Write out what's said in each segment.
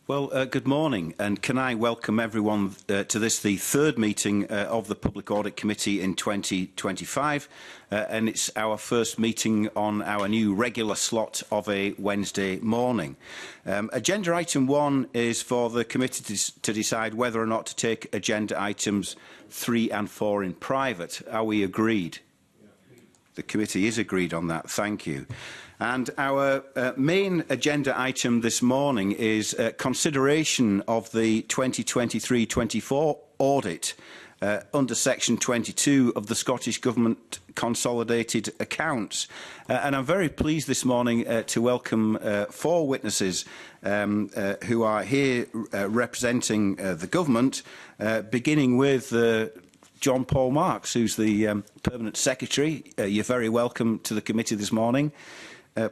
Well, good morning, and can I welcome everyone to this, the third meeting of the Public Audit Committee in 2025, and it's our first meeting on our new regular slot of a Wednesday morning. Agenda item 1 is for the committee to decide whether or not to take agenda items 3 and 4 in private. Are we agreed? The committee is agreed on that. Thank you. And our main agenda item this morning is consideration of the 2023-24 audit under Section 22 of the Scottish Government Consolidated Accounts. And I'm very pleased this morning to welcome 4 witnesses who are here representing the Government, beginning with John Paul Marks, who's the Permanent Secretary. You're very welcome to the committee this morning.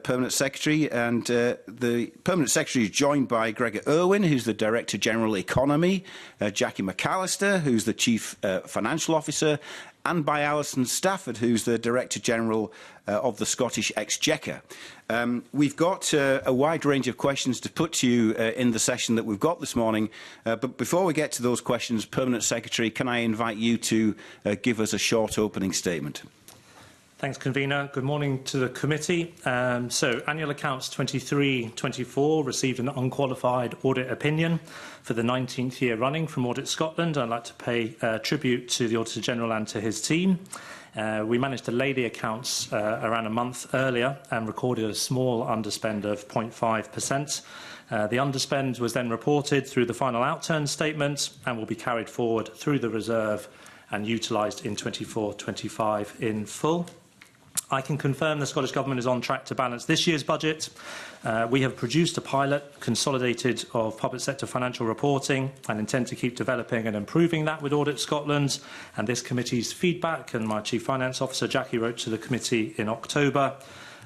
Permanent Secretary, and the Permanent Secretary is joined by Gregor Irwin, who's the Director General Economy, Jackie McAllister, who's the Chief Financial Officer, and by Alison Stafford, who's the Director General of the Scottish Exchequer. We've got a wide range of questions to put to you in the session that we've got this morning, but before we get to those questions, Permanent Secretary, can I invite you to give us a short opening statement? Thanks, Convener. Good morning to the committee. So, Annual Accounts 23-24 received an unqualified audit opinion for the 19th year running from Audit Scotland. I'd like to pay tribute to the Auditor General and to his team. We managed to lay the accounts around a month earlier and recorded a small underspend of 0.5%. The underspend was then reported through the final outturn statement and will be carried forward through the reserve and utilised in 24-25 in full. I can confirm the Scottish Government is on track to balance this year's budget. We have produced a pilot consolidated of public sector financial reporting and intend to keep developing and improving that with Audit Scotland. And this committee's feedback, and my Chief Finance Officer Jackie wrote to the committee in October.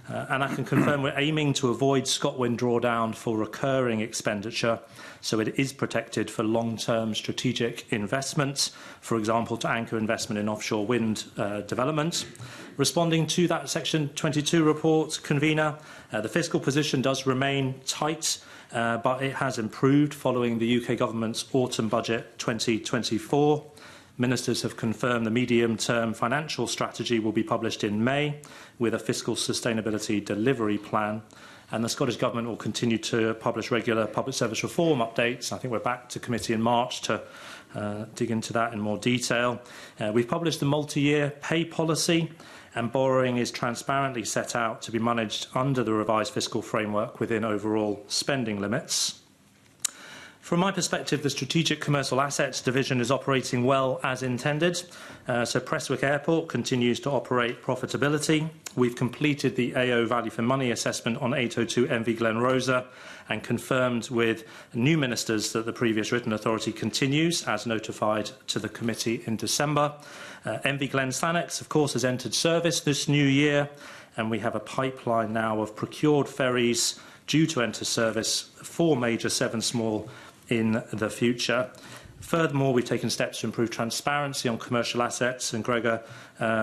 And I can confirm we're aiming to avoid ScotWind drawdown for recurring expenditure, so it is protected for long-term strategic investments, for example, to anchor investment in offshore wind development. Responding to that Section 22 report, Convener, the fiscal position does remain tight, but it has improved following the UK Government's autumn budget 2024. Ministers have confirmed the medium-term financial strategy will be published in May with a fiscal sustainability delivery plan. And the Scottish Government will continue to publish regular public service reform updates. I think we're back to committee in March to dig into that in more detail. We've published the multi-year pay policy, and borrowing is transparently set out to be managed under the revised fiscal framework within overall spending limits. From my perspective, the Strategic Commercial Assets Division is operating well as intended. So Prestwick Airport continues to operate profitability. We've completed the AO Value for Money assessment on 802 MV Glen Rosa and confirmed with new ministers that the previous written authority continues, as notified to the committee in December. MV Glen Sannox, of course, has entered service this new year, and we have a pipeline now of procured ferries due to enter service, 4 major, 7 small, in the future. Furthermore, we've taken steps to improve transparency on commercial assets, and Gregor,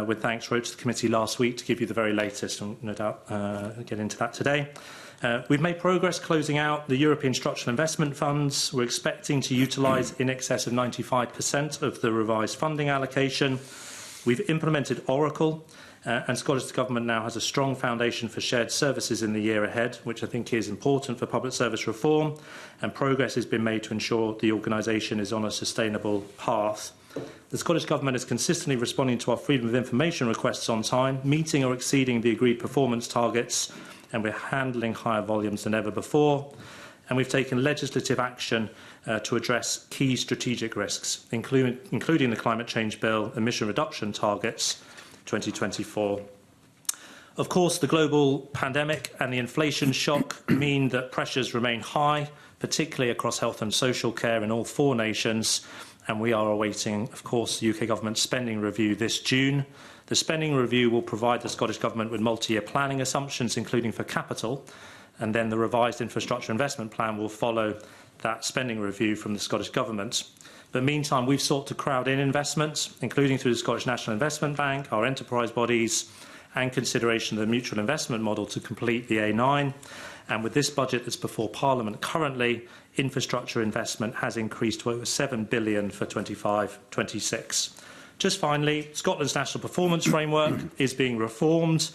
with thanks, wrote to the committee last week to give you the very latest, and no doubt get into that today. We've made progress closing out the European Structural Investment Funds. We're expecting to utilise in excess of 95% of the revised funding allocation. We've implemented Oracle, and Scottish Government now has a strong foundation for shared services in the year ahead, which I think is important for public service reform, and progress has been made to ensure the organisation is on a sustainable path. The Scottish Government is consistently responding to our freedom of information requests on time, meeting or exceeding the agreed performance targets, and we're handling higher volumes than ever before. And we've taken legislative action to address key strategic risks, including the Climate Change Bill emission reduction targets 2024. Of course, the global pandemic and the inflation shock mean that pressures remain high, particularly across health and social care in all 4 nations, and we are awaiting, of course, the UK Government spending review this June. The spending review will provide the Scottish Government with multi-year planning assumptions, including for capital, and then the revised infrastructure investment plan will follow that spending review from the Scottish Government. But meantime, we've sought to crowd in investments, including through the Scottish National Investment Bank, our enterprise bodies, and consideration of the mutual investment model to complete the A9. And with this budget that's before Parliament currently, infrastructure investment has increased to over £7 billion for 25-26. Just finally, Scotland's National Performance Framework is being reformed,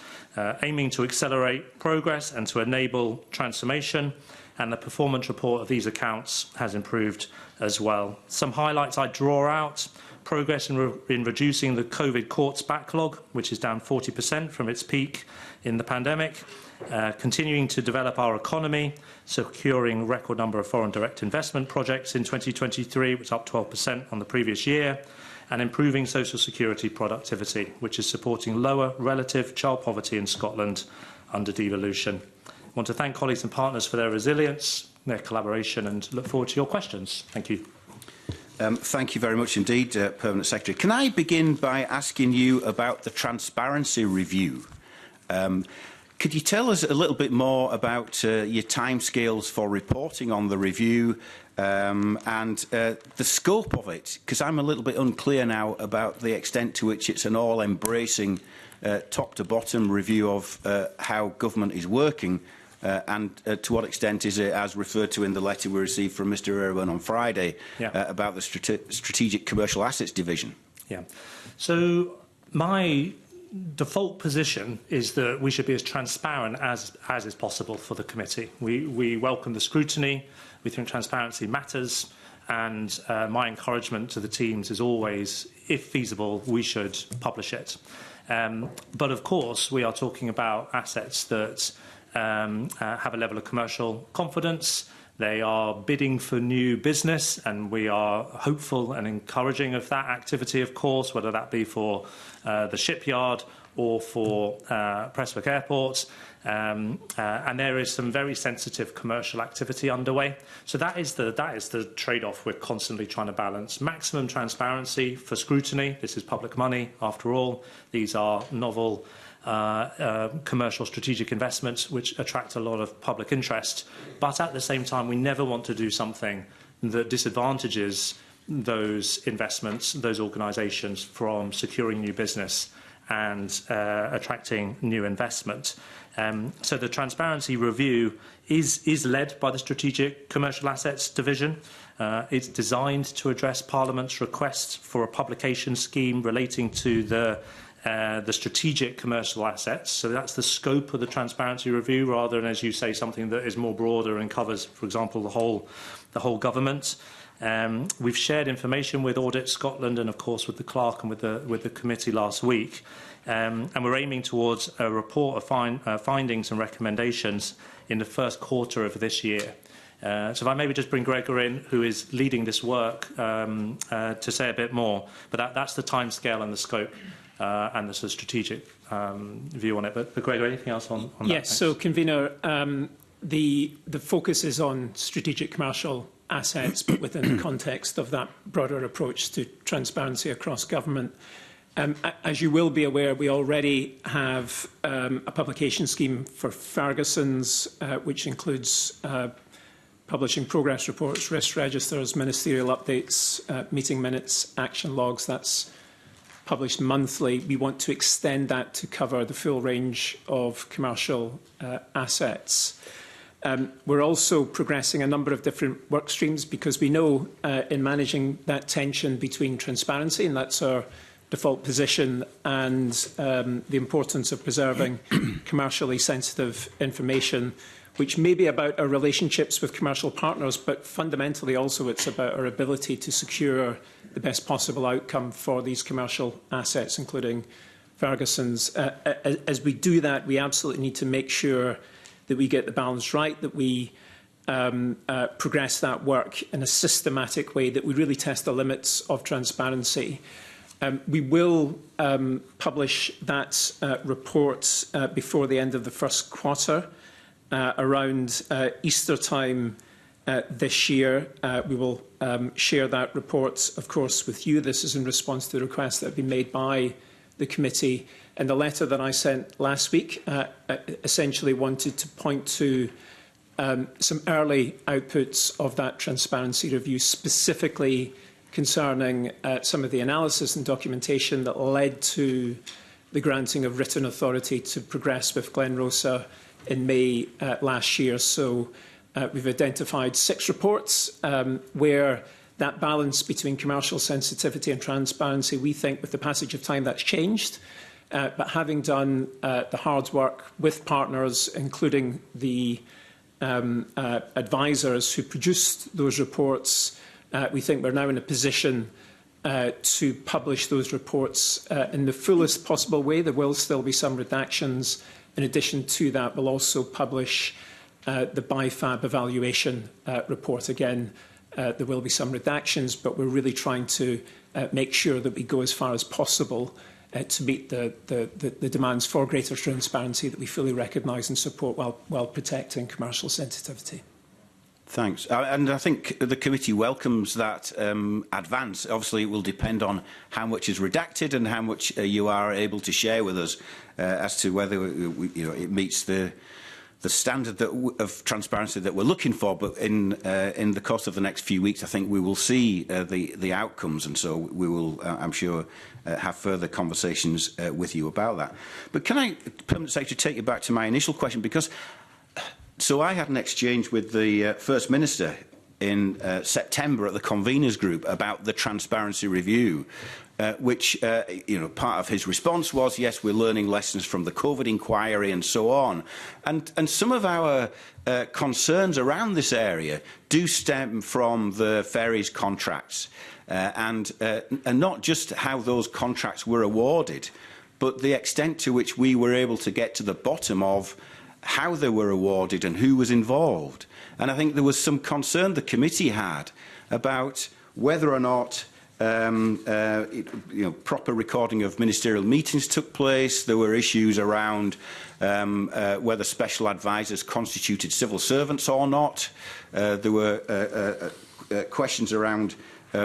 aiming to accelerate progress and to enable transformation, and the performance report of these accounts has improved as well. Some highlights I draw out: progress in reducing the COVID courts backlog, which is down 40% from its peak in the pandemic, continuing to develop our economy, securing a record number of foreign direct investment projects in 2023, which is up 12% on the previous year, and improving social security productivity, which is supporting lower relative child poverty in Scotland under devolution. I want to thank colleagues and partners for their resilience, their collaboration, and look forward to your questions. Thank you. Thank you very much indeed, Permanent Secretary. Can I begin by asking you about the transparency review? Could you tell us a little bit more about your timescales for reporting on the review and the scope of it? Because I'm a little bit unclear now about the extent to which it's an all-embracing, top-to-bottom review of how government is working, and to what extent is it, as referred to in the letter we received from Mr Irwin on Friday, about the Strategic Commercial Assets Division? Yeah. So my default position is that we should be as transparent as is possible for the committee. We welcome the scrutiny. We think transparency matters, and my encouragement to the teams is always, if feasible, we should publish it. But of course, we are talking about assets that have a level of commercial confidence. They are bidding for new business, and we are hopeful and encouraging of that activity, of course, whether that be for the shipyard or for Prestwick Airport. And there is some very sensitive commercial activity underway. So that is the trade-off we're constantly trying to balance. Maximum transparency for scrutiny. This is public money, after all. These are novel commercial strategic investments which attract a lot of public interest. But at the same time, we never want to do something that disadvantages those investments, those organisations, from securing new business and attracting new investment. So the transparency review is led by the Strategic Commercial Assets Division. It's designed to address Parliament's request for a publication scheme relating to the strategic commercial assets. So that's the scope of the transparency review, rather than, as you say, something that is more broader and covers, for example, the whole government. We've shared information with Audit Scotland and, of course, with the clerk and with the committee last week. And we're aiming towards a report of findings and recommendations in the first quarter of this year. So if I maybe just bring Gregor in, who is leading this work, to say a bit more. But that's the timescale and the scope. And there's a strategic view on it. But Gregor, anything else on that? Yes, so, Convener, the focus is on strategic commercial assets, but within the context of that broader approach to transparency across government. As you will be aware, we already have a publication scheme for Ferguson's, which includes publishing progress reports, risk registers, ministerial updates, meeting minutes, action logs. That's published monthly. We want to extend that to cover the full range of commercial assets. We're also progressing a number of different work streams because we know in managing that tension between transparency, and that's our default position, and the importance of preserving commercially sensitive information, which may be about our relationships with commercial partners, but fundamentally also it's about our ability to secure the best possible outcome for these commercial assets, including Ferguson's. As we do that, we absolutely need to make sure that we get the balance right, that we progress that work in a systematic way, that we really test the limits of transparency. We will publish that report before the end of the first quarter, around Easter time this year. We will share that report, of course, with you. This is in response to the requests that have been made by the committee. And the letter that I sent last week essentially wanted to point to some early outputs of that transparency review, specifically concerning some of the analysis and documentation that led to the granting of written authority to progress with Glenrosa in May last year. So we've identified 6 reports where that balance between commercial sensitivity and transparency, we think with the passage of time that's changed. But having done the hard work with partners, including the advisors who produced those reports, we think we're now in a position to publish those reports in the fullest possible way. There will still be some redactions. In addition to that, we'll also publish the BIFAB evaluation report. Again, there will be some redactions, but we're really trying to make sure that we go as far as possible to meet the demands for greater transparency that we fully recognise and support while protecting commercial sensitivity. Thanks. And I think the committee welcomes that advance. Obviously, it will depend on how much is redacted and how much you are able to share with us as to whether it meets the standard of transparency that we're looking for. But in the course of the next few weeks, I think we will see the outcomes, and so we will, I'm sure, have further conversations with you about that. But can I, Permanent Secretary, take you back to my initial question? Because so I had an exchange with the First Minister in September at the Conveners Group about the transparency review, which, part of his response was, yes, we're learning lessons from the COVID inquiry and so on. And some of our concerns around this area do stem from the ferries contracts and not just how those contracts were awarded, but the extent to which we were able to get to the bottom of how they were awarded and who was involved. And I think there was some concern the committee had about whether or not proper recording of ministerial meetings took place. There were issues around whether special advisers constituted civil servants or not. There were questions around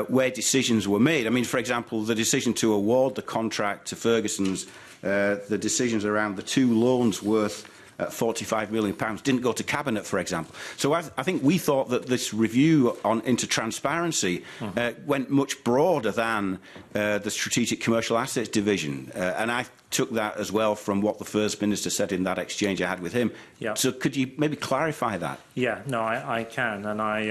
where decisions were made. I mean, for example, the decision to award the contract to Ferguson's, the decisions around the 2 loans worth £45 million didn't go to Cabinet, for example. So I think we thought that this review into transparency went much broader than the Strategic Commercial Assets Division. And I took that as well from what the First Minister said in that exchange I had with him. Yep. So could you maybe clarify that? Yeah, no, I can. And I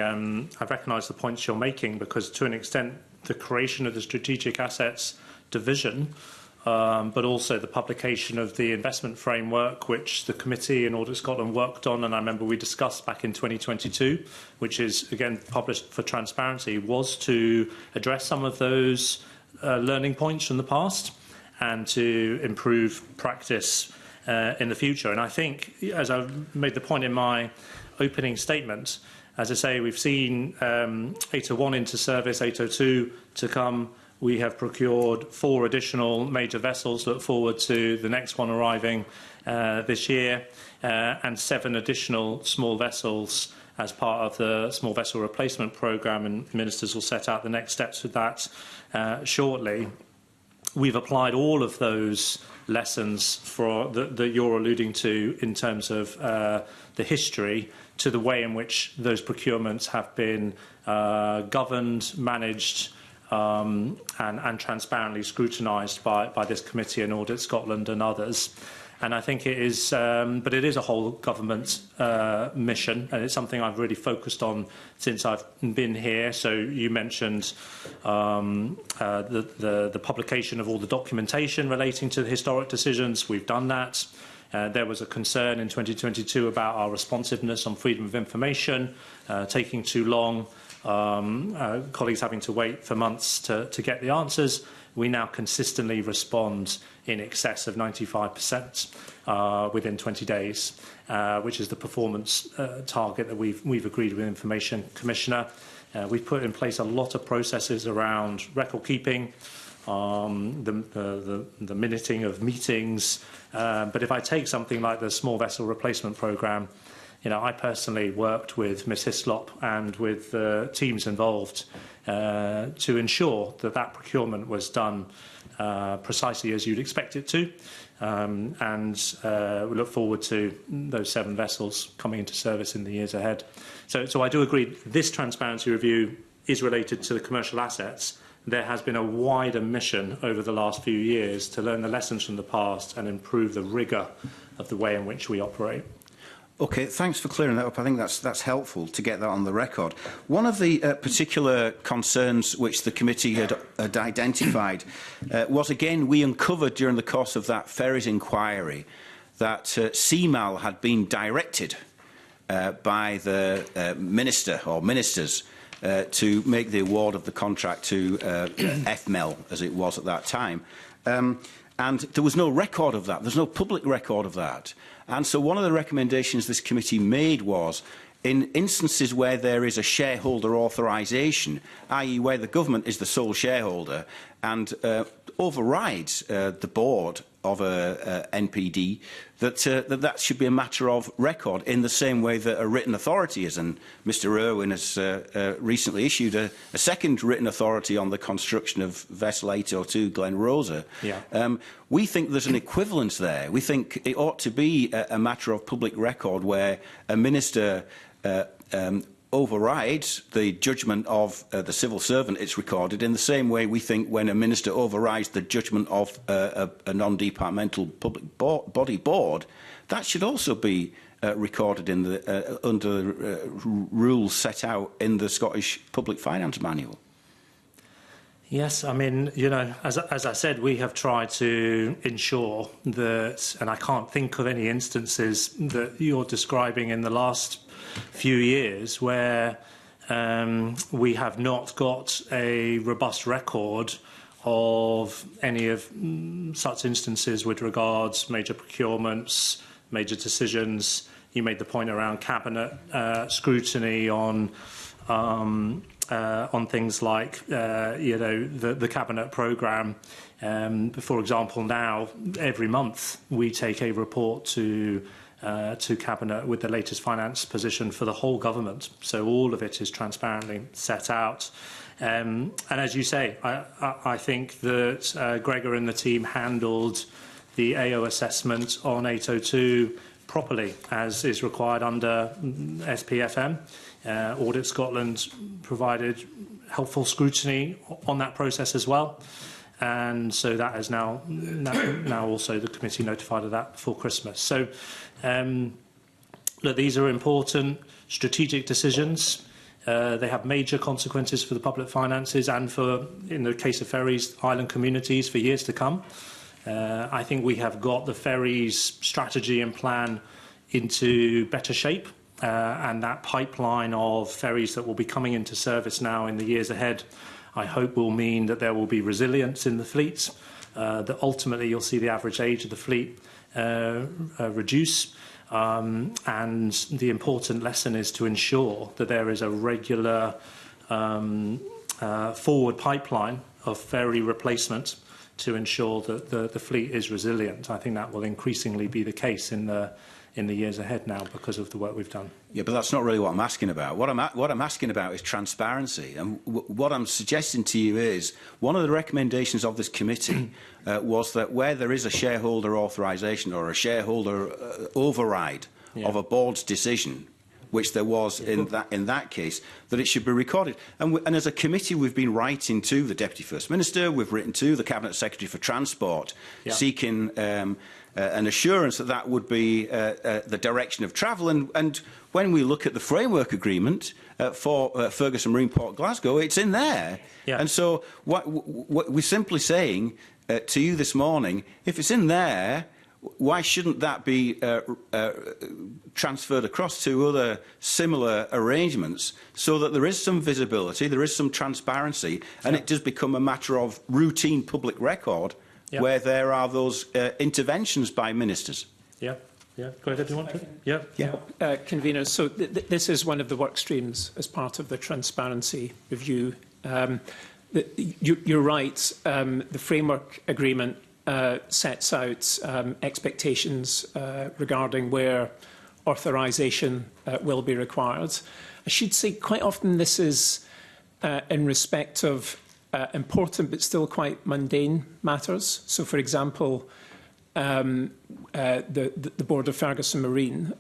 recognise the points you're making, because to an extent the creation of the Strategic Assets Division but also the publication of the investment framework, which the committee in Audit Scotland worked on, and I remember we discussed back in 2022, which is, again, published for transparency, was to address some of those learning points from the past and to improve practice in the future. And I think, as I made the point in my opening statement, as I say, we've seen 801 into service, 802 to come. We have procured 4 additional major vessels, look forward to the next one arriving this year, and 7 additional small vessels as part of the small vessel replacement programme, and ministers will set out the next steps with that shortly. We've applied all of those lessons that you're alluding to in terms of the history to the way in which those procurements have been governed, managed, and transparently scrutinised by this committee and Audit Scotland and others. And I think it is, but it is a whole government mission, and it's something I've really focused on since I've been here. So you mentioned the publication of all the documentation relating to the historic decisions. We've done that. There was a concern in 2022 about our responsiveness on freedom of information, taking too long. Colleagues having to wait for months to get the answers. We now consistently respond in excess of 95% within 20 days, which is the performance target that we've agreed with Information Commissioner. We've put in place a lot of processes around record keeping, the minuting of meetings. But if I take something like the small vessel replacement programme, I personally worked with Ms Hislop and with the teams involved to ensure that procurement was done precisely as you'd expect it to. And we look forward to those 7 vessels coming into service in the years ahead. So I do agree this transparency review is related to the commercial assets, there has been a wider mission over the last few years to learn the lessons from the past and improve the rigour of the way in which we operate. Okay, thanks for clearing that up. I think that's helpful to get that on the record. One of the particular concerns which the committee had identified was, again, we uncovered during the course of that Ferries inquiry that CMAL had been directed by the minister or ministers to make the award of the contract to FMEL, as it was at that time. And there was no record of that. There's no public record of that. And so one of the recommendations this committee made was, in instances where there is a shareholder authorisation, i.e. where the government is the sole shareholder and overrides the board of a NPD, that should be a matter of record in the same way that a written authority is. And Mr Irwin has recently issued a second written authority on the construction of vessel 802 Glen Rosa. Yeah. We think there's an equivalence there. We think it ought to be a matter of public record where a minister overrides the judgment of the civil servant, it's recorded, in the same way we think when a minister overrides the judgment of a non-departmental public body board, that should also be recorded in the, under rules set out in the Scottish Public Finance Manual. Yes, I mean, you know, as I said, we have tried to ensure that, and I can't think of any instances that you're describing in the last few years where we have not got a robust record of any of such instances with regards major procurements, major decisions. You made the point around cabinet scrutiny on things like you know, the cabinet programme. For example, now every month we take a report to Cabinet with the latest finance position for the whole government. So all of it is transparently set out. And as you say, I think that Gregor and the team handled the AO assessment on 802 properly, as is required under SPFM. Audit Scotland provided helpful scrutiny on that process as well. And so that is now also the committee notified of that before Christmas. So look, these are important strategic decisions. They have major consequences for the public finances and for, in the case of ferries, island communities for years to come. I think we have got the ferries strategy and plan into better shape. And that pipeline of ferries that will be coming into service now in the years ahead, I hope will mean that there will be resilience in the fleets, that ultimately you'll see the average age of the fleet reduce. And the important lesson is to ensure that there is a regular forward pipeline of ferry replacement to ensure that the fleet is resilient. I think that will increasingly be the case in the years ahead now because of the work we've done. Yeah, but that's not really what I'm asking about. What I'm asking about is transparency. And what I'm suggesting to you is one of the recommendations of this committee was that where there is a shareholder authorisation or a shareholder override of a board's decision, which there was in that case, that it should be recorded. And as a committee, we've been writing to the Deputy First Minister, we've written to the Cabinet Secretary for Transport, seeking an assurance that that would be the direction of travel. And when we look at the framework agreement for Ferguson Marine Port Glasgow, it's in there. Yeah. And so what we're simply saying to you this morning, if it's in there, why shouldn't that be transferred across to other similar arrangements so that there is some visibility, there is some transparency, and it does become a matter of routine public record where there are those interventions by ministers? Yeah. Yeah, go ahead if you want to. Yeah. Convener, so this is one of the work streams as part of the transparency review. You're right, the framework agreement sets out expectations regarding where authorisation will be required. I should say quite often this is in respect of important but still quite mundane matters. So, for example, the Board of Ferguson Marine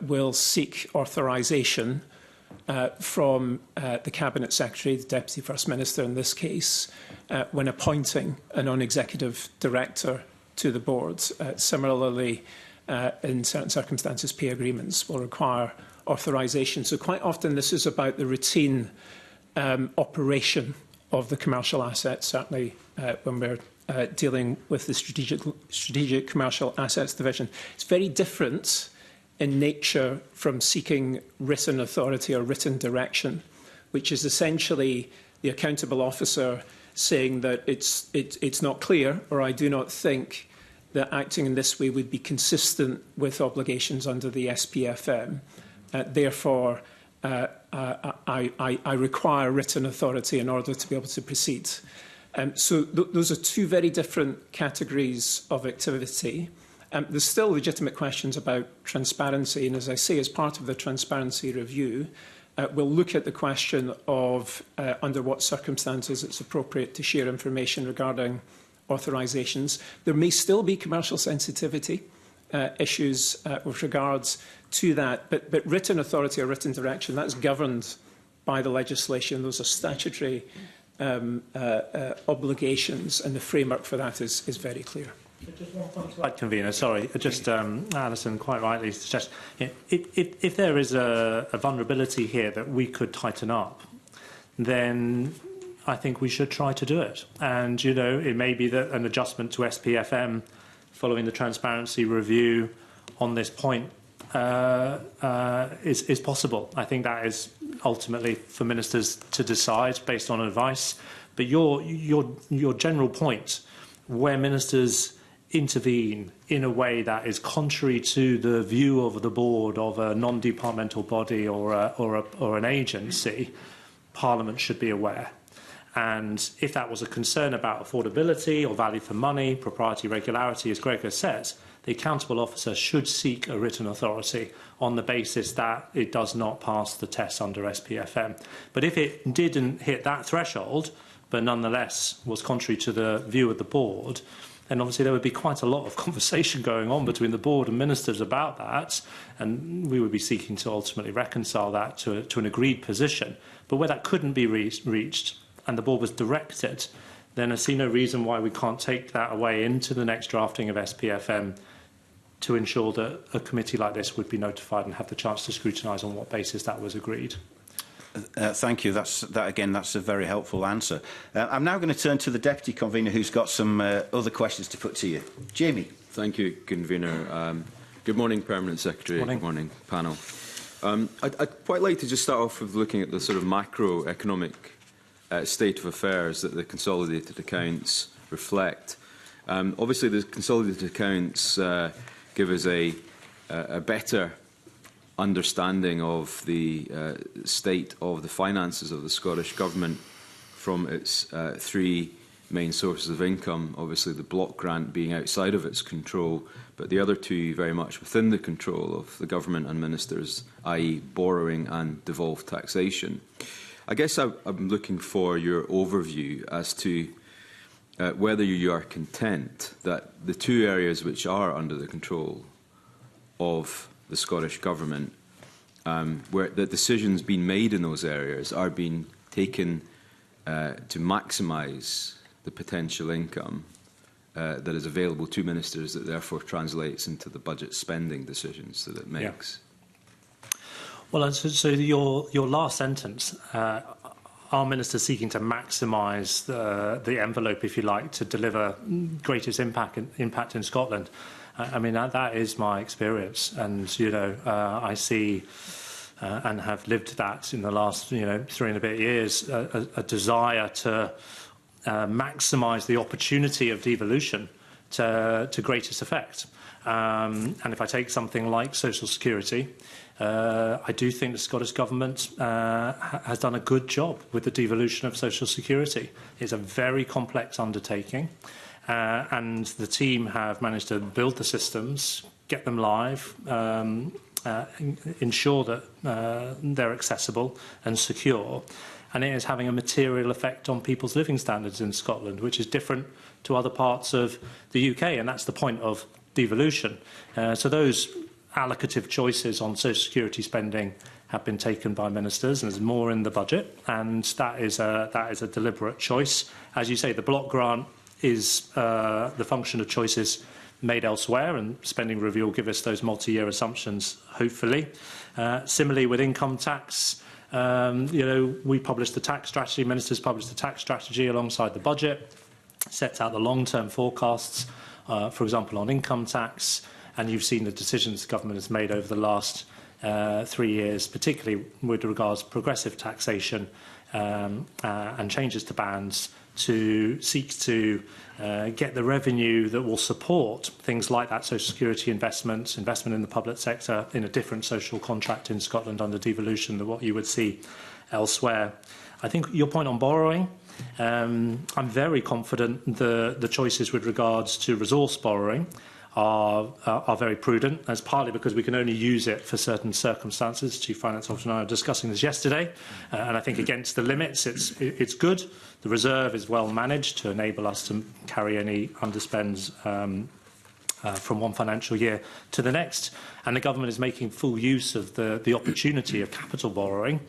will seek authorisation from the Cabinet Secretary, the Deputy First Minister in this case, when appointing a non-executive director to the board. Similarly, in certain circumstances, pay agreements will require authorisation. So quite often this is about the routine operation of the commercial assets, certainly when we're dealing with the strategic commercial assets division. It's very different in nature from seeking written authority or written direction, which is essentially the accountable officer saying that it's not clear, or I do not think that acting in this way would be consistent with obligations under the SPFM. Therefore, I require written authority in order to be able to proceed. So those are two very different categories of activity. There's still legitimate questions about transparency, and as I say, as part of the transparency review, we'll look at the question of under what circumstances it's appropriate to share information regarding authorisations. There may still be commercial sensitivity issues with regards to that, but written authority or written direction, that's governed by the legislation. Those are statutory obligations, and the framework for that is very clear. Just one point to add, Convener. Sorry, just Alison quite rightly suggests if there is a vulnerability here that we could tighten up, then I think we should try to do it. And you know, it may be that an adjustment to SPFM following the transparency review on this point is possible. I think that is ultimately for ministers to decide based on advice. But your general point, where ministers intervene in a way that is contrary to the view of the board of a non-departmental body or an agency, Parliament should be aware. And if that was a concern about affordability or value for money, propriety, regularity, as Gregor says, the accountable officer should seek a written authority on the basis that it does not pass the test under SPFM. But if it didn't hit that threshold, but nonetheless was contrary to the view of the board, then obviously there would be quite a lot of conversation going on between the board and ministers about that, and we would be seeking to ultimately reconcile that to an agreed position. But where that couldn't be reached and the board was directed, then I see no reason why we can't take that away into the next drafting of SPFM to ensure that a committee like this would be notified and have the chance to scrutinise on what basis that was agreed. Thank you. That's a very helpful answer. I'm now going to turn to the Deputy Convener, who's got some other questions to put to you. Jamie. Thank you, Convener. Good morning, Permanent Secretary. Morning. Good morning, panel. I'd quite like to just start off with looking at the sort of macroeconomic state of affairs that the consolidated accounts reflect. Obviously, the consolidated accounts give us a better understanding of the state of the finances of the Scottish Government from its three main sources of income, obviously the block grant being outside of its control, but the other two very much within the control of the Government and ministers, i.e. borrowing and devolved taxation. I guess I'm looking for your overview as to whether you are content that the two areas which are under the control of the Scottish Government, where the decisions being made in those areas are being taken to maximise the potential income that is available to ministers, that therefore translates into the budget spending decisions that it makes. Yeah. Well, so your last sentence, are ministers seeking to maximise the envelope, if you like, to deliver greatest impact in Scotland? I mean, that is my experience, and you know, I see and have lived that in the last 3 and a bit years, a desire to maximise the opportunity of devolution to greatest effect. And if I take something like social security, I do think the Scottish Government has done a good job with the devolution of social security. It's a very complex undertaking. And the team have managed to build the systems, get them live, ensure that they're accessible and secure. And it is having a material effect on people's living standards in Scotland, which is different to other parts of the UK. And that's the point of devolution. So those allocative choices on social security spending have been taken by ministers, and there's more in the budget, and that is a deliberate choice. As you say, the block grant is the function of choices made elsewhere, and spending review will give us those multi-year assumptions, hopefully. Similarly, with income tax, we published the tax strategy, ministers published the tax strategy alongside the budget, sets out the long-term forecasts, for example, on income tax, and you've seen the decisions the government has made over the last 3 years, particularly with regards to progressive taxation and changes to bands to seek to get the revenue that will support things like that social security investment in the public sector in a different social contract in Scotland under devolution than what you would see elsewhere. I think your point on borrowing, I'm very confident the choices with regards to resource borrowing are very prudent. That's partly because we can only use it for certain circumstances. Chief Finance Officer and I were discussing this yesterday, and I think against the limits, it's good. The reserve is well managed to enable us to carry any underspends from one financial year to the next, and the government is making full use of the opportunity of capital borrowing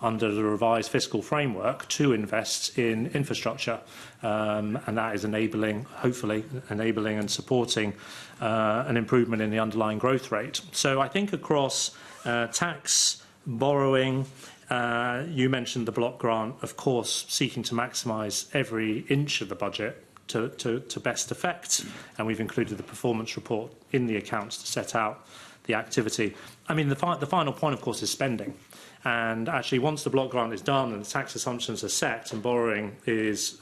under the revised fiscal framework to invest in infrastructure, and that is hopefully enabling and supporting an improvement in the underlying growth rate. So I think across tax, borrowing, you mentioned the block grant, of course, seeking to maximise every inch of the budget to best effect, and we've included the performance report in the accounts to set out the activity. I mean, the final point, of course, is spending. And actually, once the block grant is done and the tax assumptions are set and borrowing is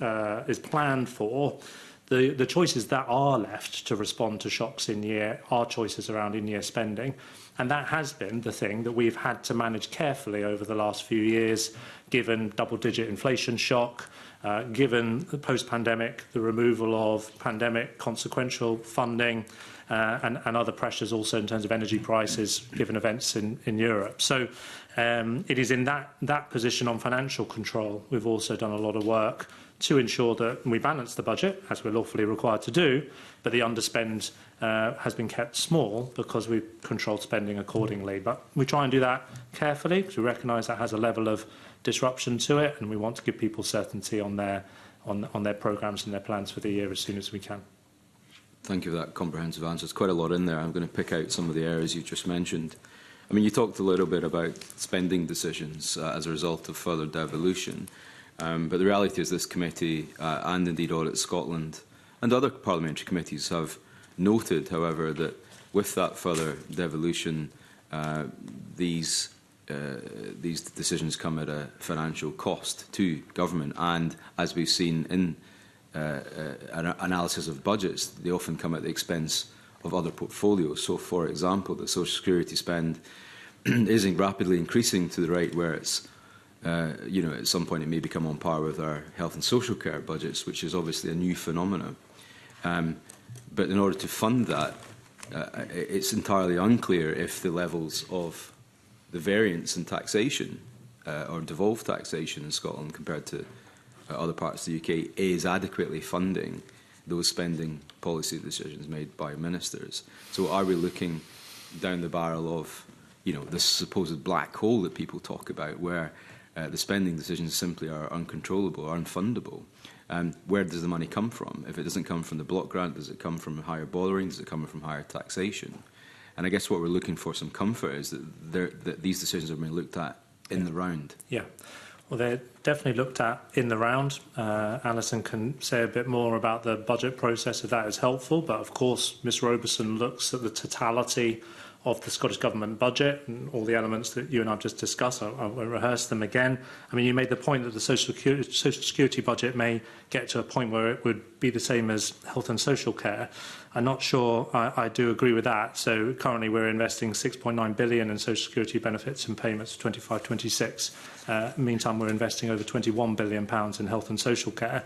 planned for, the choices that are left to respond to shocks in year are choices around in-year spending. And that has been the thing that we've had to manage carefully over the last few years, given double-digit inflation shock, given the post-pandemic, the removal of pandemic consequential funding, and other pressures also in terms of energy prices, given events in Europe. So it is in that position on financial control we've also done a lot of work to ensure that we balance the budget, as we're lawfully required to do, but the underspend has been kept small because we've controlled spending accordingly. But we try and do that carefully because we recognise that has a level of disruption to it, and we want to give people certainty on their programmes and their plans for the year as soon as we can. Thank you for that comprehensive answer. There's quite a lot in there. I'm going to pick out some of the areas you just mentioned. I mean, you talked a little bit about spending decisions as a result of further devolution, but the reality is this committee and indeed Audit Scotland and other parliamentary committees have noted, however, that with that further devolution, these decisions come at a financial cost to government, and as we've seen in an analysis of budgets, they often come at the expense of other portfolios. So, for example, the social security spend is rapidly increasing to the rate where it's, at some point it may become on par with our health and social care budgets, which is obviously a new phenomenon. But in order to fund that, it's entirely unclear if the levels of the variance in taxation or devolved taxation in Scotland compared to other parts of the UK is adequately funding those spending policy decisions made by ministers. So are we looking down the barrel of, this supposed black hole that people talk about, where the spending decisions simply are uncontrollable or unfundable? Where does the money come from? If it doesn't come from the block grant, does it come from higher borrowing? Does it come from higher taxation? And I guess what we're looking for some comfort is that these decisions are being looked at in the round. Yeah. Well, they're definitely looked at in the round. Alison can say a bit more about the budget process if that is helpful. But of course, Ms Robertson looks at the totality of the Scottish Government budget and all the elements that you and I have just discussed. I won't rehearse them again. I mean, you made the point that the social security budget may get to a point where it would be the same as health and social care. I'm not sure I do agree with that. So currently we're investing £6.9 billion in social security benefits and payments for 25-26. Meantime, we're investing over £21 billion in health and social care.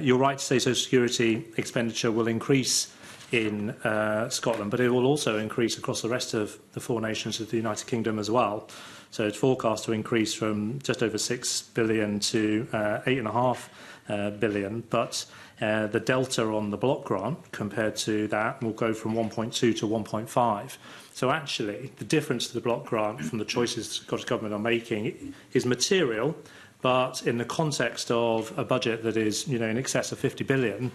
You're right to say social security expenditure will increase in Scotland, but it will also increase across the rest of the 4 nations of the United Kingdom as well. So it's forecast to increase from just over 6 billion to 8.5 billion, but the delta on the block grant compared to that will go from 1.2 to 1.5. So actually, the difference to the block grant from the choices the Scottish Government are making is material, but in the context of a budget that is, in excess of 50 billion,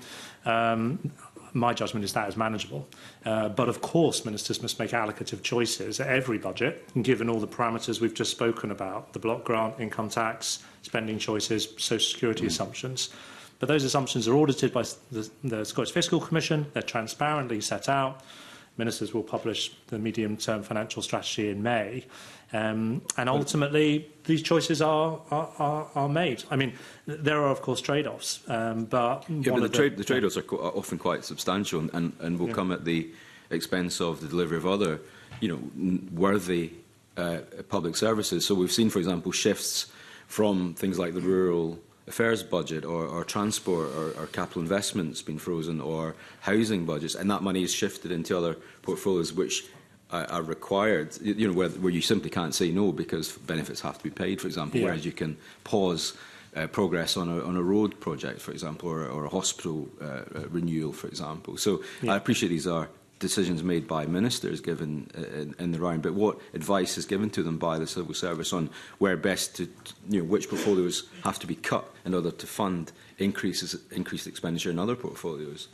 my judgment is that is manageable. But of course, ministers must make allocative choices at every budget, given all the parameters we've just spoken about, the block grant, income tax, spending choices, social security assumptions. But those assumptions are audited by the Scottish Fiscal Commission. They're transparently set out. Ministers will publish the medium-term financial strategy in May. And ultimately, these choices are made. I mean, there are, of course, trade-offs. But the trade-offs are often quite substantial and will come at the expense of the delivery of other, worthy public services. So we've seen, for example, shifts from things like the rural affairs budget or transport or capital investments being frozen or housing budgets, and that money is shifted into other portfolios which are required, where you simply can't say no because benefits have to be paid, for example, whereas you can pause progress on a road project, for example, or a hospital renewal, for example. So I appreciate these are decisions made by ministers given in the round, but what advice is given to them by the civil service on where best to, which portfolios have to be cut in order to fund increased expenditure in other portfolios?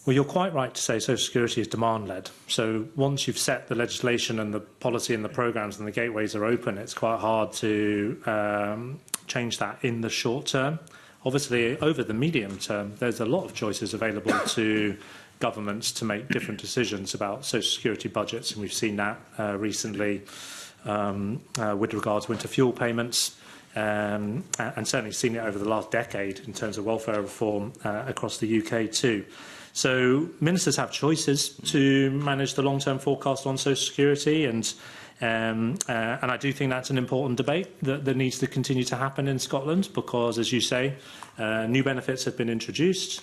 Well, you're quite right to say social security is demand-led. So once you've set the legislation and the policy and the programmes and the gateways are open, it's quite hard to change that in the short term. Obviously, over the medium term, there's a lot of choices available to governments to make different decisions about social security budgets, and we've seen that recently with regard to winter fuel payments, and certainly seen it over the last decade in terms of welfare reform across the UK too. So ministers have choices to manage the long-term forecast on social security, and I do think that's an important debate that needs to continue to happen in Scotland because, as you say, new benefits have been introduced.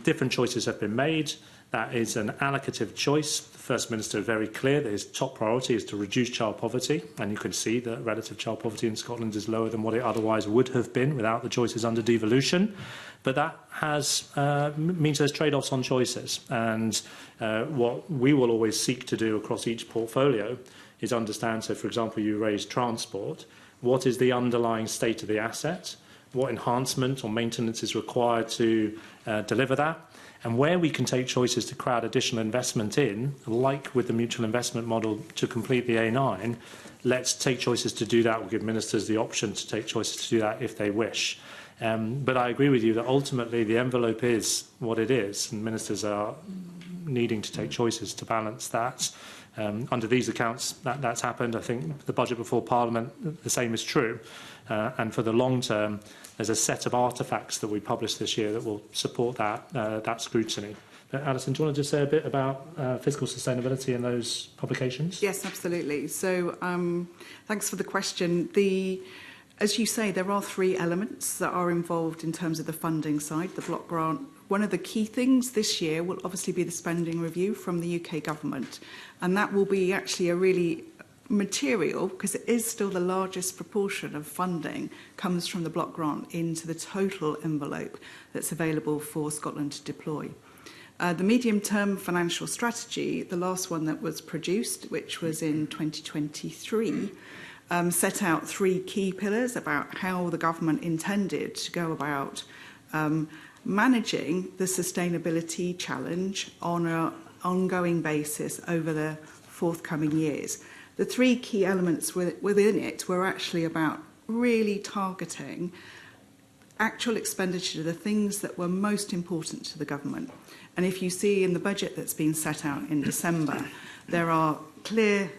Different choices have been made. That is an allocative choice. The First Minister is very clear that his top priority is to reduce child poverty, and you can see that relative child poverty in Scotland is lower than what it otherwise would have been without the choices under devolution. But that means there's trade-offs on choices, and what we will always seek to do across each portfolio is understand, so for example, you raised transport, what is the underlying state of the asset, what enhancement or maintenance is required to deliver that, and where we can take choices to crowd additional investment in, like with the mutual investment model to complete the A9, let's take choices to do that. We'll give ministers the option to take choices to do that if they wish. But I agree with you that ultimately the envelope is what it is, and ministers are needing to take choices to balance that. Under these accounts, that's happened. I think the budget before Parliament, the same is true. And for the long term, there's a set of artefacts that we published this year that will support that scrutiny. But Alison, do you want to just say a bit about fiscal sustainability in those publications? Yes, absolutely. So thanks for the question. As you say, there are 3 elements that are involved in terms of the funding side, the block grant. One of the key things this year will obviously be the spending review from the UK government. And that will be actually a really material, because it is still the largest proportion of funding comes from the block grant into the total envelope that's available for Scotland to deploy. The medium-term financial strategy, the last one that was produced, which was in 2023, set out 3 key pillars about how the government intended to go about managing the sustainability challenge on an ongoing basis over the forthcoming years. The 3 key elements within it were actually about really targeting actual expenditure to the things that were most important to the government. And if you see in the budget that's been set out in December, there are clear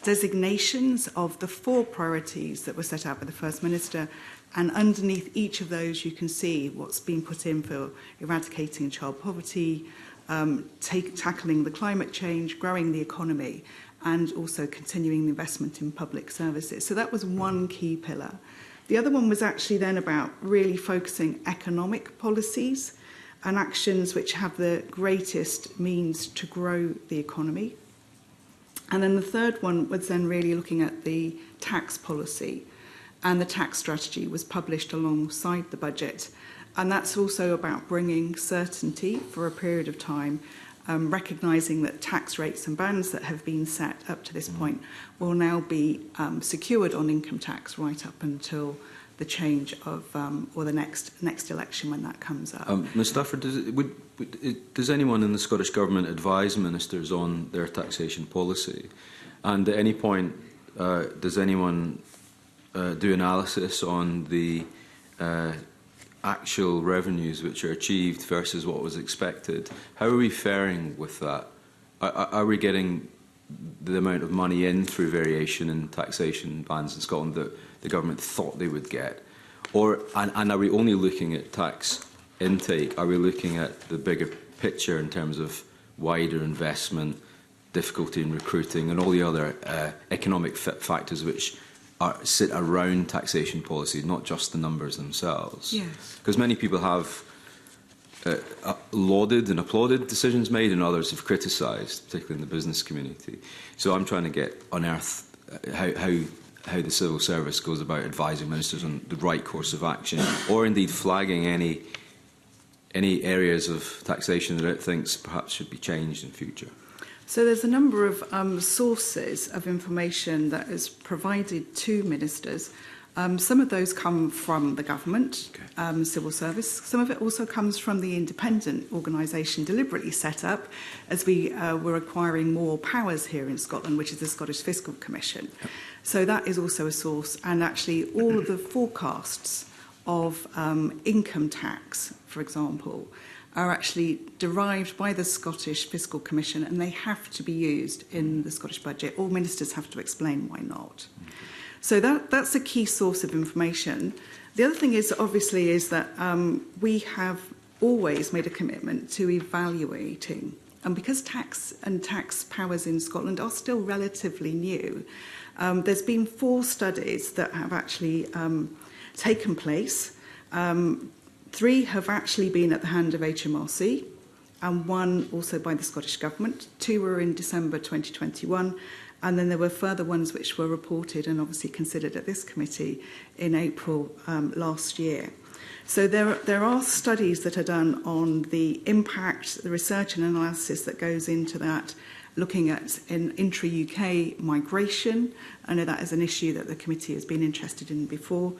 designations of the 4 priorities that were set out by the First Minister, and underneath each of those you can see what's been put in for eradicating child poverty, tackling the climate change, growing the economy, and also continuing the investment in public services. So that was one key pillar. The other one was actually then about really focusing economic policies and actions which have the greatest means to grow the economy. And then the third one was then really looking at the tax policy, and the tax strategy was published alongside the budget. And that's also about bringing certainty for a period of time, recognising that tax rates and bands that have been set up to this point will now be secured on income tax right up until the change of, or the next election when that comes up. Ms Stafford, does anyone in the Scottish Government advise ministers on their taxation policy? And at any point, does anyone do analysis on the actual revenues which are achieved versus what was expected? How are we faring with that? Are we getting the amount of money in through variation in taxation bands in Scotland that the government thought they would get? And are we only looking at tax intake? Are we looking at the bigger picture in terms of wider investment, difficulty in recruiting, and all the other economic factors which sit around taxation policy, not just the numbers themselves? Yes. Because many people have lauded and applauded decisions made, and others have criticised, particularly in the business community. So I'm trying to unearth how the civil service goes about advising ministers on the right course of action, or indeed flagging any areas of taxation that it thinks perhaps should be changed in future. So there's a number of sources of information that is provided to ministers. Some of those come from the government, civil service. Some of it also comes from the independent organisation deliberately set up as we were acquiring more powers here in Scotland, which is the Scottish Fiscal Commission. Yep. So that is also a source. And actually all of the forecasts of income tax, for example, are actually derived by the Scottish Fiscal Commission, and they have to be used in the Scottish budget. All ministers have to explain why not. So that's a key source of information. The other thing is, obviously, is that we have always made a commitment to evaluating. And because tax and tax powers in Scotland are still relatively new, there's been 4 studies that have actually taken place. 3 have actually been at the hand of HMRC, and 1 also by the Scottish Government. 2 were in December 2021, and then there were further ones which were reported and obviously considered at this committee in April last year. So there are studies that are done on the impact, the research and analysis that goes into that, looking at intra-UK migration. I know that is an issue that the committee has been interested in before.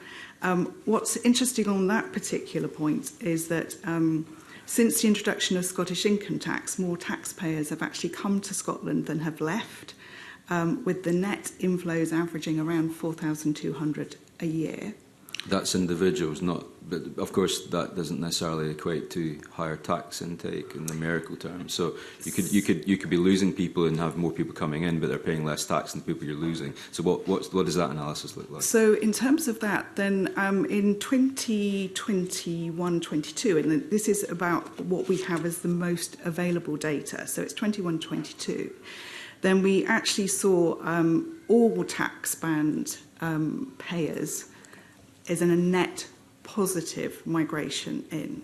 What's interesting on that particular point is that since the introduction of Scottish income tax, more taxpayers have actually come to Scotland than have left, with the net inflows averaging around 4,200 a year. That's individuals, not, but of course that doesn't necessarily equate to higher tax intake in numerical terms. So you could be losing people and have more people coming in, but they're paying less tax than the people you're losing. So what does that analysis look like? So in terms of that, then in 2021-22, and this is about what we have as the most available data. So it's 21-22. Then we actually saw all tax band payers is in a net positive migration in.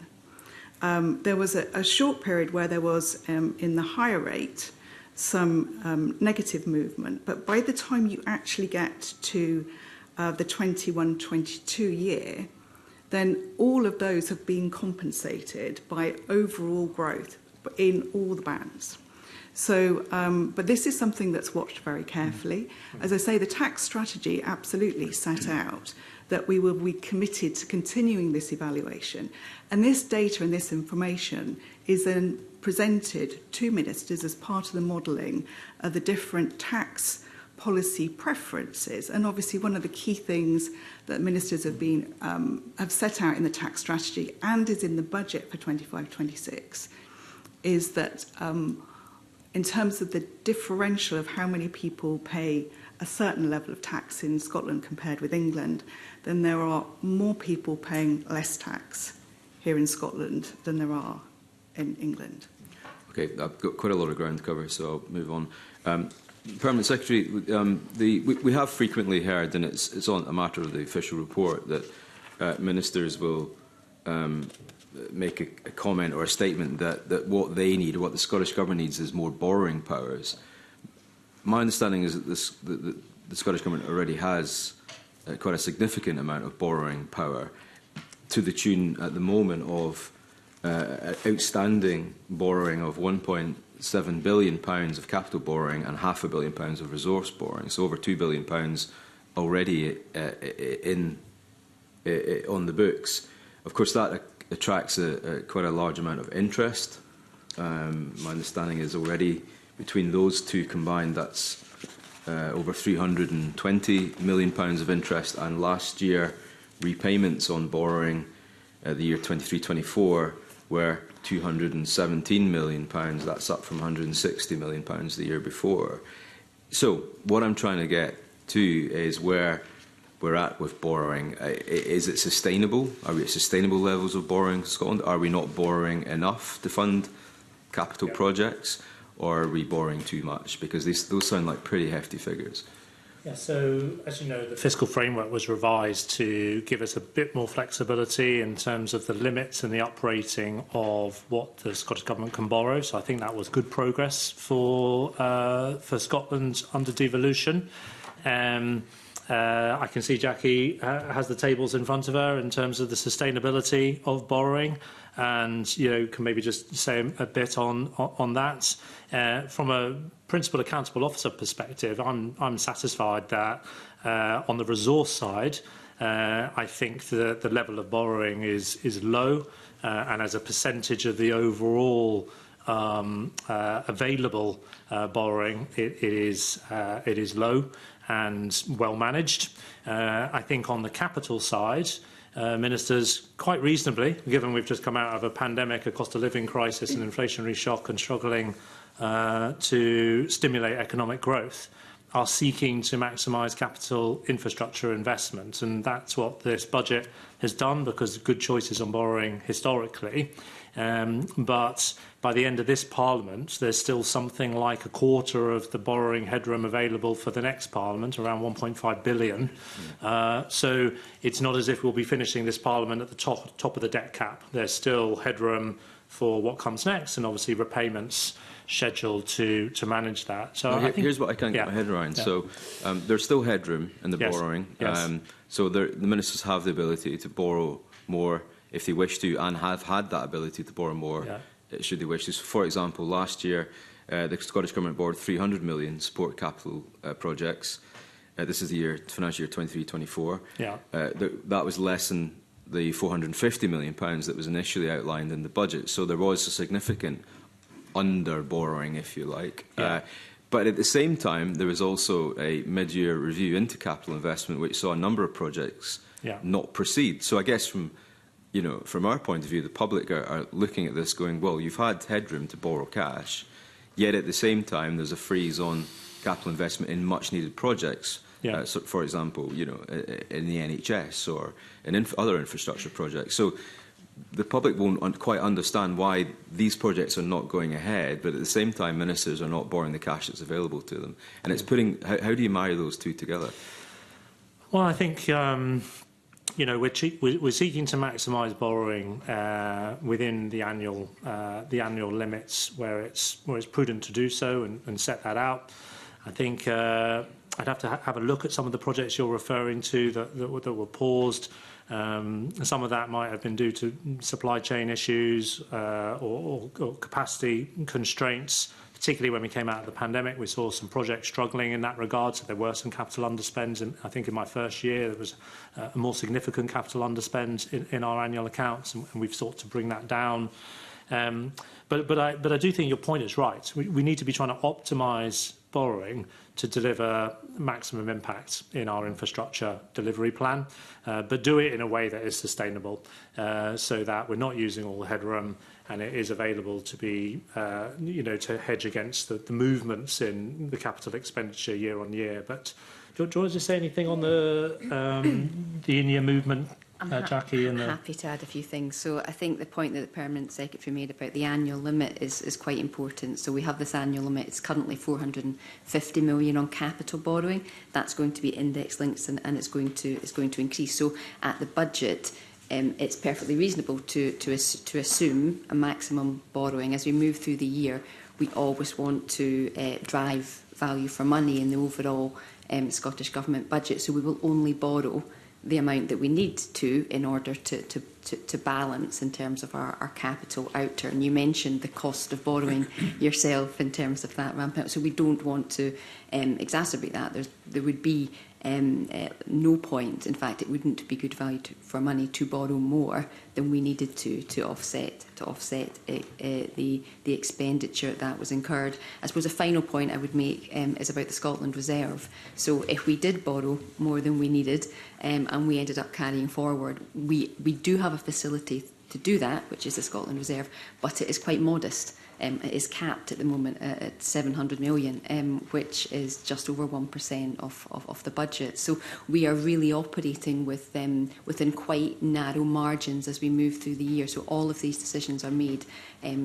There was a short period where there was, in the higher rate, some negative movement, but by the time you actually get to the 21-22 year, then all of those have been compensated by overall growth in all the bands. So, but this is something that's watched very carefully. As I say, the tax strategy absolutely set out that we will be committed to continuing this evaluation. And this data and this information is then presented to ministers as part of the modelling of the different tax policy preferences. And obviously one of the key things that ministers have been have set out in the tax strategy and is in the budget for 25-26 is that in terms of the differential of how many people pay a certain level of tax in Scotland compared with England, then there are more people paying less tax here in Scotland than there are in England. Okay, I've got quite a lot of ground to cover, so I'll move on. Permanent Secretary, we have frequently heard, and it's on a matter of the official report, that ministers will make a comment or a statement that what they need, or what the Scottish Government needs, is more borrowing powers. My understanding is that the Scottish Government already has quite a significant amount of borrowing power, to the tune at the moment of outstanding borrowing of £1.7 billion of capital borrowing and £500 million of resource borrowing. So over £2 billion already on the books. Of course, that attracts quite a large amount of interest. My understanding is already between those two combined, that's over £320 million of interest, and last year repayments on borrowing, the year 23-24, were £217 million. That's up from £160 million the year before. So what I'm trying to get to is where we're at with borrowing. Is it sustainable? Are we at sustainable levels of borrowing in Scotland? Are we not borrowing enough to fund capital projects? Or are we borrowing too much? Because those sound like pretty hefty figures. Yeah, so as you know, the fiscal framework was revised to give us a bit more flexibility in terms of the limits and the uprating of what the Scottish Government can borrow. So I think that was good progress for Scotland under devolution. I can see Jackie has the tables in front of her in terms of the sustainability of borrowing, and can maybe just say a bit on that. From a principal accountable officer perspective, I'm satisfied that on the resource side, I think that the level of borrowing is low, and as a percentage of the overall available borrowing, it is low and well managed. I think on the capital side, ministers, quite reasonably, given we've just come out of a pandemic, a cost of living crisis, an inflationary shock, and struggling to stimulate economic growth, are seeking to maximise capital infrastructure investment. And that's what this budget has done, because good choices on borrowing historically. But by the end of this Parliament, there's still something like a quarter of the borrowing headroom available for the next Parliament, around £1.5 billion. So it's not as if we'll be finishing this Parliament at the top of the debt cap. There's still headroom for what comes next, and obviously repayments scheduled to manage that. So well, here's what I can't get my head around. Yeah. So there's still headroom in the borrowing. Yes. So the ministers have the ability to borrow more if they wish to, and have had that ability to borrow more should they wish to. So, for example, last year the Scottish Government borrowed £300 million support capital projects. This is the financial year 23-24. Yeah. That was less than the £450 million that was initially outlined in the budget. So there was a significant under-borrowing, if you like. Yeah. But at the same time, there was also a mid-year review into capital investment, which saw a number of projects not proceed. So I guess from our point of view, the public are looking at this going, well, you've had headroom to borrow cash, yet at the same time there's a freeze on capital investment in much-needed projects. Yeah. So for example, in the NHS or in other infrastructure projects. So the public won't quite understand why these projects are not going ahead, but at the same time, ministers are not borrowing the cash that's available to them. And it's putting. How do you marry those two together? Well, I think we're seeking to maximise borrowing within the annual limits where it's prudent to do so, and set that out. I think I'd have to have a look at some of the projects you're referring to that were paused. Some of that might have been due to supply chain issues or capacity constraints. Particularly when we came out of the pandemic, we saw some projects struggling in that regard. So there were some capital underspends. And I think in my first year, there was a more significant capital underspend in our annual accounts, and we've sought to bring that down. But I do think your point is right. We need to be trying to optimise borrowing to deliver maximum impact in our infrastructure delivery plan, but do it in a way that is sustainable, so that we're not using all the headroom and it is available to be, to hedge against the movements in the capital expenditure year on year. But do you want to say anything on the in-year movement? Jackie, I'm happy to add a few things. So I think the point that the Permanent Secretary made about the annual limit is quite important. So we have this annual limit. It's currently £450 million on capital borrowing. That's going to be index linked, and it's going to increase. So at the budget, it's perfectly reasonable to assume a maximum borrowing. As we move through the year, we always want to drive value for money in the overall Scottish Government budget, so we will only borrow the amount that we need to in order to balance in terms of our capital outturn. You mentioned the cost of borrowing yourself in terms of that ramp up, so we don't want to exacerbate that. There would be no point, in fact it wouldn't be good value for money to borrow more than we needed to offset the expenditure that was incurred. I suppose a final point I would make is about the Scotland Reserve. So if we did borrow more than we needed and we ended up carrying forward, we do have a facility to do that, which is the Scotland Reserve, but it is quite modest. It is capped at the moment at 700 million, which is just over 1% of the budget. So we are really operating within quite narrow margins as we move through the year. So all of these decisions are made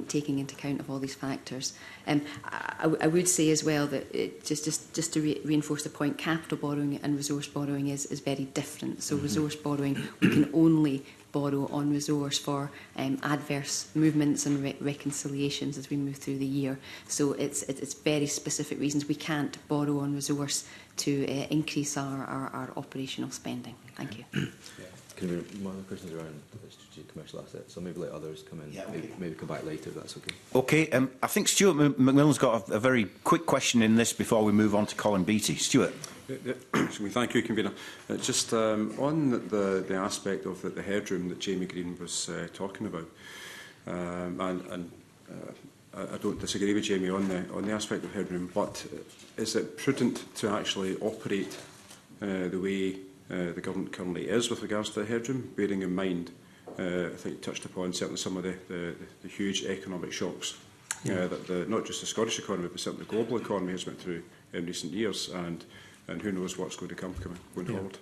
taking into account of all these factors. I would say as well that just to reinforce the point, capital borrowing and resource borrowing is very different. So resource borrowing, we can only borrow on resource for adverse movements and reconciliations as we move through the year. So it's very specific reasons we can't borrow on resource to increase our operational spending. Thank you. Can we one of the questions around strategic commercial assets? So maybe let others come in. Maybe come back later if that's okay. Okay. I think Stuart McMillan's got a very quick question in this before we move on to Colin Beattie. Stuart. Thank you, Convener. Just on the aspect of the headroom that Jamie Green was talking about, and I don't disagree with Jamie on the aspect of headroom, but is it prudent to actually operate the way the government currently is with regards to the headroom, bearing in mind, I think you touched upon certainly some of the huge economic shocks that not just the Scottish economy, but certainly the global economy has went through in recent years, and who knows what's going to come going forward.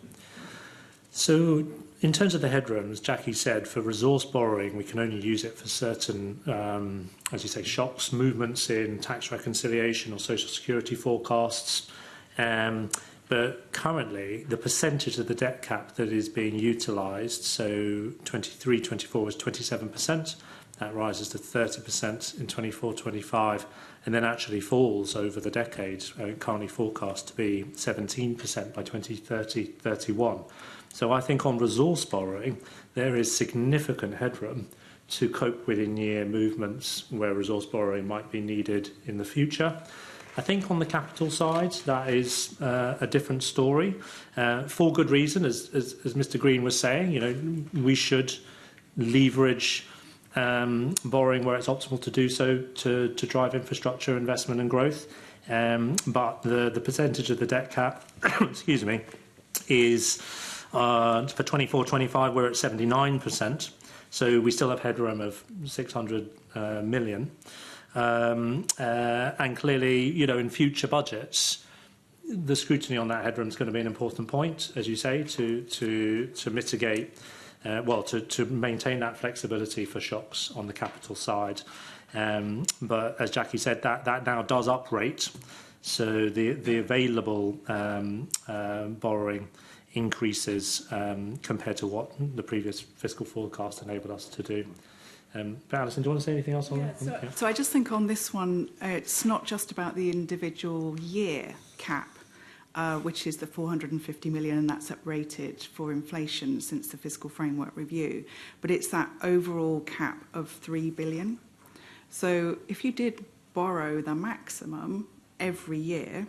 So in terms of the headroom, as Jackie said, for resource borrowing, we can only use it for certain, as you say, shocks, movements in tax reconciliation or social security forecasts. But currently, the percentage of the debt cap that is being utilised, so 23-24 is 27%. That rises to 30% in 24-25, and then actually falls over the decade, currently forecast to be 17% by 2030-31. So I think on resource borrowing, there is significant headroom to cope with in-year movements where resource borrowing might be needed in the future. I think on the capital side, that is a different story, for good reason, as Mr. Green was saying. We should leverage borrowing where it's optimal to do so to drive infrastructure investment and growth. But the percentage of the debt cap, excuse me, is for 24-25 we're at 79%. So we still have headroom of 600 million. And clearly, in future budgets, the scrutiny on that headroom is going to be an important point, as you say, to mitigate. To maintain that flexibility for shocks on the capital side. But as Jackie said, that now does uprate. So the available borrowing increases compared to what the previous fiscal forecast enabled us to do. But Alison, do you want to say anything else on that? So I just think on this one, it's not just about the individual year cap, which is the 450 million, and that's uprated for inflation since the fiscal framework review. But it's that overall cap of 3 billion. So if you did borrow the maximum every year,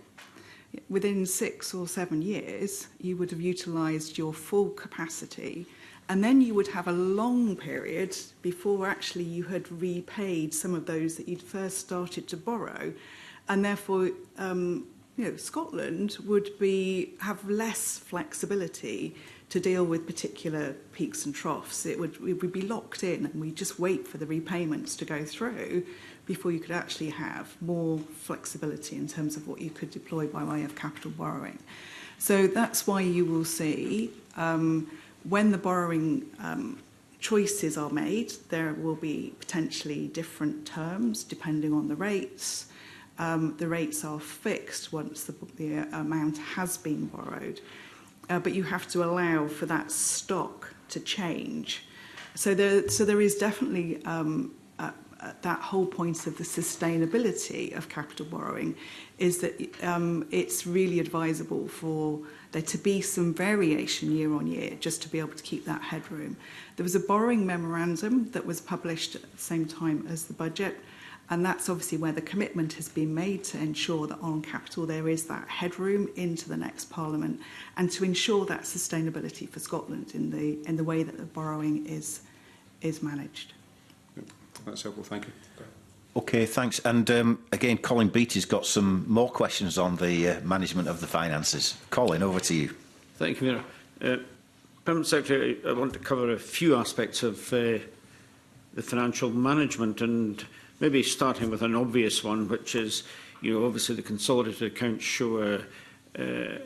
within 6 or 7 years, you would have utilised your full capacity, and then you would have a long period before actually you had repaid some of those that you'd first started to borrow, and therefore Scotland would have less flexibility to deal with particular peaks and troughs. It would be locked in, and we just wait for the repayments to go through before you could actually have more flexibility in terms of what you could deploy by way of capital borrowing. So that's why you will see when the borrowing choices are made, there will be potentially different terms depending on the rates. The rates are fixed once the amount has been borrowed, but you have to allow for that stock to change. So there is definitely that whole point of the sustainability of capital borrowing is that it's really advisable for there to be some variation year on year just to be able to keep that headroom. There was a borrowing memorandum that was published at the same time as the budget, and that's obviously where the commitment has been made to ensure that on capital there is that headroom into the next Parliament and to ensure that sustainability for Scotland in the way that the borrowing is managed. That's helpful. Thank you. Okay, thanks. And again, Colin Beattie's got some more questions on the management of the finances. Colin, over to you. Thank you, Mayor. Permanent Secretary, I want to cover a few aspects of the financial management, and maybe starting with an obvious one, which is, obviously the consolidated accounts show a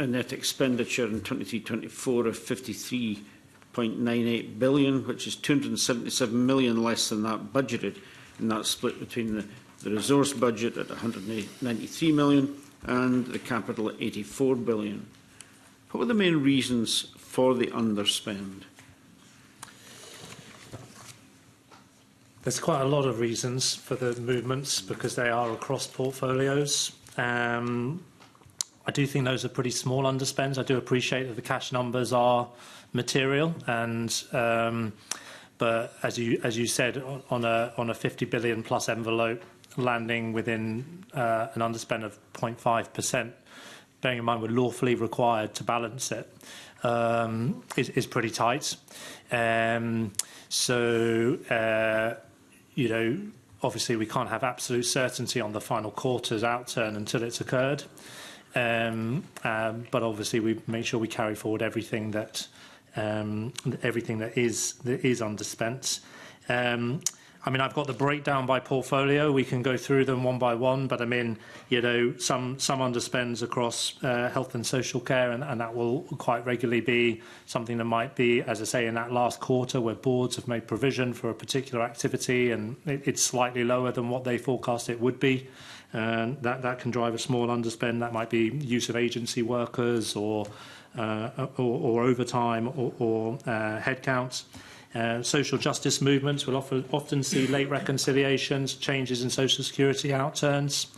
net expenditure in 23-24 of 53.98 billion, which is 277 million less than that budgeted, and that's split between the resource budget at 193 million and the capital at 84 billion. What were the main reasons for the underspend? There's quite a lot of reasons for the movements because they are across portfolios. I do think those are pretty small underspends. I do appreciate that the cash numbers are material, and but as you said, on a 50 billion plus envelope, landing within an underspend of 0.5%, bearing in mind we're lawfully required to balance it, is pretty tight. Obviously we can't have absolute certainty on the final quarter's outturn until it's occurred. But obviously we make sure we carry forward everything that is underspent. I've got the breakdown by portfolio. We can go through them one by one, but some underspends across health and social care, and that will quite regularly be something that might be, as I say, in that last quarter where boards have made provision for a particular activity and it's slightly lower than what they forecast it would be. That can drive a small underspend. That might be use of agency workers or overtime or headcounts. Social justice movements will often see late reconciliations, changes in social security outturns.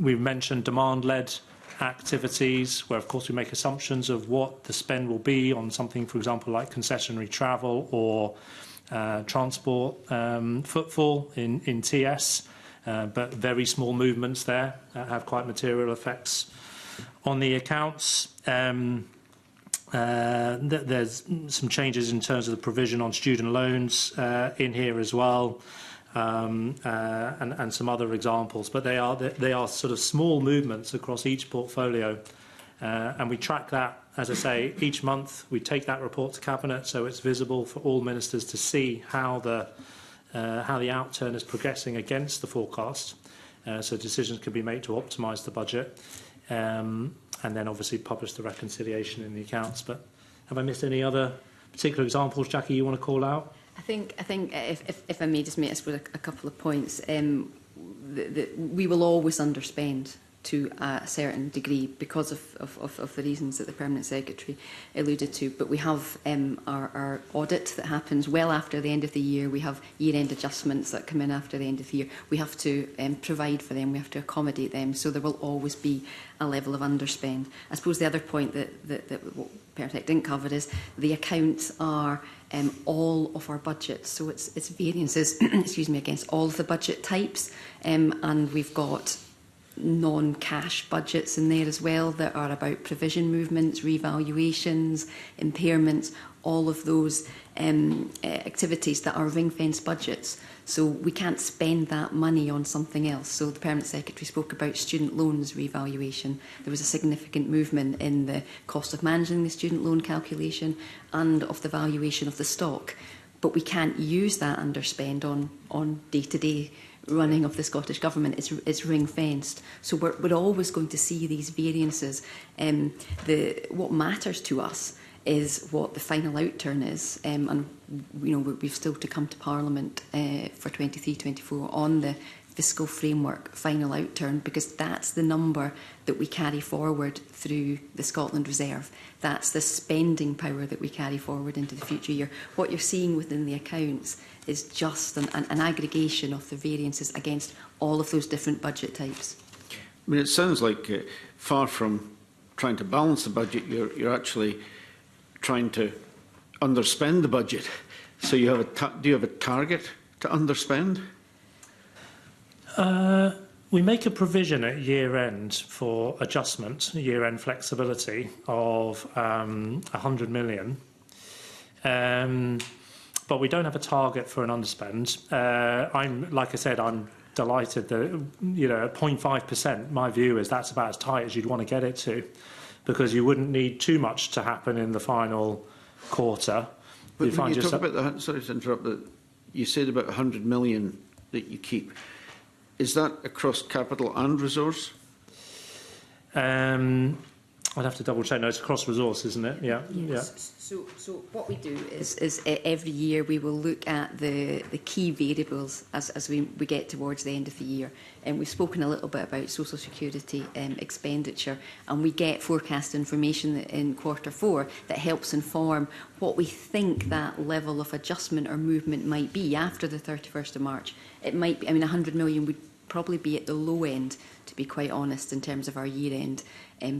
We've mentioned demand-led activities, where of course we make assumptions of what the spend will be on something, for example, like concessionary travel or transport footfall in TS, but very small movements there have quite material effects on the accounts. There's some changes in terms of the provision on student loans in here as well, and some other examples. But they are sort of small movements across each portfolio, and we track that. As I say, each month we take that report to Cabinet, so it's visible for all ministers to see how the outturn is progressing against the forecast. So decisions can be made to optimise the budget. And then obviously publish the reconciliation in the accounts. But have I missed any other particular examples, Jackie, you want to call out? I think if I may just make a couple of points, we will always underspend to a certain degree because of the reasons that the Permanent Secretary alluded to. But we have our audit that happens well after the end of the year. We have year-end adjustments that come in after the end of the year. We have to provide for them. We have to accommodate them. So there will always be a level of underspend. I suppose the other point that Pertec didn't cover is the accounts are all of our budgets. So it's variances against all of the budget types. And we've got non-cash budgets in there as well that are about provision movements, revaluations, impairments, all of those activities that are ring-fenced budgets. So we can't spend that money on something else. So the Permanent Secretary spoke about student loans revaluation. There was a significant movement in the cost of managing the student loan calculation and of the valuation of the stock. But we can't use that underspend on day-to-day running of the Scottish Government. It's ring-fenced. So we're always going to see these variances. What matters to us is what the final outturn is, and we've still to come to Parliament for 23-24 on the fiscal framework final outturn, because that's the number that we carry forward through the Scotland Reserve. That's the spending power that we carry forward into the future year. What you're seeing within the accounts is just an aggregation of the variances against all of those different budget types. I mean, it sounds like far from trying to balance the budget, you're actually trying to underspend the budget. So you have do you have a target to underspend? We make a provision at year-end for adjustment, year-end flexibility of 100 million. But we don't have a target for an underspend. Like I said, I'm delighted that, at 0.5%, my view is that's about as tight as you'd want to get it to, because you wouldn't need too much to happen in the final quarter. But when you talk about the, sorry to interrupt, but you said about 100 million that you keep. Is that across capital and resource? I'd have to double check. No, it's across resource, isn't it? Yeah. Yes. So what we do is every year we will look at the key variables as we get towards the end of the year. And we've spoken a little bit about social security expenditure, and we get forecast information in Q4 that helps inform what we think that level of adjustment or movement might be after the 31st of March. It might be, 100 million would probably be at the low end, to be quite honest, in terms of our year-end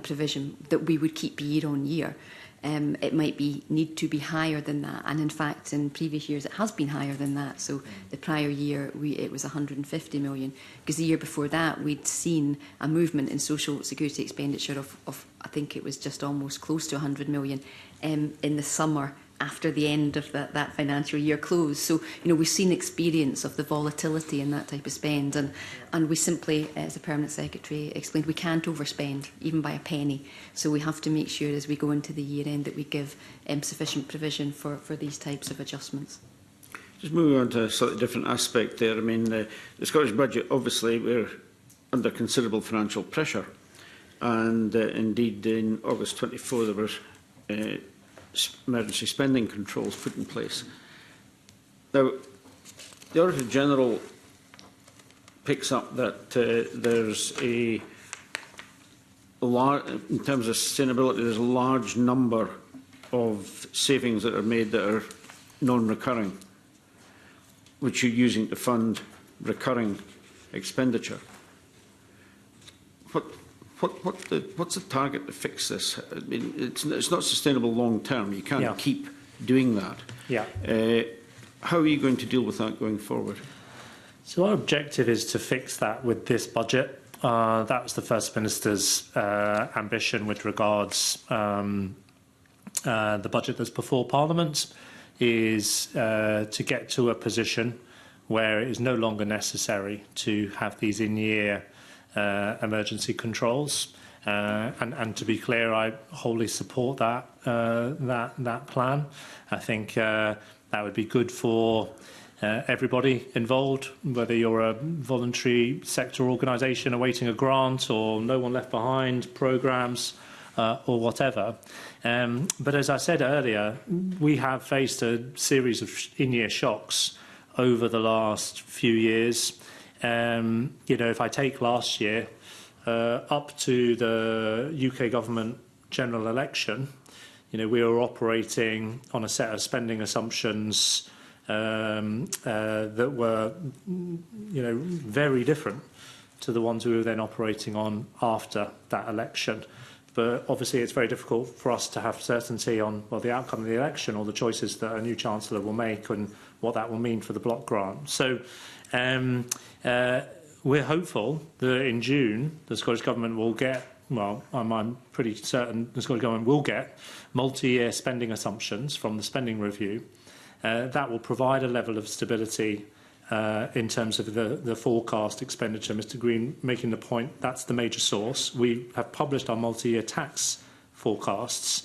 provision that we would keep year on year. It might need to be higher than that, and in fact in previous years it has been higher than that. So the prior year it was 150 million, because the year before that we'd seen a movement in social security expenditure of I think it was just almost close to 100 million in the summer after the end of that financial year close. So, we've seen experience of the volatility in that type of spend, and we simply, as the Permanent Secretary explained, we can't overspend, even by a penny. So we have to make sure as we go into the year end that we give sufficient provision for these types of adjustments. Just moving on to a slightly different aspect there. I mean, the Scottish budget, obviously, we're under considerable financial pressure. And indeed, in August 24, there were emergency spending controls put in place. Now, the Auditor General picks up that there's in terms of sustainability, there's a large number of savings that are made that are non-recurring, which you're using to fund recurring expenditure. What's the target to fix this? I mean, it's not sustainable long term. You can't keep doing that. Yeah. How are you going to deal with that going forward? So our objective is to fix that with this budget. That was the First Minister's ambition with regards the budget that's before Parliament, is to get to a position where it is no longer necessary to have these in-year emergency controls, and to be clear, I wholly support that plan. I think that would be good for everybody involved, whether you're a voluntary sector organisation awaiting a grant or No One Left Behind programmes or whatever. But as I said earlier, we have faced a series of in-year shocks over the last few years. If I take last year, up to the UK government general election, we were operating on a set of spending assumptions that were, very different to the ones we were then operating on after that election. But obviously it's very difficult for us to have certainty on, the outcome of the election or the choices that a new Chancellor will make and what that will mean for the block grant. So we're hopeful that in June the Scottish Government will get, I'm pretty certain the Scottish Government will get multi-year spending assumptions from the spending review. That will provide a level of stability in terms of the forecast expenditure. Mr Green making the point that's the major source. We have published our multi-year tax forecasts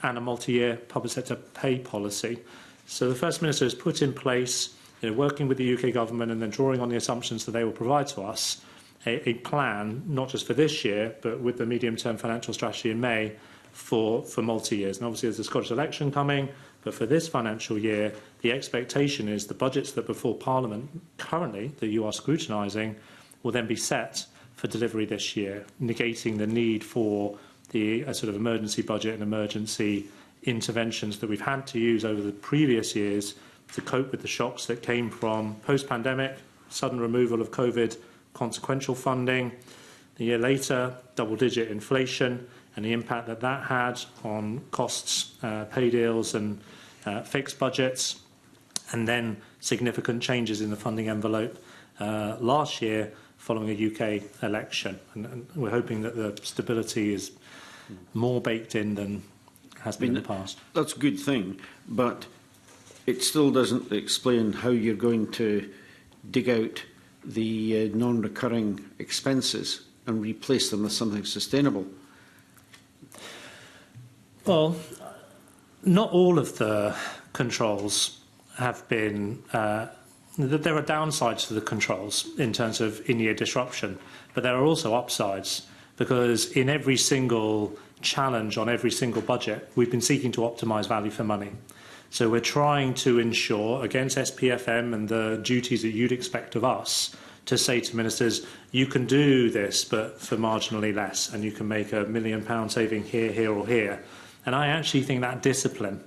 and a multi-year public sector pay policy. So the First Minister has put in place, working with the UK government and then drawing on the assumptions that they will provide to us, a plan, not just for this year, but with the medium-term financial strategy in May for multi-years. And obviously there's the Scottish election coming, But for this financial year, the expectation is the budgets that before Parliament currently, that you are scrutinising, will then be set for delivery this year, negating the need for the sort of emergency budget and emergency interventions that we've had to use over the previous years to cope with the shocks that came from post-pandemic, sudden removal of COVID, consequential funding. The year later, double-digit inflation and the impact that that had on costs, pay deals and fixed budgets, and then significant changes in the funding envelope last year following a UK election. And we're hoping that the stability is more baked in than has been in the past. That's a good thing, but it still doesn't explain how you're going to dig out the non-recurring expenses and replace them with something sustainable. Well, not all of the controls have been... there are downsides to the controls in terms of in-year disruption, but there are also upsides, because in every single challenge on every single budget, we've been seeking to optimise value for money. So we're trying to ensure, against SPFM and the duties that you'd expect of us, to say to ministers, you can do this, but for marginally less, and you can make £1 million saving here, here or here. And I actually think that discipline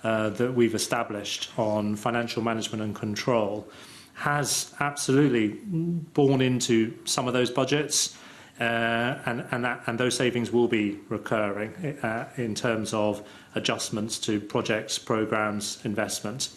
that we've established on financial management and control has absolutely borne into some of those budgets, and those savings will be recurring in terms of adjustments to projects, programmes, investments.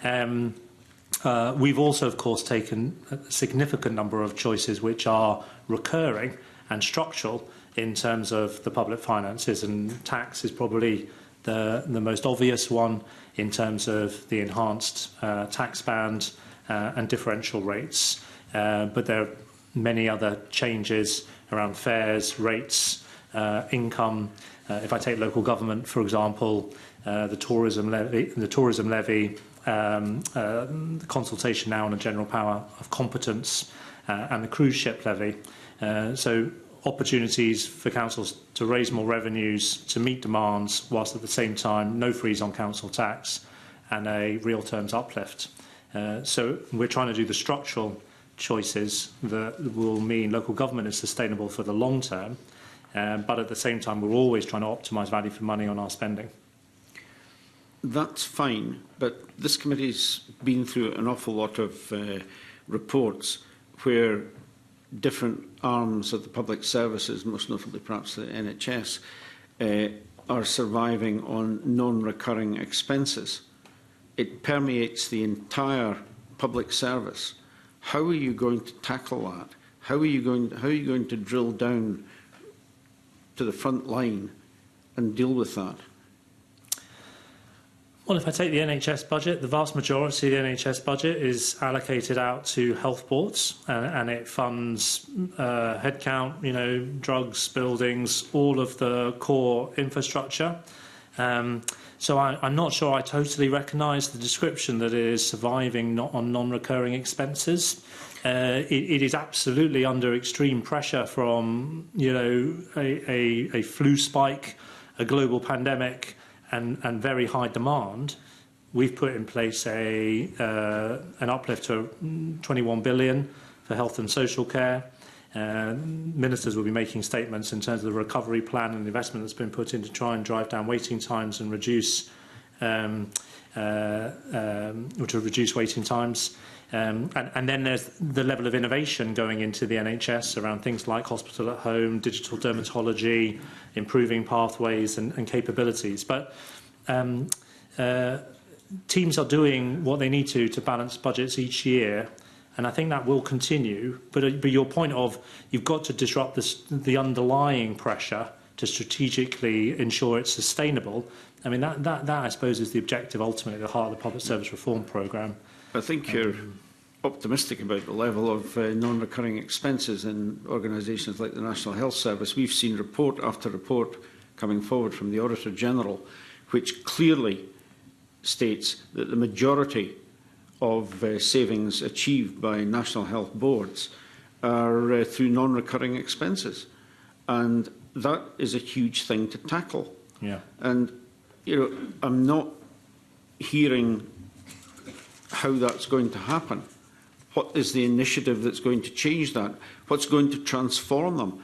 We've also, of course, taken a significant number of choices which are recurring and structural in terms of the public finances, and tax is probably the most obvious one in terms of the enhanced tax band and differential rates. But there are many other changes around fares, rates, income. If I take local government, for example, the tourism levy, the consultation now on a general power of competence, and the cruise ship levy. So opportunities for councils to raise more revenues, to meet demands, whilst at the same time no freeze on council tax and a real terms uplift. So we're trying to do the structural choices that will mean local government is sustainable for the long term, but at the same time we're always trying to optimise value for money on our spending. That's fine, but this committee's been through an awful lot of reports where different arms of the public services, most notably perhaps the NHS, are surviving on non-recurring expenses. It permeates the entire public service. How are you going to tackle that? How are you going to drill down to the front line and deal with that? Well, if I take the NHS budget, the vast majority of the NHS budget is allocated out to health boards, and it funds headcount, drugs, buildings, all of the core infrastructure. So I'm not sure I totally recognise the description that it is surviving on non-recurring expenses. It is absolutely under extreme pressure from, a flu spike, a global pandemic, and very high demand. We've put in place an uplift to 21 billion for health and social care. Ministers will be making statements in terms of the recovery plan and the investment that's been put in to try and drive down waiting times and reduce waiting times. And then there's the level of innovation going into the NHS around things like hospital at home, digital dermatology, improving pathways and capabilities. But teams are doing what they need to balance budgets each year, and I think that will continue. But your point of you've got to disrupt the underlying pressure to strategically ensure it's sustainable, I mean, that I suppose is the objective ultimately at the heart of the public service reform programme. I think you're optimistic about the level of non-recurring expenses in organisations like the National Health Service. We've seen report after report coming forward from the Auditor General, which clearly states that the majority of savings achieved by national health boards are through non-recurring expenses. And that is a huge thing to tackle. Yeah. And, I'm not hearing how that's going to happen. What is the initiative that's going to change that? What's going to transform them?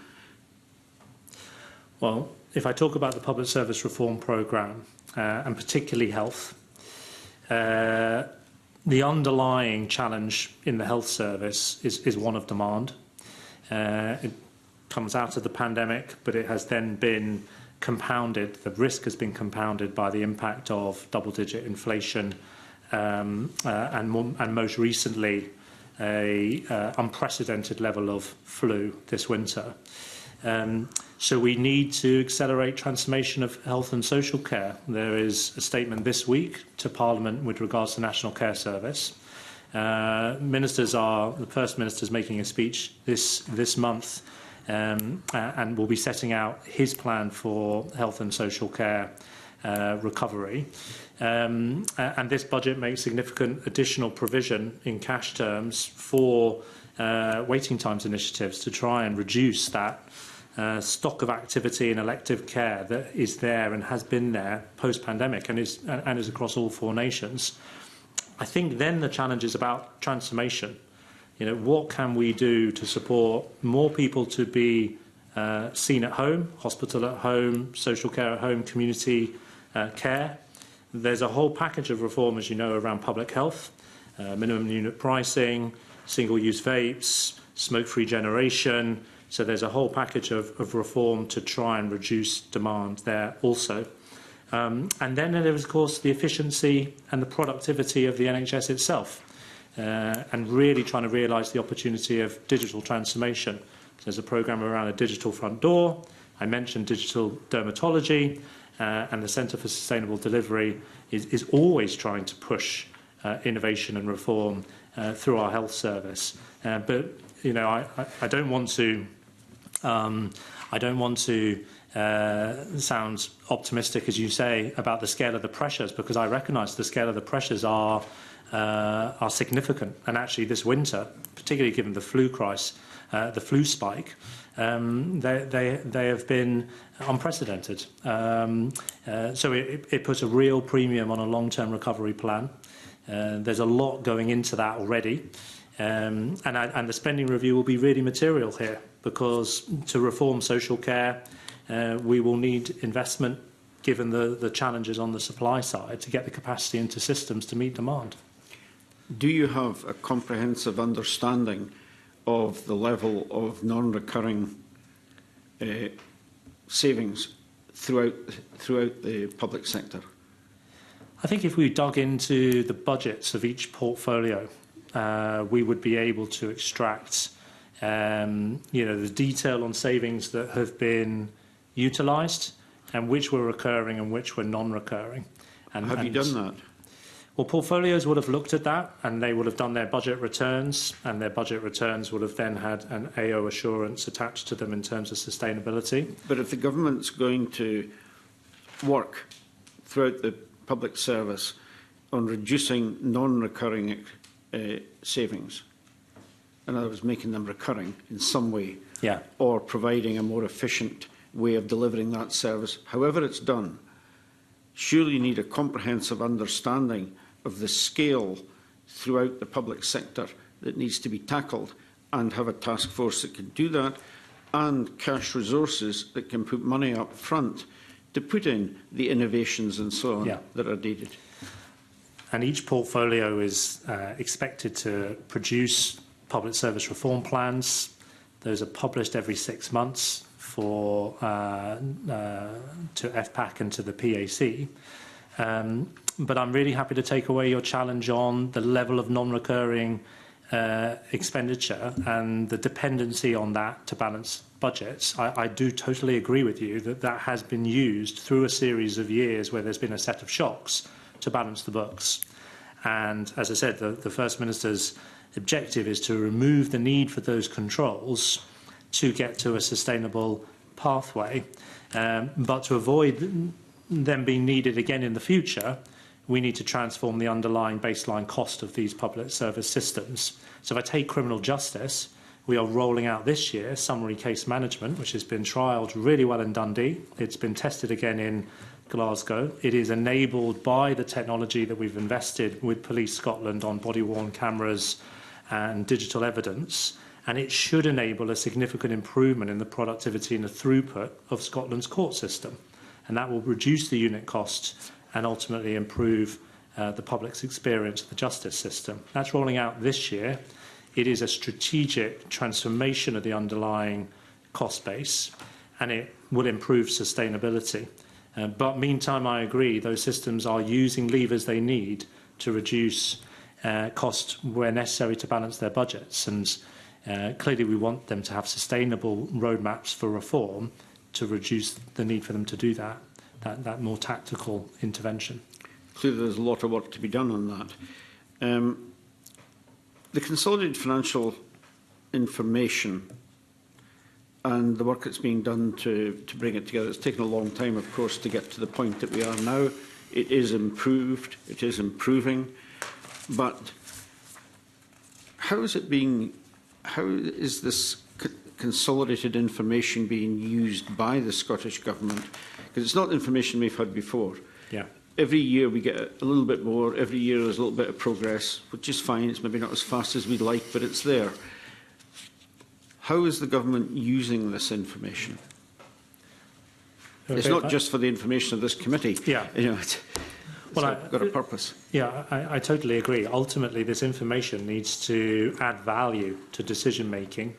Well, if I talk about the Public Service Reform Programme, and particularly health, the underlying challenge in the health service is one of demand. It comes out of the pandemic, but it has then been compounded, the risk has been compounded by the impact of double-digit inflation and most recently a unprecedented level of flu this winter. So we need to accelerate transformation of health and social care. There is a statement this week to Parliament with regards to National Care Service. The First Minister is making a speech this month and will be setting out his plan for health and social care recovery. And this budget makes significant additional provision in cash terms for waiting times initiatives to try and reduce that stock of activity and elective care that is there and has been there post-pandemic and is across all 4 nations. I think then the challenge is about transformation. You know, what can we do to support more people to be seen at home, hospital at home, social care at home, community care? There's a whole package of reform, as you know, around public health, minimum unit pricing, single-use vapes, smoke-free generation. So there's a whole package of reform to try and reduce demand there also. And then there is, of course, the efficiency and the productivity of the NHS itself, and really trying to realise the opportunity of digital transformation. So there's a programme around a digital front door. I mentioned digital dermatology, and the Centre for Sustainable Delivery is always trying to push innovation and reform through our health service. But you know, I don't want to. I don't want to sound optimistic, as you say, about the scale of the pressures, because I recognise the scale of the pressures are significant. And actually, this winter, particularly given the flu crisis, the flu spike, they have been unprecedented. So it puts a real premium on a long-term recovery plan. There's a lot going into that already. And the spending review will be really material here, because to reform social care, we will need investment, given the challenges on the supply side, to get the capacity into systems to meet demand. Do you have a comprehensive understanding of the level of non-recurring savings throughout the public sector? I think if we dug into the budgets of each portfolio, we would be able to extract the detail on savings that have been utilised and which were recurring and which were non-recurring. Have you done that? Well, portfolios would have looked at that, and they would have done their budget returns, and their budget returns would have then had an AO assurance attached to them in terms of sustainability. But if the government's going to work throughout the public service on reducing non-recurring savings, in other words, making them recurring in some way, or providing a more efficient way of delivering that service, however it's done, surely you need a comprehensive understanding of the scale throughout the public sector that needs to be tackled, and have a task force that can do that, and cash resources that can put money up front to put in the innovations and so on that are needed. And each portfolio is expected to produce public service reform plans. Those are published every 6 months to FPAC and to the PAC. But I'm really happy to take away your challenge on the level of non-recurring expenditure and the dependency on that to balance budgets. I do totally agree with you that that has been used through a series of years where there's been a set of shocks to balance the books. And as I said, the First Minister's objective is to remove the need for those controls to get to a sustainable pathway. But to avoid them being needed again in the future, we need to transform the underlying baseline cost of these public service systems. So if I take criminal justice, we are rolling out this year summary case management, which has been trialled really well in Dundee. It's been tested again in Glasgow. It is enabled by the technology that we've invested with Police Scotland on body-worn cameras and digital evidence, and it should enable a significant improvement in the productivity and the throughput of Scotland's court system. And that will reduce the unit costs and ultimately improve the public's experience of the justice system. That's rolling out this year. It is a strategic transformation of the underlying cost base, and it will improve sustainability. But meantime, I agree, those systems are using levers they need to reduce cost where necessary to balance their budgets. And clearly we want them to have sustainable roadmaps for reform to reduce the need for them to do that more tactical intervention. Clearly there's a lot of work to be done on that. The consolidated financial information and the work that's being done to bring it together, it's taken a long time, of course, to get to the point that we are now. It is improved, it is improving, but how is this consolidated information being used by the Scottish Government? Because it's not information we've had before. Yeah. Every year we get a little bit more, every year there's a little bit of progress, which is fine, it's maybe not as fast as we'd like, but it's there. How is the government using this information? Okay, it's not just for the information of this committee. Yeah. You know, it's got a purpose. Yeah, I totally agree. Ultimately, this information needs to add value to decision-making,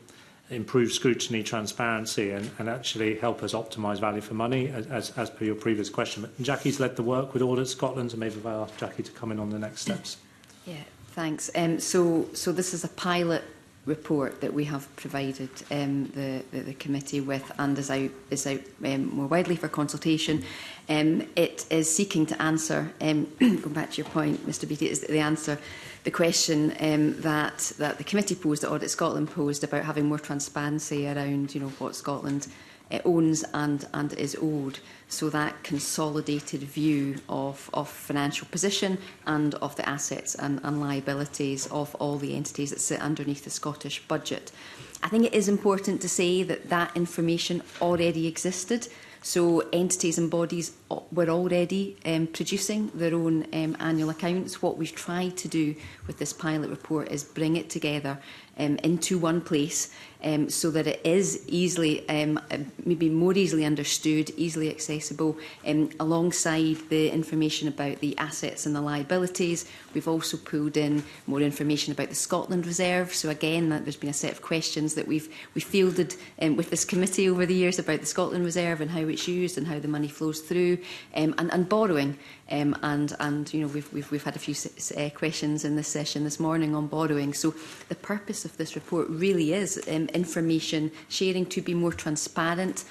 improve scrutiny, transparency, and actually help us optimise value for money, as per your previous question. But Jackie's led the work with Audit Scotland, and maybe if I ask Jackie to come in on the next steps. Yeah, thanks. So this is a pilot report that we have provided the committee with, and is out more widely for consultation. It is seeking to answer, going back to your point, Mr Beattie, is the answer the question that the committee posed, that Audit Scotland posed, about having more transparency around what Scotland owns and is owed. So that consolidated view of financial position and of the assets and liabilities of all the entities that sit underneath the Scottish budget. I think it is important to say that that information already existed. So entities and bodies were already producing their own annual accounts. What we've tried to do with this pilot report is bring it together into one place, so that it is easily, maybe more easily understood, easily accessible, alongside the information about the assets and the liabilities. We've also pulled in more information about the Scotland Reserve. So again, there's been a set of questions that we've fielded with this committee over the years about the Scotland Reserve and how it's used and how the money flows through, and borrowing. We've had a few questions in this session this morning on borrowing. So the purpose of this report really is information sharing to be more transparent,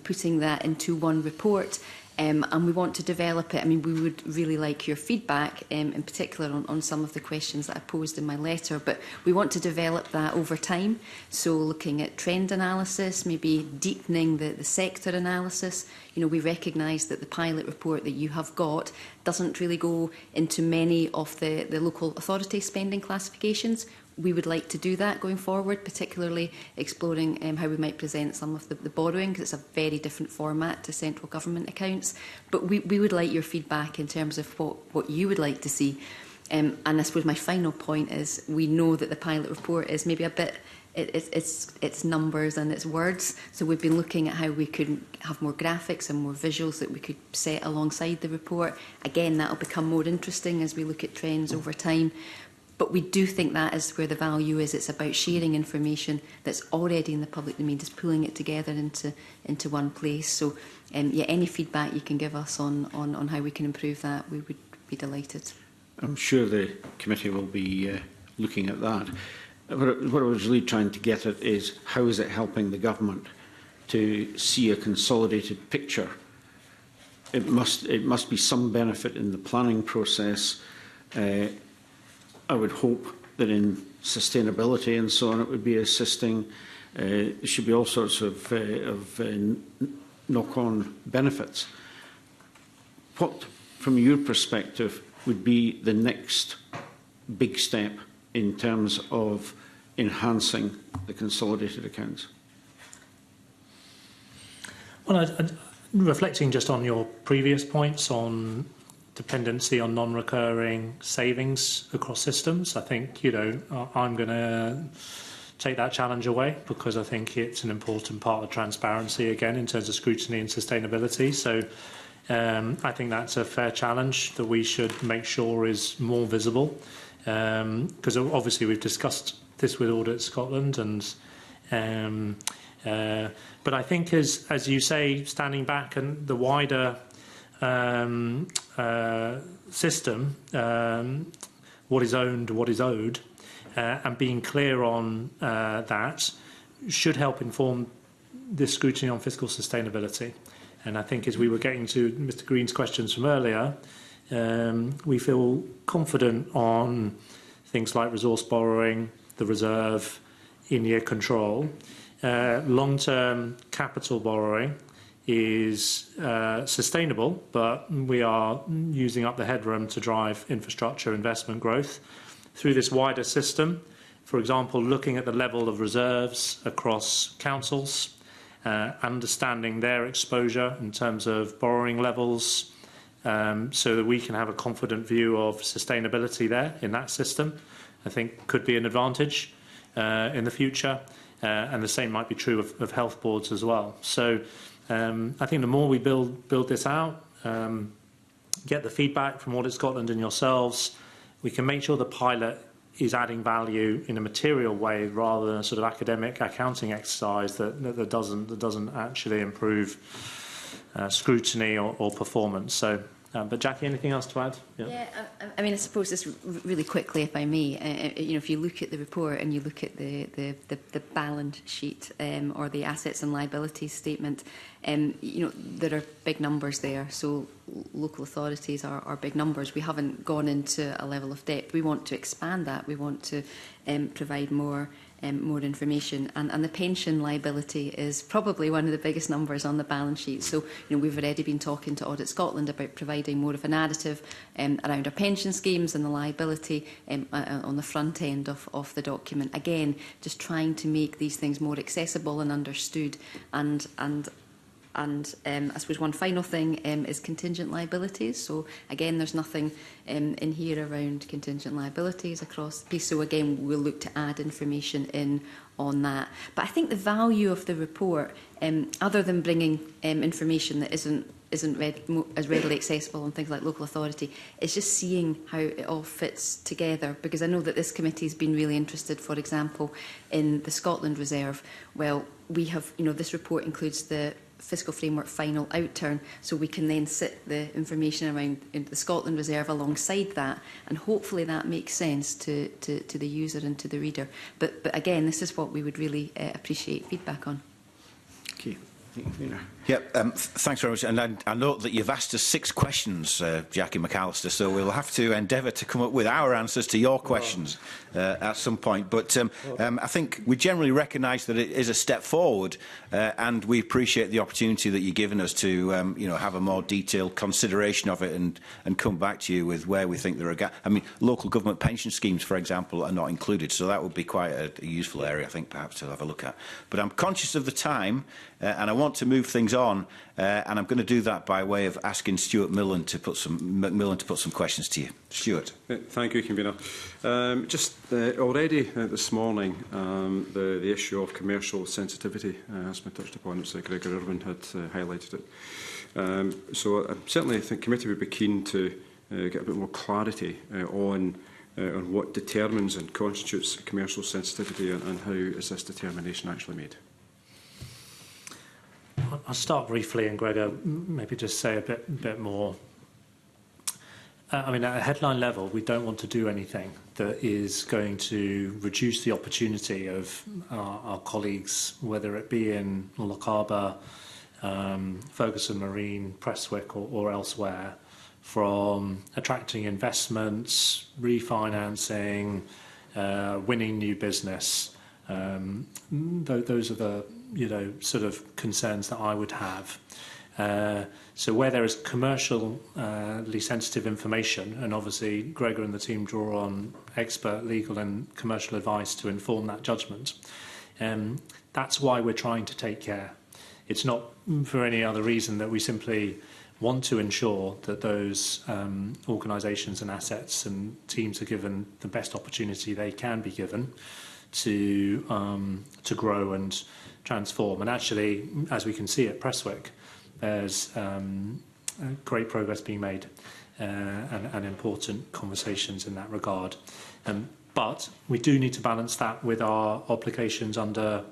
putting that into one report. And we want to develop it. I mean, we would really like your feedback, in particular on some of the questions that I posed in my letter, but we want to develop that over time. So looking at trend analysis, maybe deepening the sector analysis. We recognise that the pilot report that you have got doesn't really go into many of the local authority spending classifications. We would like to do that going forward, particularly exploring how we might present some of the borrowing, because it's a very different format to central government accounts. But we would like your feedback in terms of what you would like to see. And I suppose my final point is, we know that the pilot report is maybe a bit, it's numbers and it's words. So we've been looking at how we could have more graphics and more visuals that we could set alongside the report. Again, that will become more interesting as we look at trends over time. But we do think that is where the value is. It's about sharing information that's already in the public domain, just pulling it together into one place. So, any feedback you can give us on how we can improve that, we would be delighted. I'm sure the committee will be looking at that. What I was really trying to get at is, how is it helping the government to see a consolidated picture? It must be some benefit in the planning process. I would hope that in sustainability and so on, it would be assisting. There should be all sorts of knock-on benefits. What, from your perspective, would be the next big step in terms of enhancing the consolidated accounts? Well, reflecting just on your previous points on dependency on non-recurring savings across systems, I think, I'm going to take that challenge away, because I think it's an important part of transparency, again, in terms of scrutiny and sustainability. So I think that's a fair challenge that we should make sure is more visible, because obviously we've discussed this with Audit Scotland, and but I think, as you say, standing back and the wider system, what is owned, what is owed, and being clear on that should help inform this scrutiny on fiscal sustainability. And I think, as we were getting to Mr Green's questions from earlier, we feel confident on things like resource borrowing, the reserve, in-year control. Long-term capital borrowing is sustainable, but we are using up the headroom to drive infrastructure investment growth through this wider system. For example, looking at the level of reserves across councils, understanding their exposure in terms of borrowing levels, so that we can have a confident view of sustainability there in that system, I think could be an advantage in the future. And the same might be true of health boards as well. So I think the more we build this out, get the feedback from Audit Scotland and yourselves, we can make sure the pilot is adding value in a material way rather than a sort of academic accounting exercise that doesn't actually improve scrutiny or performance. So, but Jackie, anything else to add? Yeah, I mean, I suppose just really quickly, if I may, if you look at the report and you look at the balance sheet or the assets and liabilities statement, there are big numbers there. So local authorities are big numbers. We haven't gone into a level of depth. We want to expand that. We want to provide more information, and the pension liability is probably one of the biggest numbers on the balance sheet. So, we've already been talking to Audit Scotland about providing more of a narrative around our pension schemes and the liability on the front end of the document. Again, just trying to make these things more accessible and understood, and I suppose one final thing is contingent liabilities. So again, there's nothing in here around contingent liabilities across the piece. So again, we'll look to add information in on that. But I think the value of the report, other than bringing information that isn't as readily accessible on things like local authority, is just seeing how it all fits together. Because I know that this committee has been really interested, for example, in the Scotland Reserve. Well, we have, this report includes the fiscal framework final outturn, so we can then sit the information around the Scotland Reserve alongside that, and hopefully that makes sense to the user and to the reader. But again, this is what we would really appreciate feedback on. Okay. Yep, thanks very much. And I note that you've asked us 6 questions, Jackie McAllister, so we'll have to endeavour to come up with our answers to your questions at some point. But I think we generally recognise that it is a step forward, and we appreciate the opportunity that you've given us to have a more detailed consideration of it and come back to you with where we think there are gaps. I mean, local government pension schemes, for example, are not included, so that would be quite a useful area, I think, perhaps to have a look at. But I'm conscious of the time, and I want to move things on, and I'm going to do that by way of asking Stuart Millen to put some questions to you. Stuart. Thank you, Convener. Already this morning, the issue of commercial sensitivity has been touched upon, as Gregor Irwin had highlighted it. So I certainly think the committee would be keen to get a bit more clarity on what determines and constitutes commercial sensitivity, and how is this determination actually made. I'll start briefly, and Gregor, maybe just say a bit more. I mean, at a headline level, we don't want to do anything that is going to reduce the opportunity of our colleagues, whether it be in Lochaber, Ferguson Marine, Prestwick, or elsewhere, from attracting investments, refinancing, winning new business. Those are the sort of concerns that I would have. So where there is commercially sensitive information, and obviously Gregor and the team draw on expert legal and commercial advice to inform that judgment, that's why we're trying to take care. It's not for any other reason that we simply want to ensure that those organisations and assets and teams are given the best opportunity they can be given to grow and transform. And actually, as we can see at Prestwick, there's great progress being made and important conversations in that regard. But we do need to balance that with our obligations under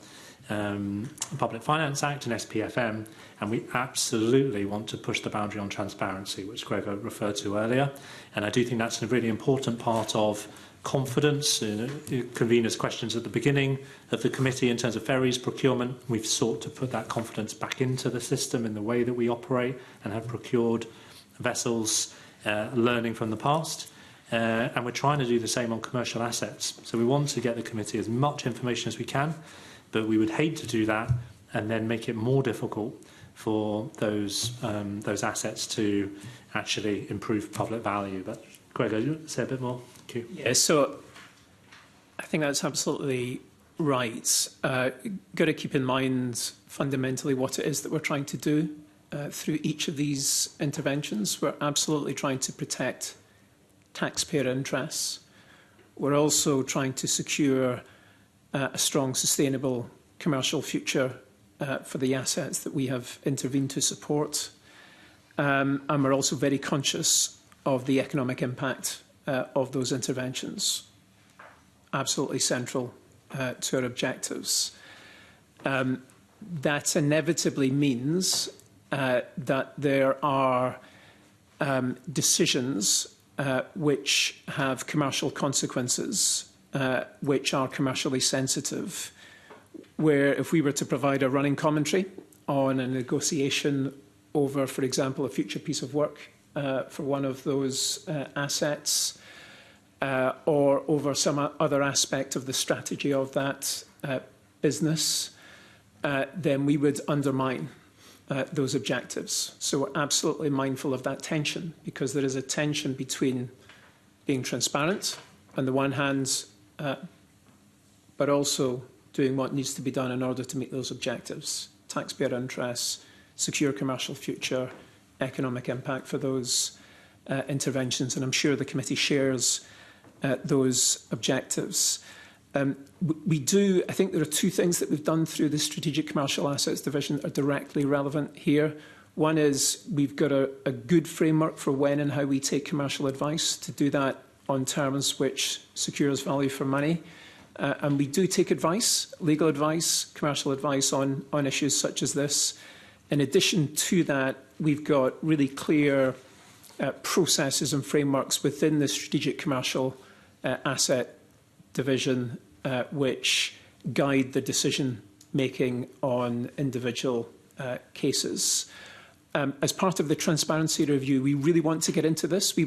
the Public Finance Act and SPFM, and we absolutely want to push the boundary on transparency, which Gregor referred to earlier. And I do think that's a really important part of confidence. Convener's questions at the beginning of the committee in terms of ferries procurement, we've sought to put that confidence back into the system in the way that we operate and have procured vessels, learning from the past. And we're trying to do the same on commercial assets. So we want to get the committee as much information as we can, but we would hate to do that and then make it more difficult for those assets to actually improve public value. But Gregor, you want to say a bit more? Thank you. Yeah, so I think that's absolutely right. Got to keep in mind fundamentally what it is that we're trying to do through each of these interventions. We're absolutely trying to protect taxpayer interests. We're also trying to secure a strong, sustainable commercial future for the assets that we have intervened to support. And we're also very conscious of the economic impact of those interventions. Absolutely central to our objectives. That inevitably means that there are decisions which have commercial consequences, which are commercially sensitive, where if we were to provide a running commentary on a negotiation over, for example, a future piece of work for one of those assets, or over some other aspect of the strategy of that business, then we would undermine those objectives. So we're absolutely mindful of that tension, because there is a tension between being transparent on the one hand, but also doing what needs to be done in order to meet those objectives. Taxpayer interests, secure commercial future, economic impact for those interventions. And I'm sure the committee shares those objectives. I think there are two things that we've done through the Strategic Commercial Assets Division that are directly relevant here. One is we've got a good framework for when and how we take commercial advice, to do that on terms which secures value for money. And we do take advice, legal advice, commercial advice on issues such as this. In addition to that, we've got really clear processes and frameworks within the Strategic Commercial Asset Division which guide the decision-making on individual cases. As part of the transparency review, we really want to get into this. We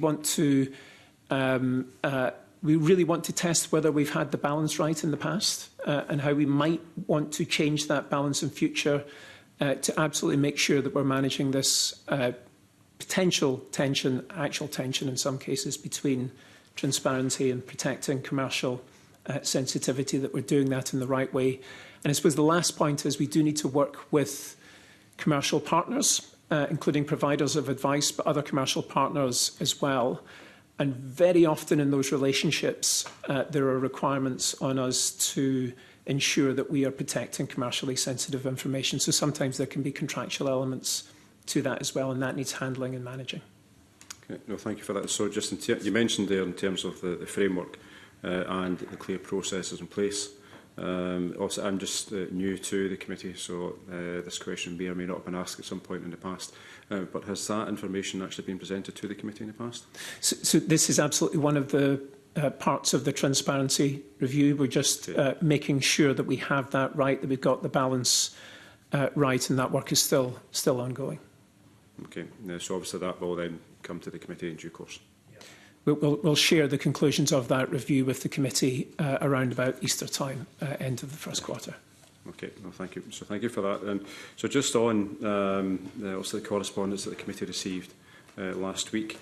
really want to test whether we've had the balance right in the past and how we might want to change that balance in future to absolutely make sure that we're managing this potential tension, actual tension in some cases, between transparency and protecting commercial sensitivity, that we're doing that in the right way. And I suppose the last point is we do need to work with commercial partners, including providers of advice, but other commercial partners as well. And very often in those relationships, there are requirements on us to ensure that we are protecting commercially sensitive information. So sometimes there can be contractual elements to that as well, and that needs handling and managing. Okay, no, thank you for that. So just you mentioned there in terms of the framework and the clear processes in place. Also, I'm just new to the committee, so this question may or may not have been asked at some point in the past. But has that information actually been presented to the committee in the past? So this is absolutely one of the parts of the transparency review. We're just making sure that we have that right, that we've got the balance right, and that work is still ongoing. Okay, so obviously that will then come to the committee in due course. We'll share the conclusions of that review with the committee around about Easter time, end of the first quarter. Okay, no, thank you. So thank you for that. And so just on also the correspondence that the committee received last week,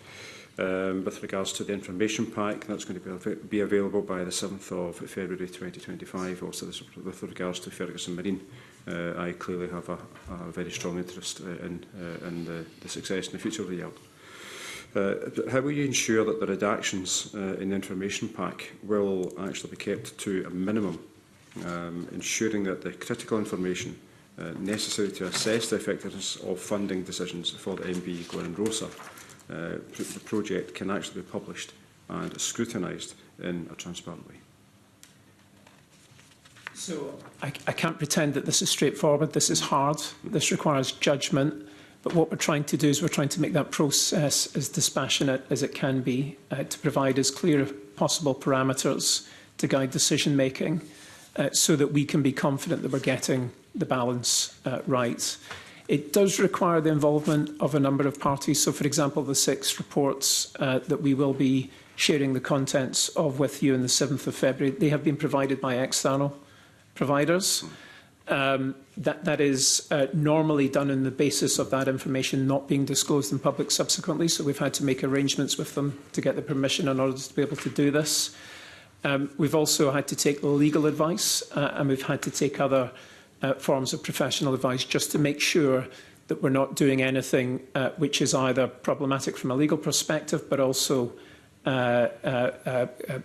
With regards to the information pack, that's going to be available by the 7th of February 2025. Also, with regards to Ferguson Marine, I clearly have a very strong interest in the success and the future of the yard. How will you ensure that the redactions in the information pack will actually be kept to a minimum, ensuring that the critical information necessary to assess the effectiveness of funding decisions for the MV Glenrosa the project can actually be published and scrutinised in a transparent way? So I can't pretend that this is straightforward. This is hard. This requires judgment. But what we're trying to do is we're trying to make that process as dispassionate as it can be, to provide as clear possible parameters to guide decision making, so that we can be confident that we're getting the balance right. It does require the involvement of a number of parties. So, for example, the 6 reports that we will be sharing the contents of with you on the 7th of February, they have been provided by external providers. That is normally done on the basis of that information not being disclosed in public subsequently. So we've had to make arrangements with them to get the permission in order to be able to do this. We've also had to take legal advice and we've had to take other forms of professional advice just to make sure that we're not doing anything which is either problematic from a legal perspective but also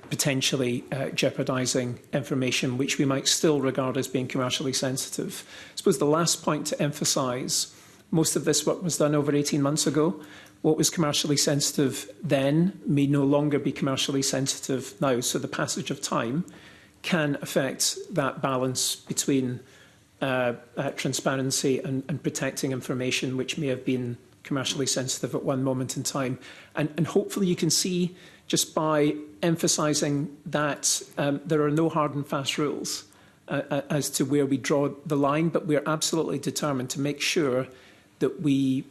potentially jeopardising information which we might still regard as being commercially sensitive. I suppose the last point to emphasise, most of this work was done over 18 months ago. What was commercially sensitive then may no longer be commercially sensitive now. So the passage of time can affect that balance between transparency and protecting information which may have been commercially sensitive at one moment in time. And hopefully you can see just by emphasising that there are no hard and fast rules as to where we draw the line, but we're absolutely determined to make sure that we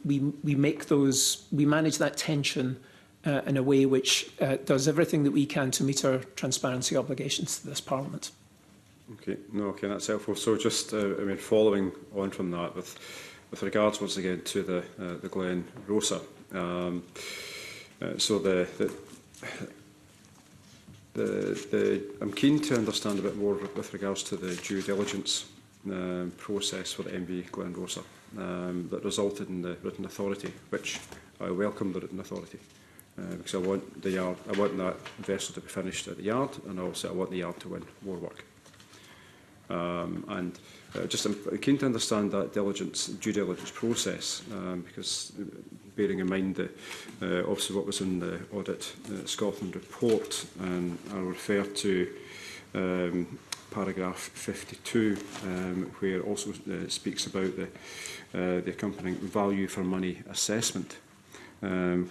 manage that tension in a way which does everything that we can to meet our transparency obligations to this Parliament. Okay, that's helpful. So just, following on from that, with regards once again to the Glenrosa, I'm keen to understand a bit more with regards to the due diligence process for the MV Glenrosa that resulted in the written authority, which I welcome the written authority. Because I want that vessel to be finished at the yard, and also I want the yard to win more work. I'm keen to understand that due diligence process, because bearing in mind that obviously what was in the Audit Scotland report, and I'll refer to paragraph 52, where it also speaks about the accompanying value for money assessment,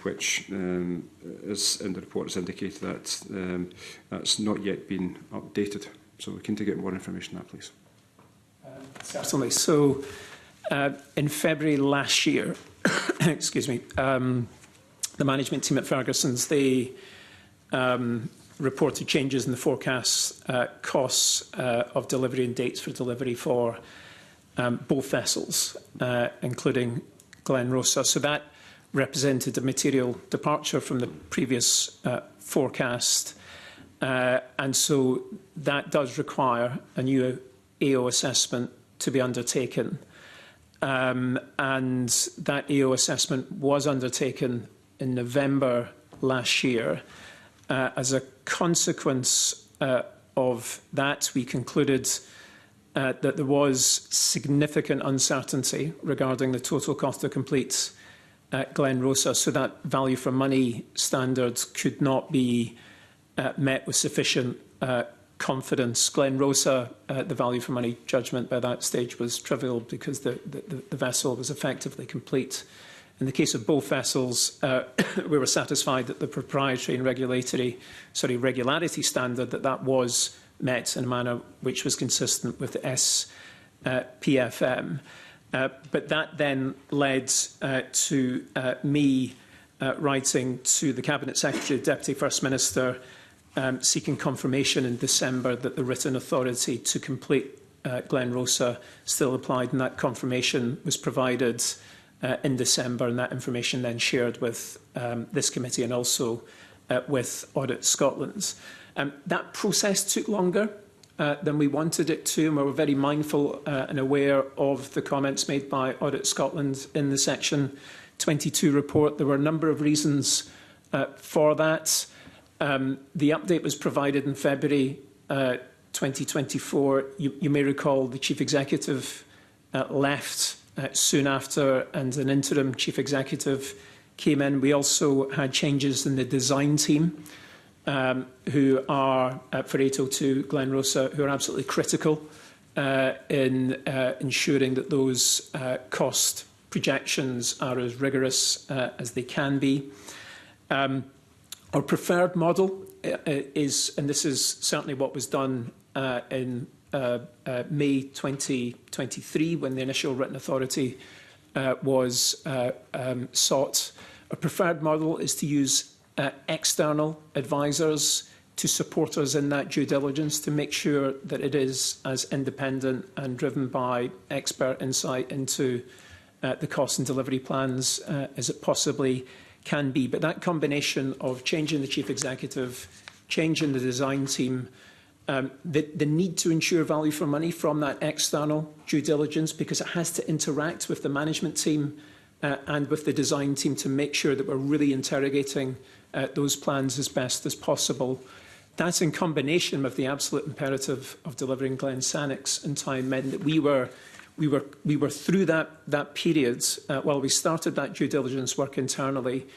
which is in the report has indicated that that's not yet been updated. So we're keen to get more information on that, please. Certainly. So in February last year, excuse me, the management team at Ferguson's, they reported changes in the forecast costs of delivery and dates for delivery for both vessels, including Glenrosa. So that represented a material departure from the previous forecast. And so that does require a new AO assessment to be undertaken. And that AO assessment was undertaken in November last year. As a consequence of that, we concluded that there was significant uncertainty regarding the total cost to complete Glenrosa, so that value for money standard could not be met with sufficient confidence. Glenrosa, the value for money judgment by that stage was trivial because the vessel was effectively complete. In the case of both vessels, we were satisfied that the proprietary and regularity standard that was met in a manner which was consistent with the SPFM. But that then led to me writing to the Cabinet Secretary, Deputy First Minister, seeking confirmation in December that the written authority to complete Glenrosa still applied, and that confirmation was provided in December, and that information then shared with this committee and also with Audit Scotland. That process took longer than we wanted it to, and we were very mindful and aware of the comments made by Audit Scotland in the Section 22 report. There were a number of reasons for that. The update was provided in February 2024. You may recall the Chief Executive left soon after, and an interim Chief Executive came in. We also had changes in the design team, who are, for 802 Glenrosa, who are absolutely critical in ensuring that those cost projections are as rigorous as they can be. Our preferred model is, and this is certainly what was done in May 2023 when the initial written authority was sought. A preferred model is to use external advisors to support us in that due diligence, to make sure that it is as independent and driven by expert insight into the cost and delivery plans as it possibly can be. But that combination of changing the Chief Executive, changing the design team, the need to ensure value for money from that external due diligence, because it has to interact with the management team and with the design team to make sure that we're really interrogating those plans as best as possible. That, in combination with the absolute imperative of delivering Glen Sannox in time, meant that we were through that period while we started that due diligence work internally.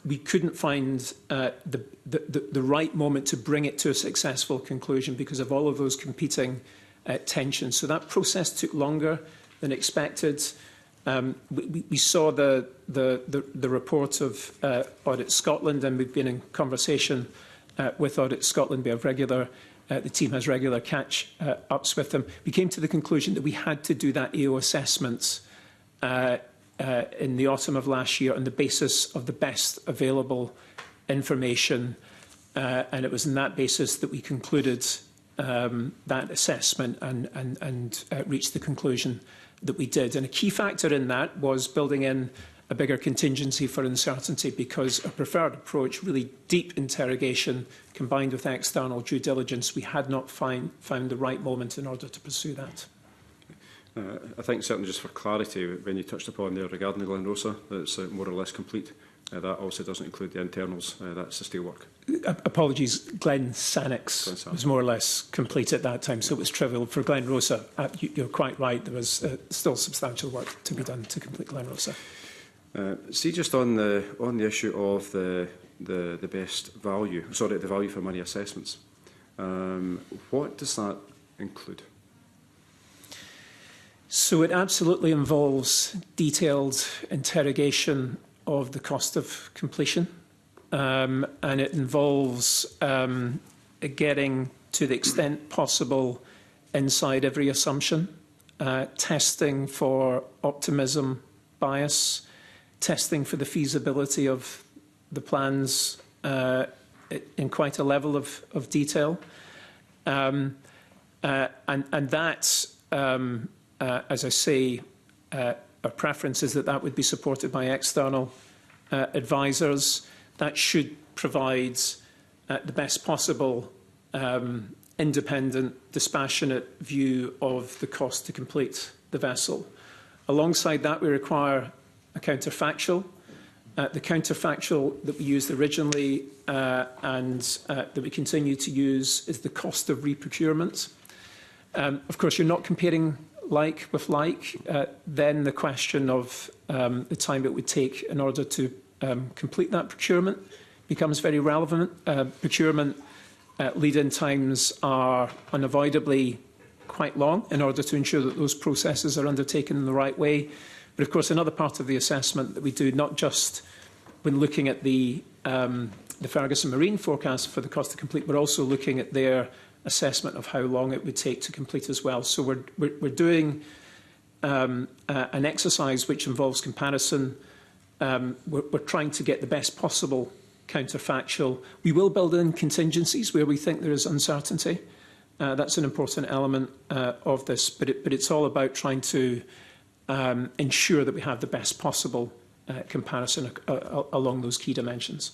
We couldn't find the right moment to bring it to a successful conclusion because of all of those competing tensions. So that process took longer than expected. We saw the report of Audit Scotland, and we've been in conversation with Audit Scotland. We have the team has regular catch-ups with them. We came to the conclusion that we had to do that AO assessment in the autumn of last year on the basis of the best available information, and it was on that basis that we concluded that assessment and reached the conclusion that we did. And a key factor in that was building in a bigger contingency for uncertainty, because a preferred approach, really deep interrogation combined with external due diligence, we had not found the right moment in order to pursue that. I think certainly just for clarity, when you touched upon there regarding the Glenrosa, that's more or less complete. That also doesn't include the internals, that's the steelwork. Apologies, Glen Sannox was more or less complete at that time, so it was trivial. For Glenrosa, you're quite right, there was still substantial work to be done to complete Glenrosa. See, just on the issue of the best value, sorry, the value for money assessments, what does that include? So it absolutely involves detailed interrogation of the cost of completion, and it involves getting, to the extent possible, inside every assumption, testing for optimism bias, testing for the feasibility of the plans in quite a level of detail. And that, as I say, our preference is that would be supported by external advisors. That should provide the best possible independent, dispassionate view of the cost to complete the vessel. Alongside that, we require a counterfactual. The counterfactual that we used originally and that we continue to use is the cost of reprocurement. Of course, you're not comparing like with like. Then the question of the time it would take in order to complete that procurement becomes very relevant. Procurement lead-in times are unavoidably quite long in order to ensure that those processes are undertaken in the right way. But of course, another part of the assessment that we do, not just when looking at the Ferguson Marine forecast for the cost to complete, but also looking at their assessment of how long it would take to complete as well. So we're doing an exercise which involves comparison. We're trying to get the best possible counterfactual. We will build in contingencies where we think there is uncertainty. That's an important element of this, but it's all about trying to ensure that we have the best possible comparison along those key dimensions.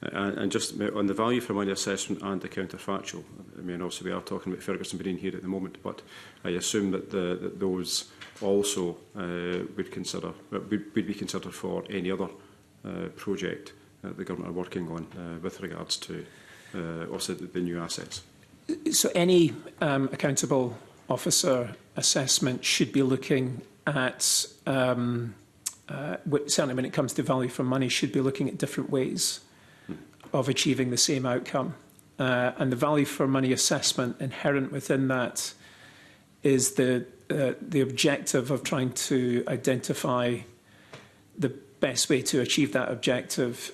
And just on the value for money assessment and the counterfactual, I mean, also we are talking about Ferguson Marine here at the moment, but I assume that, that those also would be considered for any other project that the government are working on with regards to also the new assets. So any accountable officer assessment should be looking at, certainly when it comes to value for money, should be looking at different ways of achieving the same outcome. And the value for money assessment inherent within that is the objective of trying to identify the best way to achieve that objective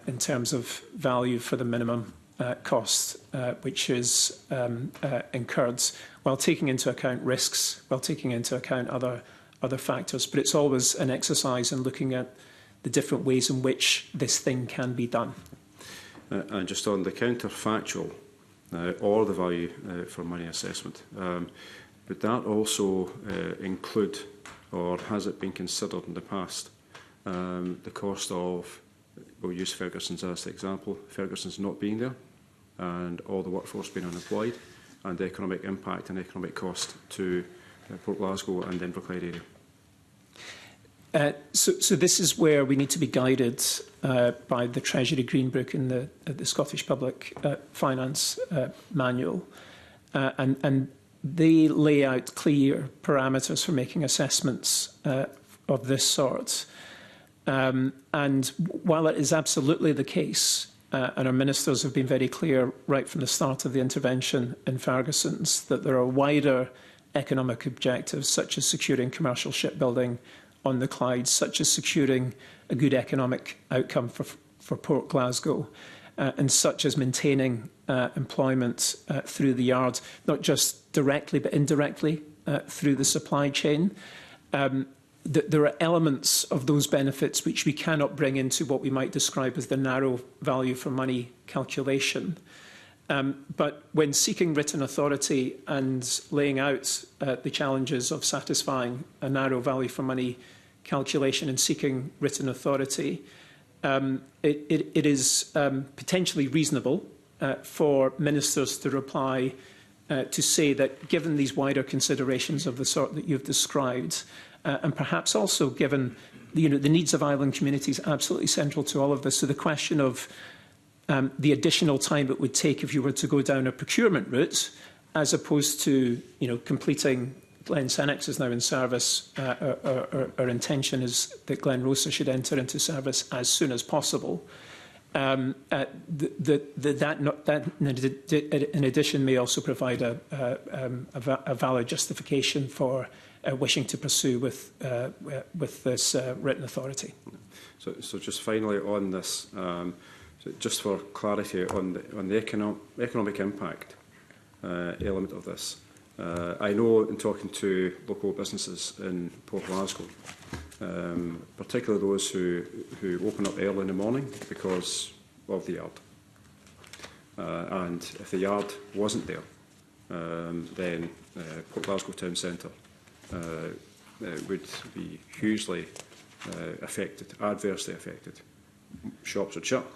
in terms of value for the minimum cost, which is incurred, while taking into account risks, while taking into account other factors. But it's always an exercise in looking at the different ways in which this thing can be done. And just on the counterfactual or the value for money assessment, would that also include, or has it been considered in the past, the cost of, we'll use Ferguson's as the example, Ferguson's not being there and all the workforce being unemployed, and the economic impact and economic cost to Port Glasgow and the Inverclyde area? So this is where we need to be guided by the Treasury Green Book and the Scottish Public Finance Manual. And they lay out clear parameters for making assessments of this sort. And while it is absolutely the case, and our ministers have been very clear right from the start of the intervention in Ferguson's, that there are wider economic objectives, such as securing commercial shipbuilding on the Clyde, such as securing a good economic outcome for Port Glasgow, and such as maintaining employment through the yard, not just directly but indirectly through the supply chain. There are elements of those benefits which we cannot bring into what we might describe as the narrow value for money calculation. But when seeking written authority and laying out the challenges of satisfying a narrow value for money calculation and seeking written authority, it is potentially reasonable for ministers to reply to say that given these wider considerations of the sort that you've described, and perhaps also given the needs of island communities absolutely central to all of this, so the question of the additional time it would take if you were to go down a procurement route, as opposed to completing Glen Senex is now in service. Our intention is that Glen Rosa should enter into service as soon as possible. That in addition may also provide a valid justification for wishing to pursue with this written authority. So just finally on this, so just for clarity on the economic impact element of this, I know in talking to local businesses in Port Glasgow, particularly those who open up early in the morning because of the yard, and if the yard wasn't there, then Port Glasgow Town Centre would be hugely affected, adversely affected. Shops would shut,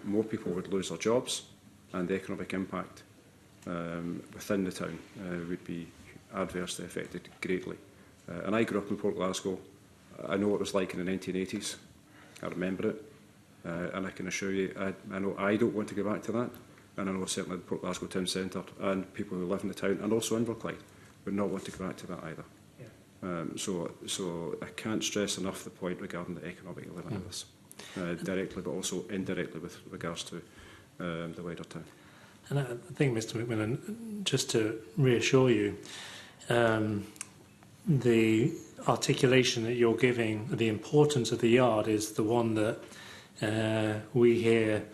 more people would lose their jobs, and the economic impact within the town would be adversely affected greatly. And I grew up in Port Glasgow. I know what it was like in the 1980s. I remember it. And I can assure you, I know I don't want to go back to that. And I know certainly the Port Glasgow Town Centre and people who live in the town, and also Inverclyde, would not want to go back to that either. Yeah. So I can't stress enough the point regarding the economic element of this, directly but also indirectly with regards to the wider town. And I think, Mr McMillan, just to reassure you, the articulation that you're giving, the importance of the yard, is the one that we hear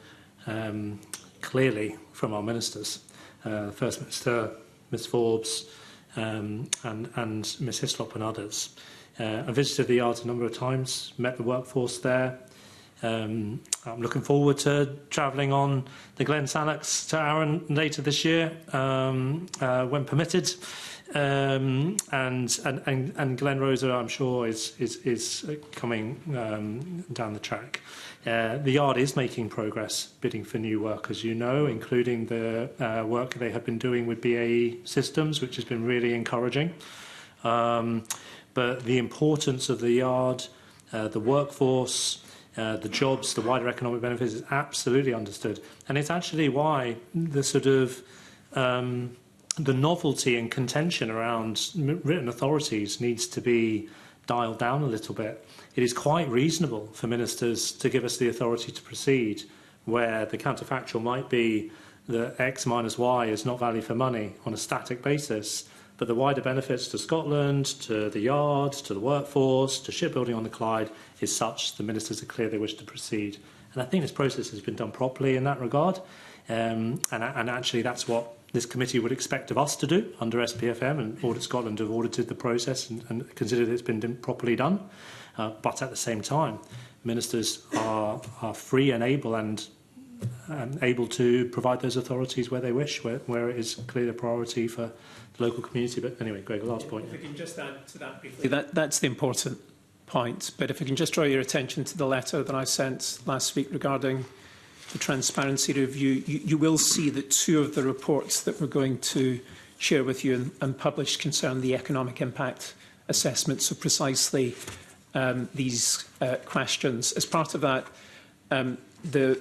clearly from our ministers. First Minister, Ms Forbes, and Ms Hislop and others. I visited the yard a number of times, met the workforce there. I'm looking forward to travelling on the Glen Senex to Arran later this year, when permitted. And Glen Rosa, I'm sure, is coming down the track. The Yard is making progress bidding for new work, as you know, including the work they have been doing with BAE Systems, which has been really encouraging. But the importance of the Yard, the workforce, the jobs, the wider economic benefits is absolutely understood. And it's actually why the sort of the novelty and contention around written authorities needs to be dialed down a little bit. It is quite reasonable for ministers to give us the authority to proceed where the counterfactual might be that X minus Y is not value for money on a static basis, but the wider benefits to Scotland, to the Yard, to the workforce, to shipbuilding on the Clyde is such the ministers are clear they wish to proceed. And I think this process has been done properly in that regard. And actually that's what this committee would expect of us to do under SPFM, and Audit Scotland have audited the process and considered it's been properly done. But at the same time, ministers are free and able and able to provide those authorities where they wish, where it is clearly a priority for the local community. But anyway, Greg, last point. If I can just add to that briefly. That's the important point. But if I can just draw your attention to the letter that I sent last week regarding the transparency review, you will see that 2 of the reports that we're going to share with you and publish concern the economic impact assessment. So precisely these questions. As part of that, the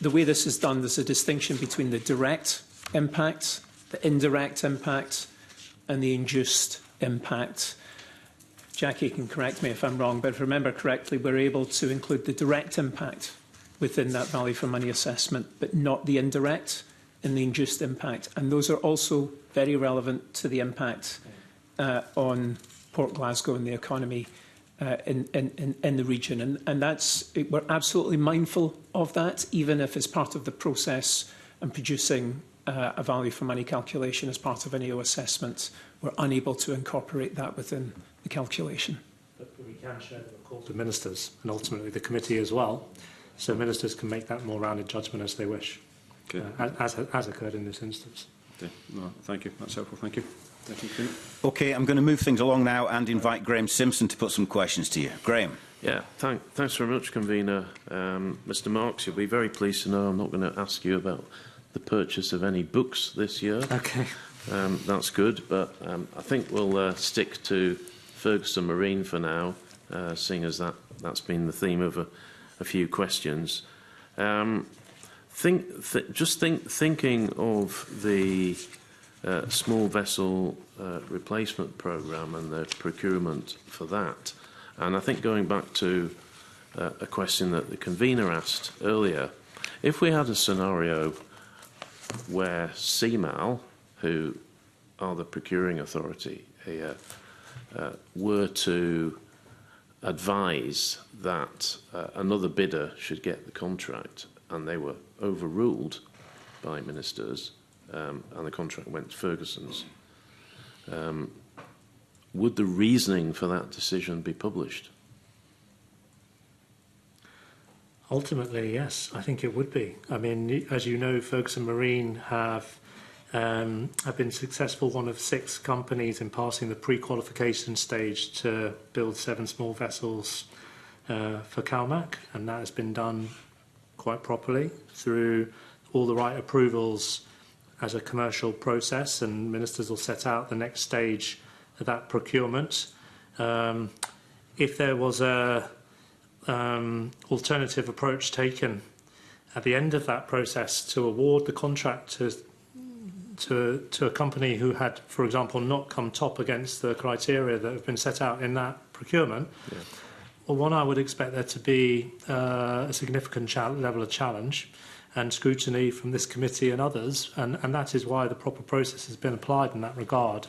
way this is done, there's a distinction between the direct impact, the indirect impact, and the induced impact. Jackie can correct me if I'm wrong, but if I remember correctly, we're able to include the direct impact within that value for money assessment, but not the indirect and the induced impact. And those are also very relevant to the impact on Port Glasgow and the economy in the region. And that's, we're absolutely mindful of that, even if as part of the process and producing a value for money calculation as part of an EO assessment, we're unable to incorporate that within the calculation. But we can share the report with ministers and ultimately the committee as well, so ministers can make that more rounded judgment as they wish, okay. as occurred in this instance. Okay. No, thank you. That's helpful. Thank you. Thank you, Graham. Okay, I'm going to move things along now and invite Graham Simpson to put some questions to you. Graham. Yeah, thanks very much, Convener. Mr Marks, you'll be very pleased to know I'm not going to ask you about the purchase of any books this year. Okay. That's good, but I think we'll stick to Ferguson Marine for now, seeing as that's been the theme of a few questions. Thinking of the small vessel replacement programme and the procurement for that, and I think going back to a question that the convener asked earlier, if we had a scenario where CMAL, who are the procuring authority here, were to advise that another bidder should get the contract, and they were overruled by ministers, and the contract went to Ferguson's, would the reasoning for that decision be published? Ultimately, yes, I think it would be. I mean, as you know, Ferguson Marine have been successful, one of 6 companies in passing the pre-qualification stage to build 7 small vessels for CalMac, and that has been done quite properly through all the right approvals as a commercial process, and ministers will set out the next stage of that procurement. If there was a alternative approach taken at the end of that process to award the contract to a company who had, for example, not come top against the criteria that have been set out in that procurement, yeah. Well, one, I would expect there to be a significant level of challenge and scrutiny from this committee and others, and that is why the proper process has been applied in that regard.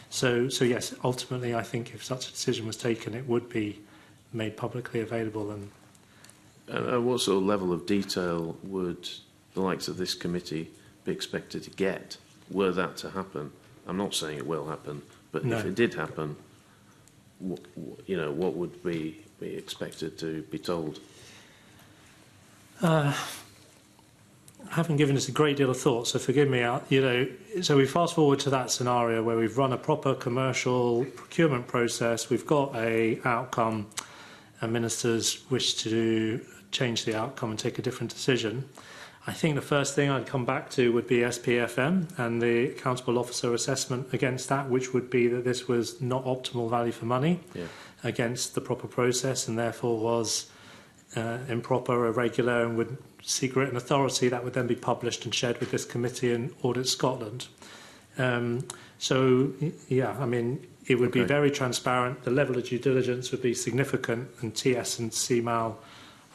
So yes, ultimately, I think if such a decision was taken, it would be made publicly available. And what sort of level of detail would the likes of this committee be expected to get were that to happen? I'm not saying it will happen, but no. If it did happen, what would be expected to be told? haven't given this a great deal of thought, so forgive me. So we fast forward to that scenario where we've run a proper commercial procurement process, we've got a outcome, and ministers wish to change the outcome and take a different decision. I think the first thing I'd come back to would be SPFM and the accountable officer assessment against that, which would be that this was not optimal value for money against the proper process, and therefore was improper, irregular, and would seek written authority that would then be published and shared with this committee and Audit Scotland. So, yeah, I mean, it would be very transparent. The level of due diligence would be significant, and TS and CMAL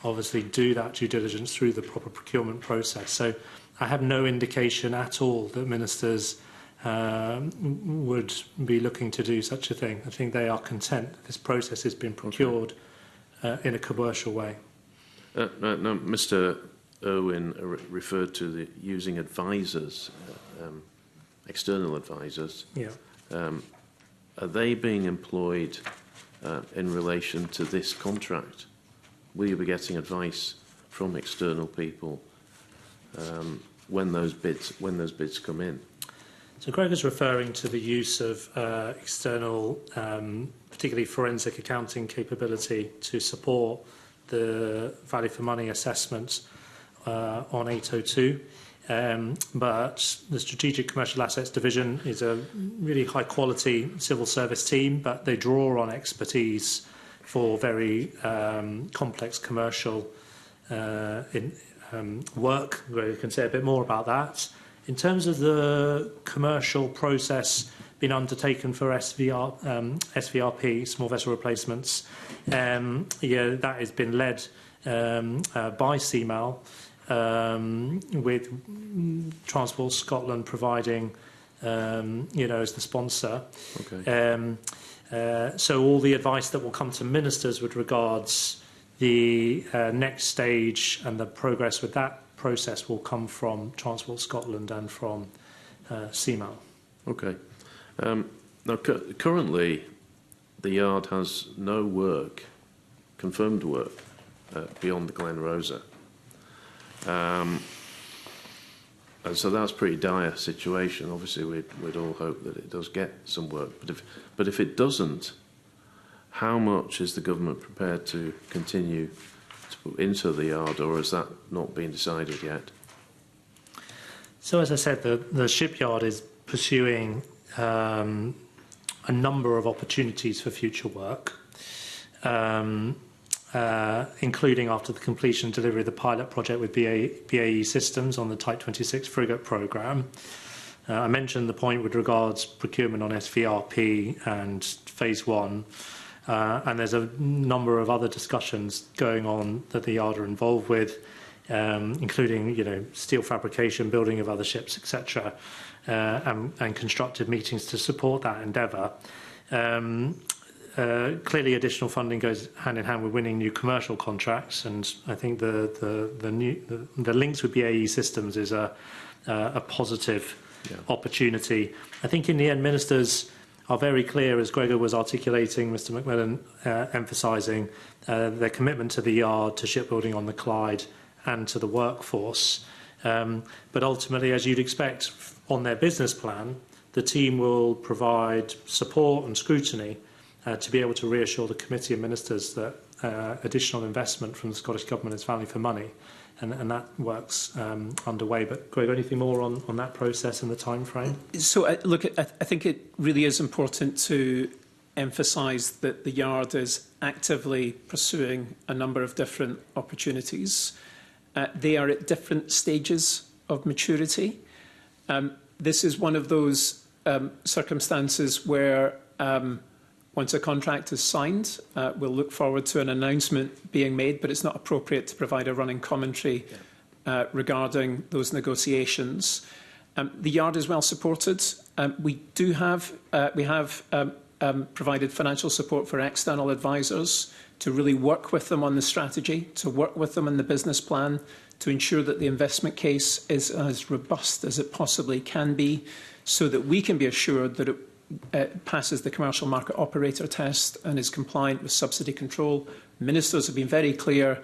obviously do that due diligence through the proper procurement process. So I have no indication at all that ministers would be looking to do such a thing. I think they are content that this process has been procured in a commercial way. No, Mr. Irwin referred to the using advisors, external advisors. Yeah. Are they being employed in relation to this contract? Will you be getting advice from external people when those bids come in? So Greg is referring to the use of external, particularly forensic accounting capability to support the value for money assessments on 802. But the Strategic Commercial Assets Division is a really high quality civil service team, but they draw on expertise for very complex commercial work. We can say a bit more about that. In terms of the commercial process being undertaken for SVRP, small vessel replacements, that has been led by CMAL, with Transport Scotland providing, as the sponsor. Okay. So all the advice that will come to ministers with regards the next stage and the progress with that process will come from Transport Scotland and from CMAL. Okay. Now, currently, the yard has no work, confirmed work, beyond the Glen Rosa. And so that's a pretty dire situation. Obviously, we'd all hope that it does get some work. But if it doesn't, how much is the government prepared to continue to put into the yard, or has that not been decided yet? So, as I said, the shipyard is pursuing a number of opportunities for future work, including after the completion and delivery of the pilot project with BAE Systems on the Type 26 frigate programme. I mentioned the point with regards procurement on SVRP and Phase 1, and there's a number of other discussions going on that the yard are involved with, including steel fabrication, building of other ships, etc., and constructive meetings to support that endeavour. Clearly, additional funding goes hand in hand with winning new commercial contracts, and I think the links with BAE Systems is a positive opportunity. I think in the end, ministers are very clear, as Gregor was articulating, Mr Macmillan emphasising their commitment to the yard, to shipbuilding on the Clyde, and to the workforce. But ultimately, as you'd expect on their business plan, the team will provide support and scrutiny to be able to reassure the committee and ministers that additional investment from the Scottish Government is value for money, and that work's underway. But Greg, anything more on that process and the time frame? So, look, I think it really is important to emphasise that the Yard is actively pursuing a number of different opportunities. They are at different stages of maturity. This is one of those circumstances where once a contract is signed, we'll look forward to an announcement being made, but it's not appropriate to provide a running commentary regarding those negotiations. The Yard is well supported. We have provided financial support for external advisors to really work with them on the strategy, to work with them on the business plan, to ensure that the investment case is as robust as it possibly can be, so that we can be assured that it passes the commercial market operator test and is compliant with subsidy control. Ministers have been very clear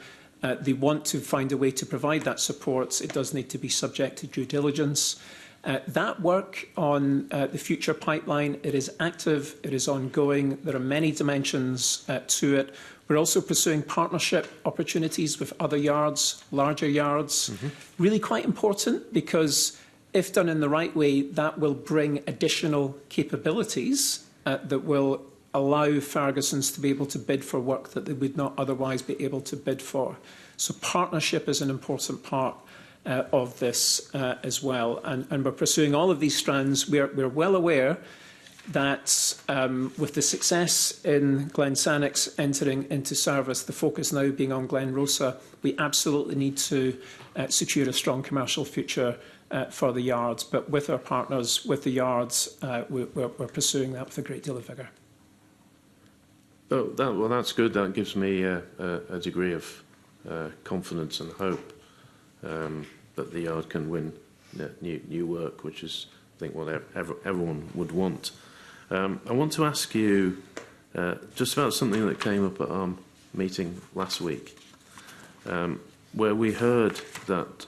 they want to find a way to provide that support. It does need to be subject to due diligence. That work on the future pipeline, it is active, it is ongoing. There are many dimensions to it. We're also pursuing partnership opportunities with other yards, larger yards. Really quite important, because if done in the right way, that will bring additional capabilities that will allow Ferguson's to be able to bid for work that they would not otherwise be able to bid for. So partnership is an important part of this as well. And we're pursuing all of these strands. We're well aware that with the success in Glen Sannox entering into service, the focus now being on Glen Rosa, we absolutely need to secure a strong commercial future for the yards. But with our partners, with the yards, we're pursuing that with a great deal of vigour. Oh, well, that's good. That gives me a degree of confidence and hope that the yard can win new work, which is, I think, what everyone would want. I want to ask you just about something that came up at our meeting last week, where we heard that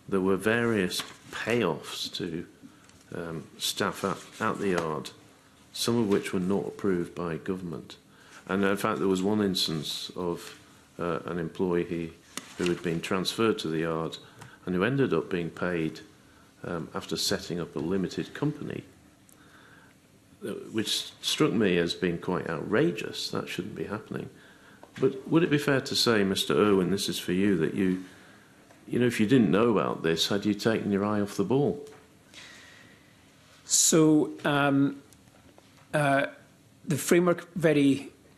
there were various payoffs to staff at the yard, some of which were not approved by government. And in fact, there was one instance of an employee who had been transferred to the yard and who ended up being paid after setting up a limited company, which struck me as being quite outrageous. That shouldn't be happening. But would it be fair to say, Mr. Irwin, this is for you, that you know, if you didn't know about this, had you taken your eye off the ball? So the framework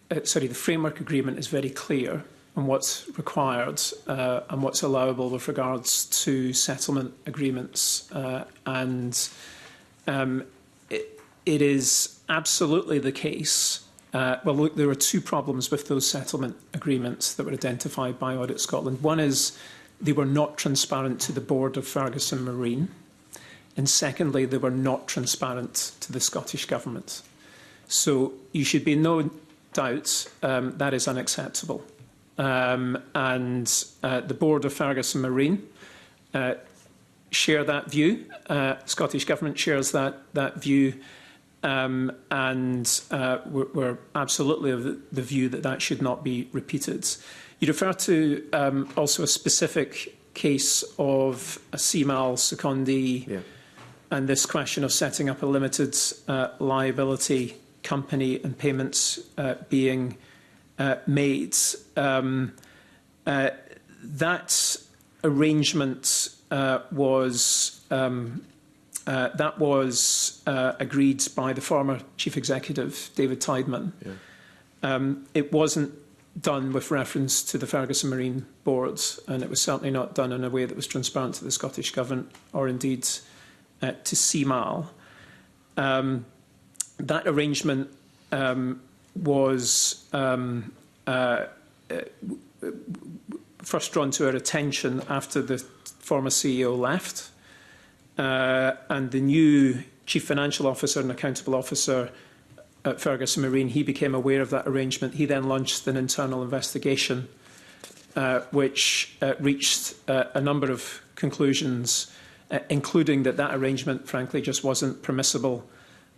the framework agreement is very clear on what's required and what's allowable with regards to settlement agreements, it is absolutely the case. Well, look, there were two problems with those settlement agreements that were identified by Audit Scotland. One is they were not transparent to the board of Ferguson Marine, and secondly, they were not transparent to the Scottish Government. So you should be in no doubt that is unacceptable. The board of Ferguson Marine share that view. Scottish Government shares that view, we're absolutely of the view that that should not be repeated. You refer to also a specific case of a CMAL secondee, and this question of setting up a limited liability company and payments being made. That arrangement was agreed by the former Chief Executive, David Tideman. It wasn't done with reference to the Ferguson Marine Board, and it was certainly not done in a way that was transparent to the Scottish Government or indeed to CMAL. That arrangement was first drawn to our attention after the former CEO left, and the new Chief Financial Officer and Accountable Officer at Ferguson Marine, he became aware of that arrangement. He then launched an internal investigation which reached a number of conclusions, including that arrangement, frankly, just wasn't permissible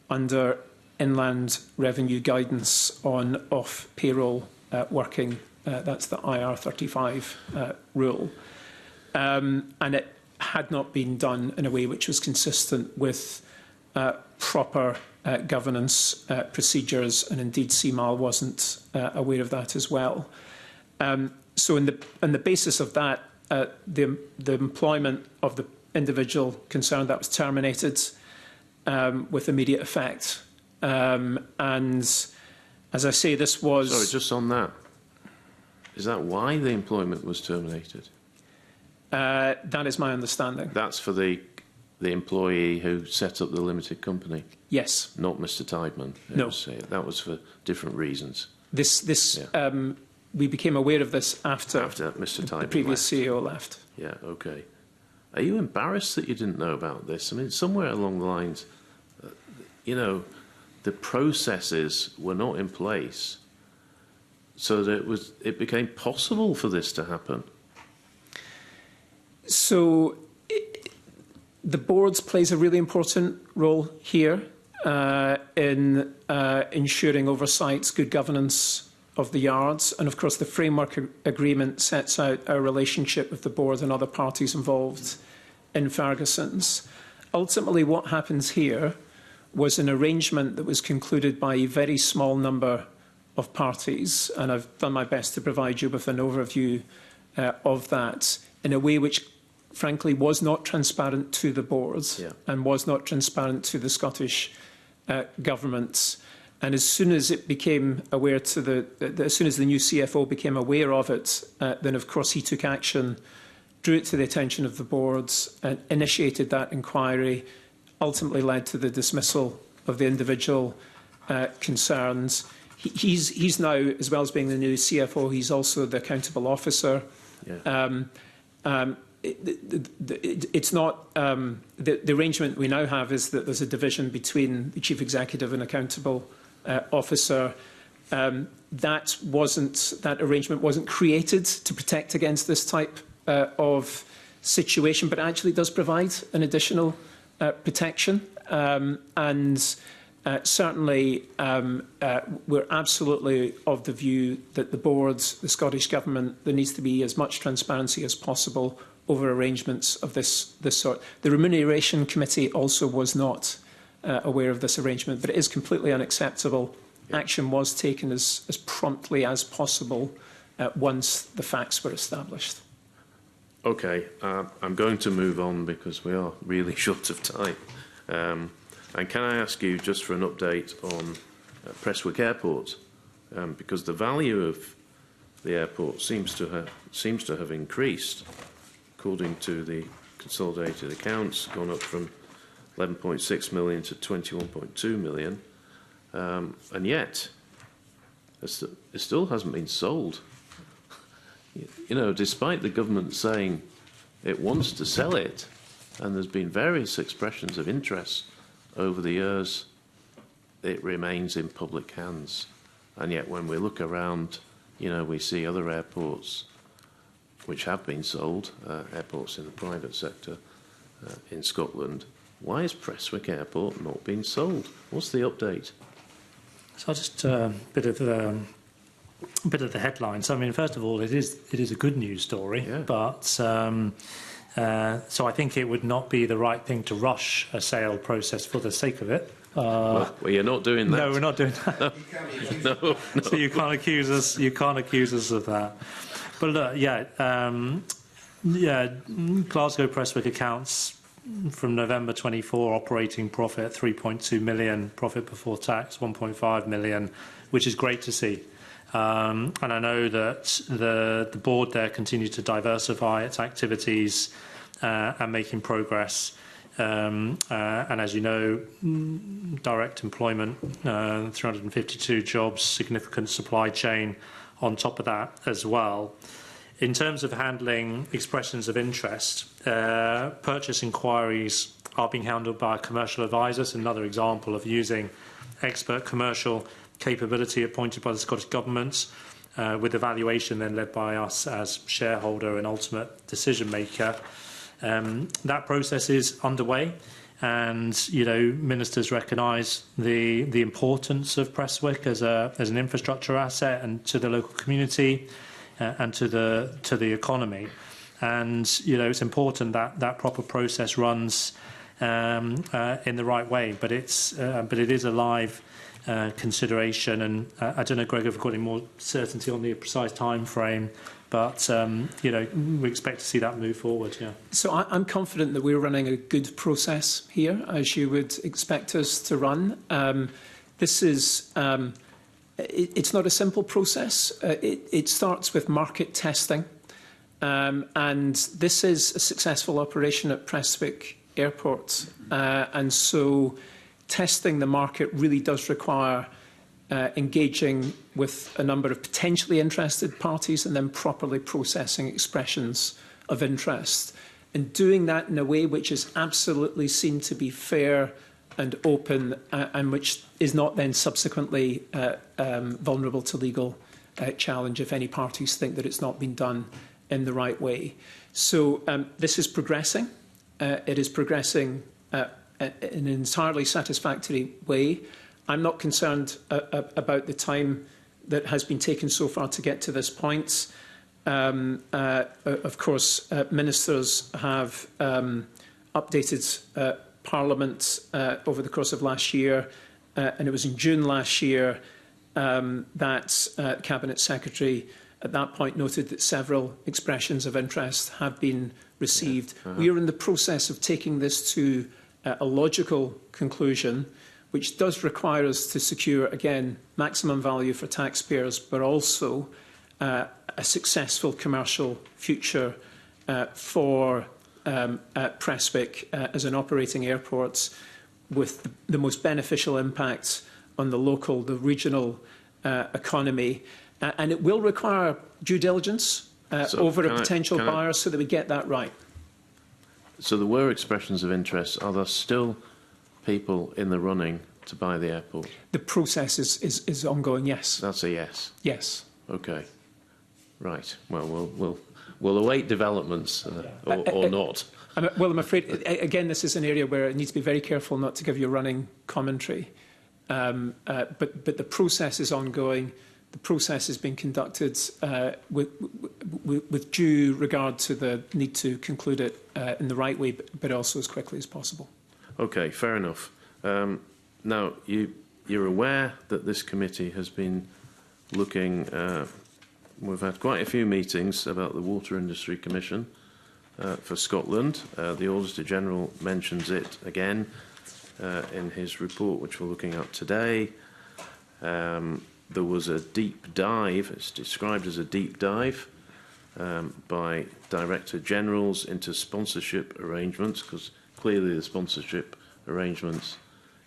under inland revenue guidance on off-payroll working. That's the IR35 rule. And it had not been done in a way which was consistent with proper governance procedures, and indeed CMAL wasn't aware of that as well. So on the basis of that, the employment of the individual concerned, that was terminated with immediate effect. And as I say, this was... Sorry, just on that. Is that why the employment was terminated? That is my understanding. That's for the employee who set up the limited company? Yes. Not Mr. Tideman? No. That was for different reasons. We became aware of this after Mr. Tideman the previous left. CEO left. Yeah, OK. Are you embarrassed that you didn't know about this? I mean, somewhere along the lines, you know, the processes were not in place so that it became possible for this to happen. So the board plays a really important role here in ensuring oversight, good governance of the yards. And of course, the framework agreement sets out our relationship with the board and other parties involved in Ferguson's. Ultimately, what happens here was an arrangement that was concluded by a very small number of parties, and I've done my best to provide you with an overview of that in a way which, frankly, was not transparent to the board and was not transparent to the Scottish government. And as soon as it became aware as soon as the new CFO became aware of it, then of course he took action, drew it to the attention of the board, and initiated that inquiry, ultimately led to the dismissal of the individual concerned. He's now, as well as being the new CFO, he's also the accountable officer. It's not the arrangement we now have is that there's a division between the chief executive and accountable officer. That arrangement wasn't created to protect against this type of situation, but actually does provide an additional protection. Certainly, we're absolutely of the view that the board, the Scottish Government, there needs to be as much transparency as possible over arrangements of this sort. The Remuneration Committee also was not aware of this arrangement, but it is completely unacceptable. Action was taken as promptly as possible once the facts were established. Okay, I'm going to move on because we are really short of time. And can I ask you just for an update on Prestwick Airport? Because the value of the airport seems to have increased, according to the consolidated accounts, gone up from 11.6 million to 21.2 million, and yet it still hasn't been sold. You know, despite the government saying it wants to sell it, and there's been various expressions of interest over the years, it remains in public hands. And yet when we look around, you know, we see other airports which have been sold, airports in the private sector in Scotland. Why is Prestwick Airport not being sold? What's the update? So just a bit of the headlines. I mean, first of all, it is a good news story, but so I think it would not be the right thing to rush a sale process for the sake of it. Well, you're not doing that. No, we're not doing that. No. So you can't accuse us. You can't accuse us of that. But look, Glasgow Prestwick accounts from November 24 operating profit 3.2 million, profit before tax 1.5 million, which is great to see. And I know that the board there continues to diversify its activities and making progress. And as you know, direct employment, 352 jobs, significant supply chain on top of that as well. In terms of handling expressions of interest, purchase inquiries are being handled by a commercial advisor. It's another example of using expert commercial capability appointed by the Scottish Government, with evaluation then led by us as shareholder and ultimate decision maker. That process is underway, and you know, ministers recognise the importance of Prestwick as an infrastructure asset and to the local community and to the economy. And you know, it's important that that proper process runs in the right way. But it is a live consideration, and I don't know, Greg, if we've got any more certainty on the precise time frame. But, you know, we expect to see that move forward, yeah. So I'm confident that we're running a good process here, as you would expect us to run. This is, it's not a simple process. It starts with market testing. And this is a successful operation at Prestwick Airport. And so testing the market really does require engaging with a number of potentially interested parties and then properly processing expressions of interest, and doing that in a way which is absolutely seen to be fair and open, and which is not then subsequently vulnerable to legal challenge if any parties think that it's not been done in the right way. So this is progressing. It is progressing in an entirely satisfactory way. I'm not concerned about the time that has been taken so far to get to this point. Of course, ministers have updated Parliament over the course of last year, and it was in June last year that Cabinet Secretary at that point noted that several expressions of interest have been received. We are in the process of taking this to a logical conclusion, which does require us to secure, again, maximum value for taxpayers, but also a successful commercial future for Prestwick as an operating airport, with the most beneficial impact on the local, the regional economy. And it will require due diligence over a potential buyer so that we get that right. So there were expressions of interest. Are there still people in the running to buy the airport? The process is ongoing, yes. That's a yes? Yes. OK. Right. Well, we'll await developments or not. Well, I'm afraid, again, this is an area where it needs to be very careful not to give you running commentary. But the process is ongoing. The process is being conducted with due regard to the need to conclude it in the right way, but also as quickly as possible. OK, fair enough. Now, you're aware that this committee has been looking... we've had quite a few meetings about the Water Industry Commission for Scotland. The Auditor General mentions it again in his report, which we're looking at today. There was a deep dive, it's described as a deep dive, by Director Generals into sponsorship arrangements, because clearly the sponsorship arrangements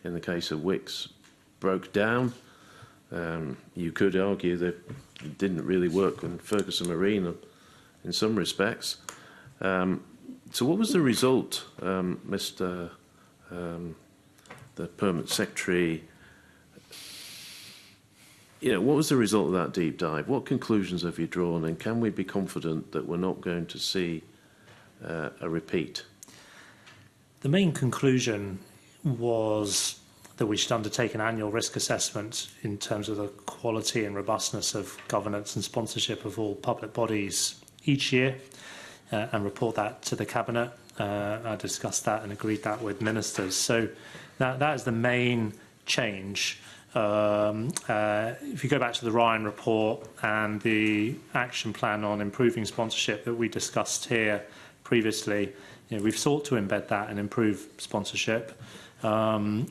in the case of Wicks broke down. You could argue that it didn't really work in Ferguson Marine in some respects. So what was the result, Mr. The Permanent Secretary? What was the result of that deep dive? What conclusions have you drawn, and can we be confident that we're not going to see a repeat? The main conclusion was that we should undertake an annual risk assessment in terms of the quality and robustness of governance and sponsorship of all public bodies each year, and report that to the Cabinet. I discussed that and agreed that with ministers. So that is the main change. If you go back to the Ryan report and the action plan on improving sponsorship that we discussed here previously, we've sought to embed that and improve sponsorship and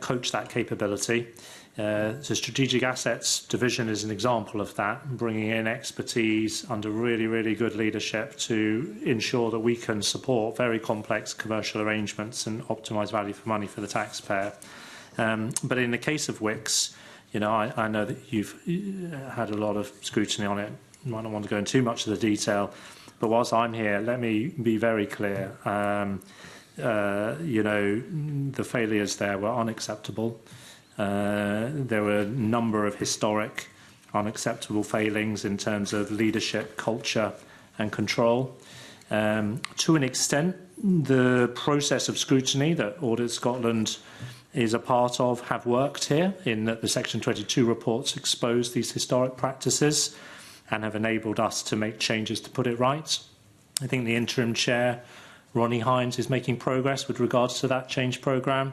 coach that capability. The Strategic Assets Division is an example of that, bringing in expertise under really, really good leadership to ensure that we can support very complex commercial arrangements and optimise value for money for the taxpayer. But in the case of Wicks, I know that you've had a lot of scrutiny on it. You might not want to go into too much of the detail, but whilst I'm here, let me be very clear. The failures there were unacceptable. There were a number of historic unacceptable failings in terms of leadership, culture and control. To an extent, the process of scrutiny that Audit Scotland is a part of have worked here, in that the Section 22 reports expose these historic practices and have enabled us to make changes to put it right. I think the interim chair, Ronnie Hines, is making progress with regards to that change programme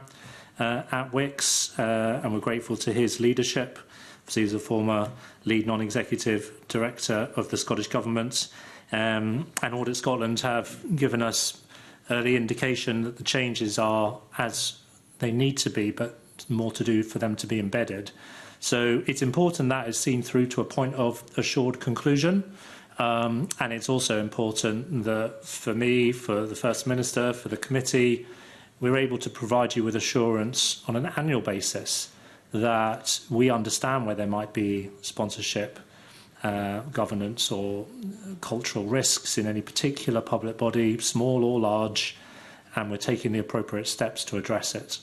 at Wicks, and we're grateful to his leadership. He's a former lead non-executive director of the Scottish Government, and Audit Scotland have given us early indication that the changes are as they need to be, but more to do for them to be embedded. So it's important that is seen through to a point of assured conclusion. And it's also important that for me, for the First Minister, for the committee, we're able to provide you with assurance on an annual basis that we understand where there might be sponsorship, governance or cultural risks in any particular public body, small or large, and we're taking the appropriate steps to address it.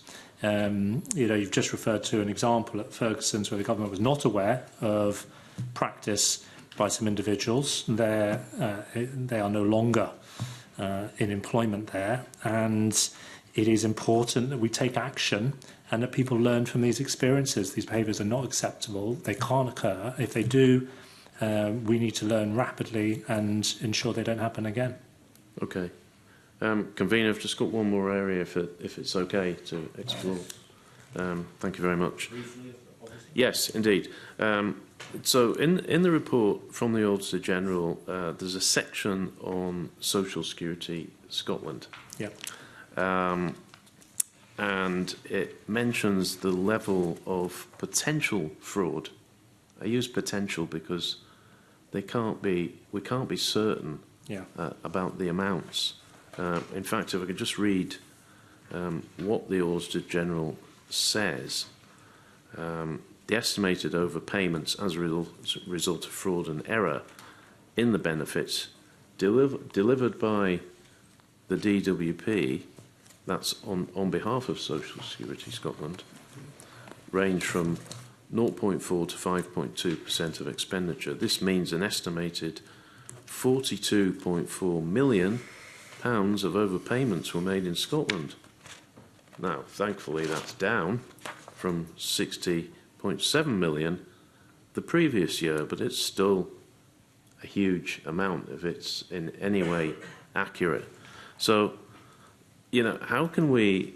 You've just referred to an example at Ferguson's where the government was not aware of practice by some individuals. They are no longer in employment there, and it is important that we take action and that people learn from these experiences. These behaviours are not acceptable. They can't occur. If they do, we need to learn rapidly and ensure they don't happen again. Okay. Convener, I've just got one more area if it's okay to explore. Thank you very much. Yes, indeed. So in the report from the Auditor General, there's a section on Social Security Scotland. Yeah. And it mentions the level of potential fraud. I use potential because we can't be certain about the amounts. In fact, if I could just read what the Auditor General says, the estimated overpayments as a result of fraud and error in the benefits delivered by the DWP, that's on behalf of Social Security Scotland, range from 0.4 to 5.2% of expenditure. This means an estimated £42.4 million of overpayments were made in Scotland. Now, thankfully, that's down from 60.7 million the previous year, but it's still a huge amount if it's in any way accurate. So, how can we,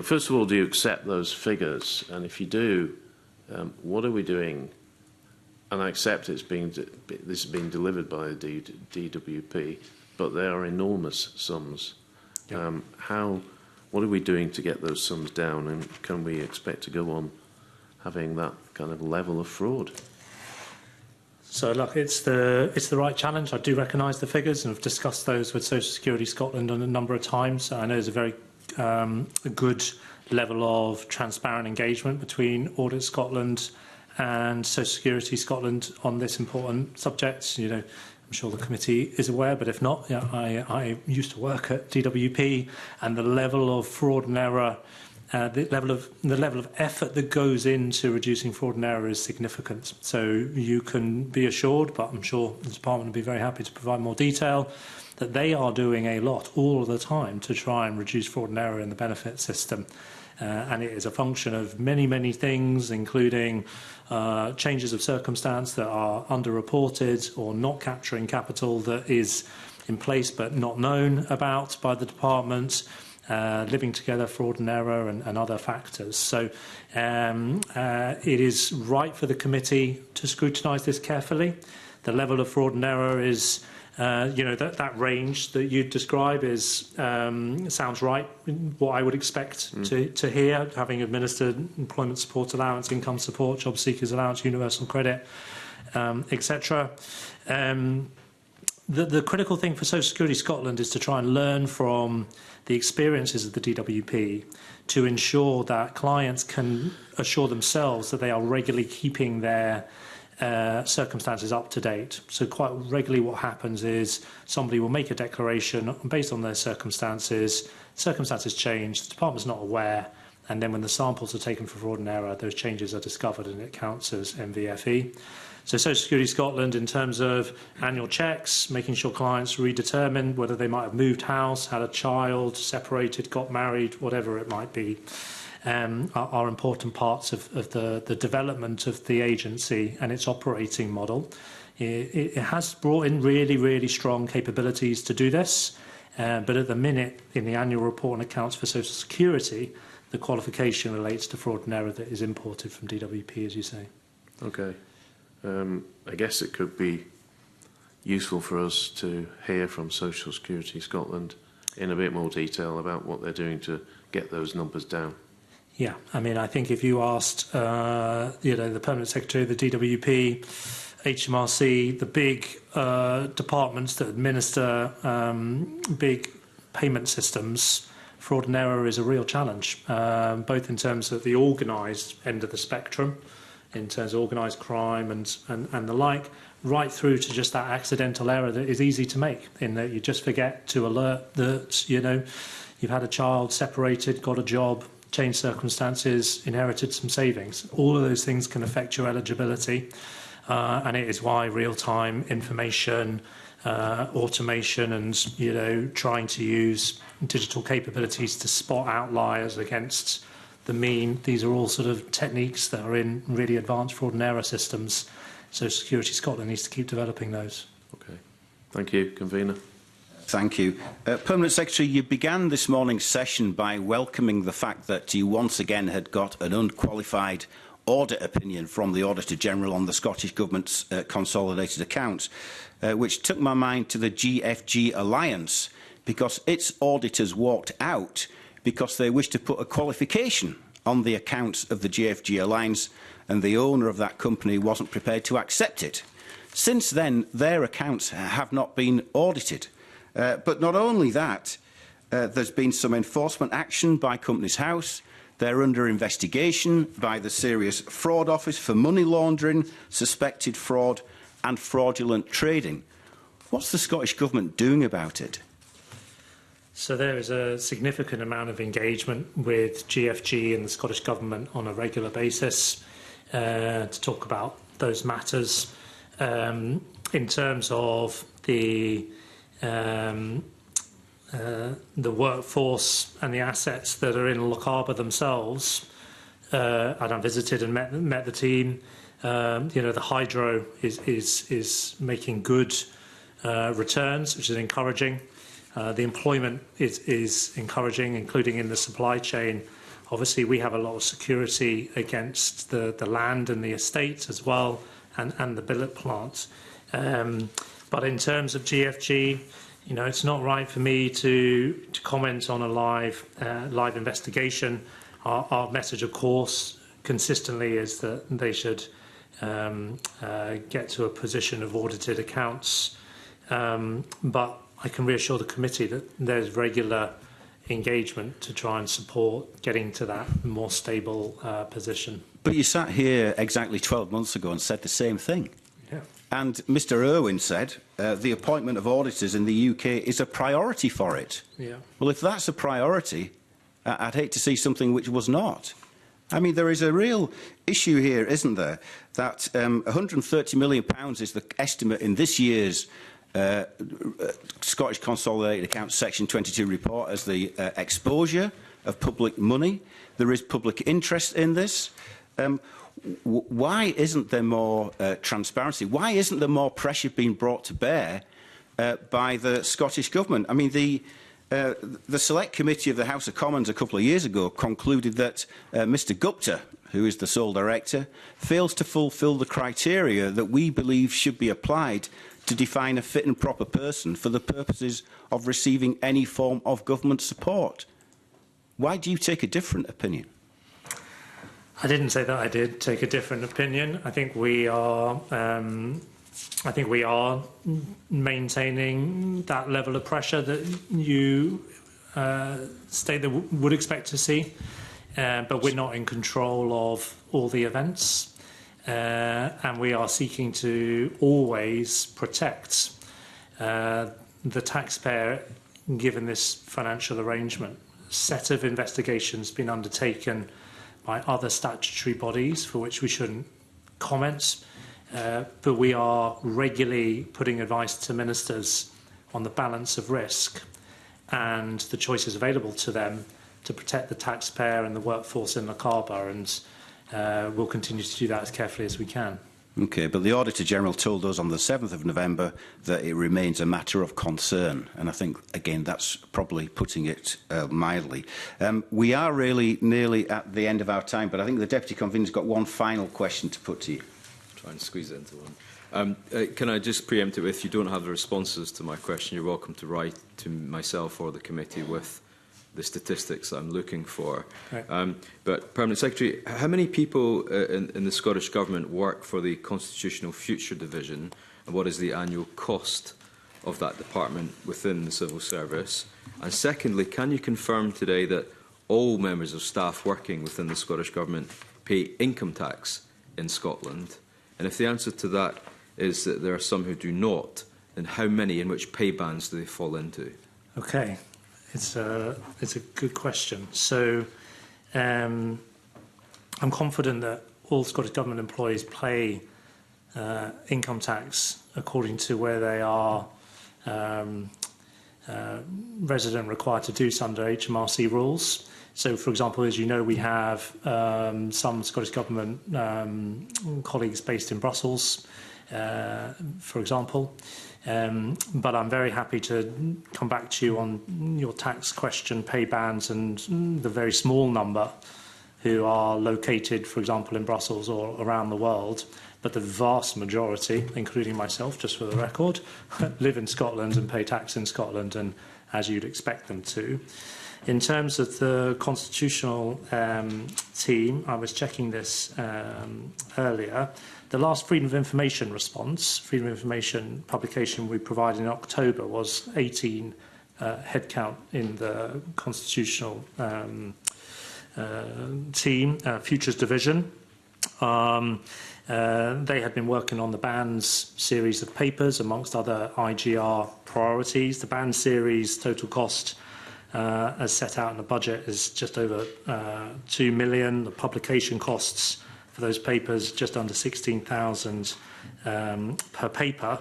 first of all, do you accept those figures? And if you do, what are we doing? And I accept this is being delivered by the DWP, but they are enormous sums. Yeah. What are we doing to get those sums down, and can we expect to go on having that kind of level of fraud? So, look, it's the right challenge. I do recognise the figures, and I've discussed those with Social Security Scotland on a number of times. I know there's a very good level of transparent engagement between Audit Scotland and Social Security Scotland on this important subject. I'm sure the committee is aware, but if not, I used to work at DWP, and the level of fraud and error, the level of effort that goes into reducing fraud and error is significant. So you can be assured, but I'm sure the department will be very happy to provide more detail, that they are doing a lot all of the time to try and reduce fraud and error in the benefit system. And it is a function of many, many things, including changes of circumstance that are underreported or not capturing capital that is in place but not known about by the department, living together, fraud and error, and other factors. So it is right for the committee to scrutinise this carefully. The level of fraud and error is that range that you describe sounds right. What I would expect to hear, having administered employment support allowance, income support, job seekers allowance, universal credit, etc. The critical thing for Social Security Scotland is to try and learn from the experiences of the DWP to ensure that clients can assure themselves that they are regularly keeping their circumstances up to date. So quite regularly what happens is somebody will make a declaration based on their circumstances change, the department's not aware, and then when the samples are taken for fraud and error, those changes are discovered and it counts as MVFE. So Social Security Scotland, in terms of annual checks, making sure clients redetermine whether they might have moved house, had a child, separated, got married, whatever it might be, are important parts of the development of the agency and its operating model. It has brought in really, really strong capabilities to do this, but at the minute, in the annual report and accounts for Social Security, the qualification relates to fraud and error that is imported from DWP, as you say. Okay. I guess it could be useful for us to hear from Social Security Scotland in a bit more detail about what they're doing to get those numbers down. Yeah, I mean, I think if you asked, the Permanent Secretary of the DWP, HMRC, the big departments that administer big payment systems, fraud and error is a real challenge, both in terms of the organised end of the spectrum, in terms of organised crime and the like, right through to just that accidental error that is easy to make, in that you just forget to alert that, you've had a child, separated, got a job, changed circumstances, inherited some savings. All of those things can affect your eligibility. and it is why real-time information, automation and, you know, trying to use digital capabilities to spot outliers against the mean. These are all sort of techniques that are in really advanced fraud and error systems. So Security Scotland needs to keep developing those. Okay. Thank you, Convener. Thank you. Permanent Secretary, you began this morning's session by welcoming the fact that you once again had got an unqualified audit opinion from the Auditor General on the Scottish Government's consolidated accounts, which took my mind to the GFG Alliance, because its auditors walked out because they wished to put a qualification on the accounts of the GFG Alliance, and the owner of that company wasn't prepared to accept it. Since then, their accounts have not been audited. But not only that, there's been some enforcement action by Companies House. They're under investigation by the Serious Fraud Office for money laundering, suspected fraud and fraudulent trading. What's the Scottish Government doing about it? So there is a significant amount of engagement with GFG and the Scottish Government on a regular basis to talk about those matters. In terms of the workforce and the assets that are in Lochaber themselves, and I visited and met the team. You know, the hydro is making good returns, which is encouraging. The employment is encouraging, including in the supply chain. Obviously, we have a lot of security against the land and the estates as well, and the billet plants. But in terms of GFG, you know, it's not right for me to comment on a live investigation. Our message, of course, consistently is that they should get to a position of audited accounts. But I can reassure the committee that there's regular engagement to try and support getting to that more stable position. But you sat here exactly 12 months ago and said the same thing. Yeah. And Mr Irwin said the appointment of auditors in the UK is a priority for it. Yeah. Well, if that's a priority, I'd hate to see something which was not. I mean, there is a real issue here, isn't there, that £130 million is the estimate in this year's Scottish Consolidated Accounts Section 22 report as the exposure of public money. There is public interest in this. Why isn't there more transparency? Why isn't there more pressure being brought to bear by the Scottish Government? I mean, the Select Committee of the House of Commons a couple of years ago concluded that Mr Gupta, who is the sole director, fails to fulfil the criteria that we believe should be applied to define a fit and proper person for the purposes of receiving any form of government support. Why do you take a different opinion? I didn't say that I did take a different opinion. I think we are maintaining that level of pressure that you state that would expect to see, but we're not in control of all the events, and we are seeking to always protect the taxpayer given this financial arrangement. A set of investigations been undertaken by other statutory bodies for which we shouldn't comment, but we are regularly putting advice to ministers on the balance of risk and the choices available to them to protect the taxpayer and the workforce in Lochaber, and we'll continue to do that as carefully as we can. OK, but the Auditor General told us on the 7th of November that it remains a matter of concern. And I think, again, that's probably putting it mildly. We are really nearly at the end of our time, but I think the Deputy Convener's got one final question to put to you. Try and squeeze it into one. Can I just preempt it with, you don't have the responses to my question, you're welcome to write to myself or the committee with the statistics that I'm looking for. Right. But, Permanent Secretary, how many people in the Scottish Government work for the Constitutional Future Division, and what is the annual cost of that department within the civil service? And secondly, can you confirm today that all members of staff working within the Scottish Government pay income tax in Scotland? And if the answer to that is that there are some who do not, then how many and which pay bands do they fall into? Okay. It's a good question. So I'm confident that all Scottish Government employees pay income tax according to where they are resident required to do so under HMRC rules. So, for example, as you know, we have some Scottish Government colleagues based in Brussels, for example. But I'm very happy to come back to you on your tax question, pay bands, and the very small number who are located, for example, in Brussels or around the world. But the vast majority, including myself, just for the record, live in Scotland and pay tax in Scotland, and as you'd expect them to. In terms of the constitutional team, I was checking this earlier. The last Freedom of Information response, Freedom of Information publication we provided in October was 18 headcount in the constitutional team, Futures Division. They had been working on the BANS series of papers, amongst other IGR priorities. The BANS series total cost, as set out in the budget, is just over 2 million. The publication costs for those papers just under 16,000 per paper.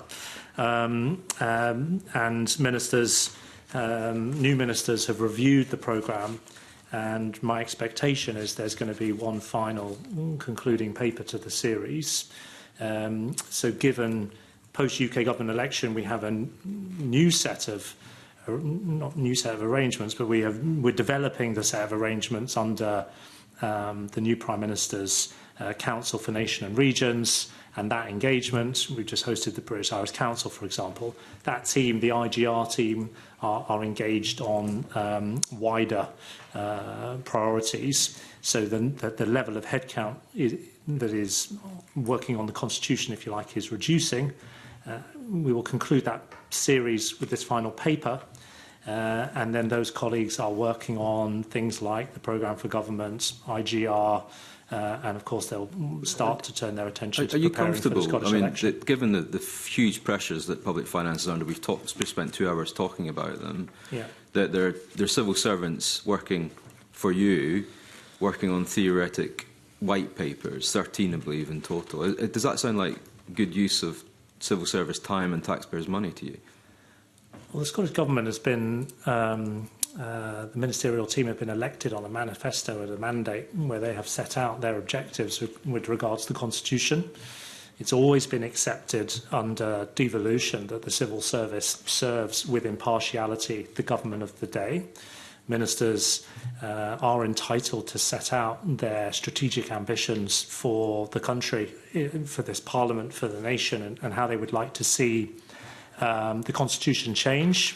And ministers, new ministers, have reviewed the programme. And my expectation is there's going to be one final concluding paper to the series. So given post-UK government election, we have a new set of, not new set of arrangements, but we're developing the set of arrangements under the new Prime Minister's Council for Nation and Regions, and that engagement. We've just hosted the British Irish Council, for example. That team, the IGR team, are engaged on wider priorities. So the level of headcount that is working on the Constitution, if you like, is reducing. We will conclude that series with this final paper. And then those colleagues are working on things like the Programme for Government, IGR, and of course they'll start to turn their attention to preparing for the Scottish election. Given the huge pressures that public finance is under, we've spent 2 hours talking about them, that they're civil servants working for you, working on theoretic white papers, 13 I believe in total. Does that sound like good use of civil service time and taxpayers' money to you? Well, the Scottish Government has been, the ministerial team have been elected on a manifesto and a mandate where they have set out their objectives with regards to the Constitution. It's always been accepted under devolution that the civil service serves with impartiality the government of the day. Ministers are entitled to set out their strategic ambitions for the country, for this Parliament, for the nation, and how they would like to see the Constitution change.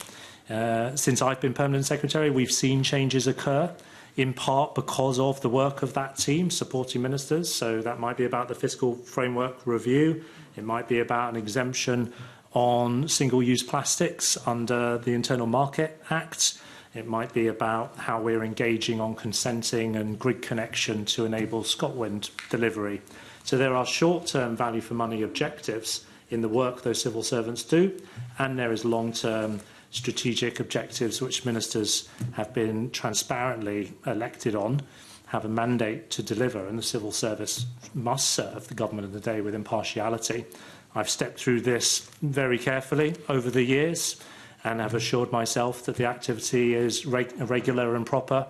Since I've been Permanent Secretary, we've seen changes occur, in part because of the work of that team supporting ministers. So that might be about the fiscal framework review. It might be about an exemption on single-use plastics under the Internal Market Act. It might be about how we're engaging on consenting and grid connection to enable ScotWind delivery. So there are short-term value for money objectives in the work those civil servants do, and there is long-term strategic objectives which ministers have been transparently elected on, have a mandate to deliver, and the civil service must serve the government of the day with impartiality. I've stepped through this very carefully over the years and have assured myself that the activity is regular and proper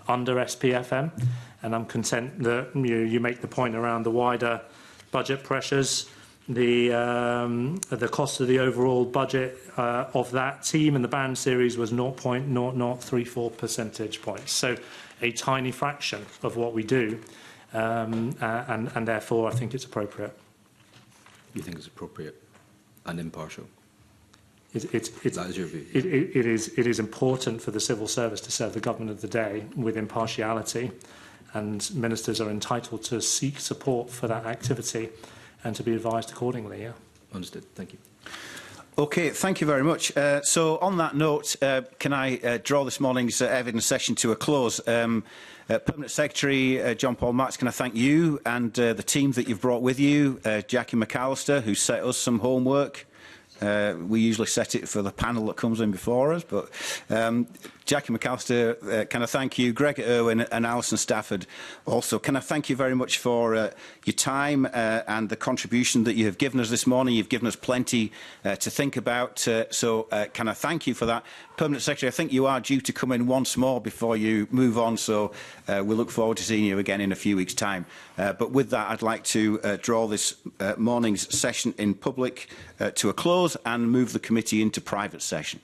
under SPFM, and I'm content that you make the point around the wider budget pressures. The cost of the overall budget of that team and the band series was 0.0034 percentage points. So a tiny fraction of what we do, and therefore I think it's appropriate. You think it's appropriate and impartial? That is your view? It is important for the civil service to serve the government of the day with impartiality, and ministers are entitled to seek support for that activity and to be advised accordingly. Yeah. Understood. Thank you. Okay, thank you very much. So on that note, can I draw this morning's evidence session to a close? Permanent Secretary John Paul Matts, can I thank you and the team that you've brought with you, Jackie McAllister, who set us some homework. We usually set it for the panel that comes in before us, but Jackie McAllister, can I thank you, Greg Irwin and Alison Stafford also. Can I thank you very much for your time and the contribution that you have given us this morning. You've given us plenty to think about, so can I thank you for that. Permanent Secretary, I think you are due to come in once more before you move on, so we look forward to seeing you again in a few weeks' time. But with that, I'd like to draw this morning's session in public to a close and move the committee into private session.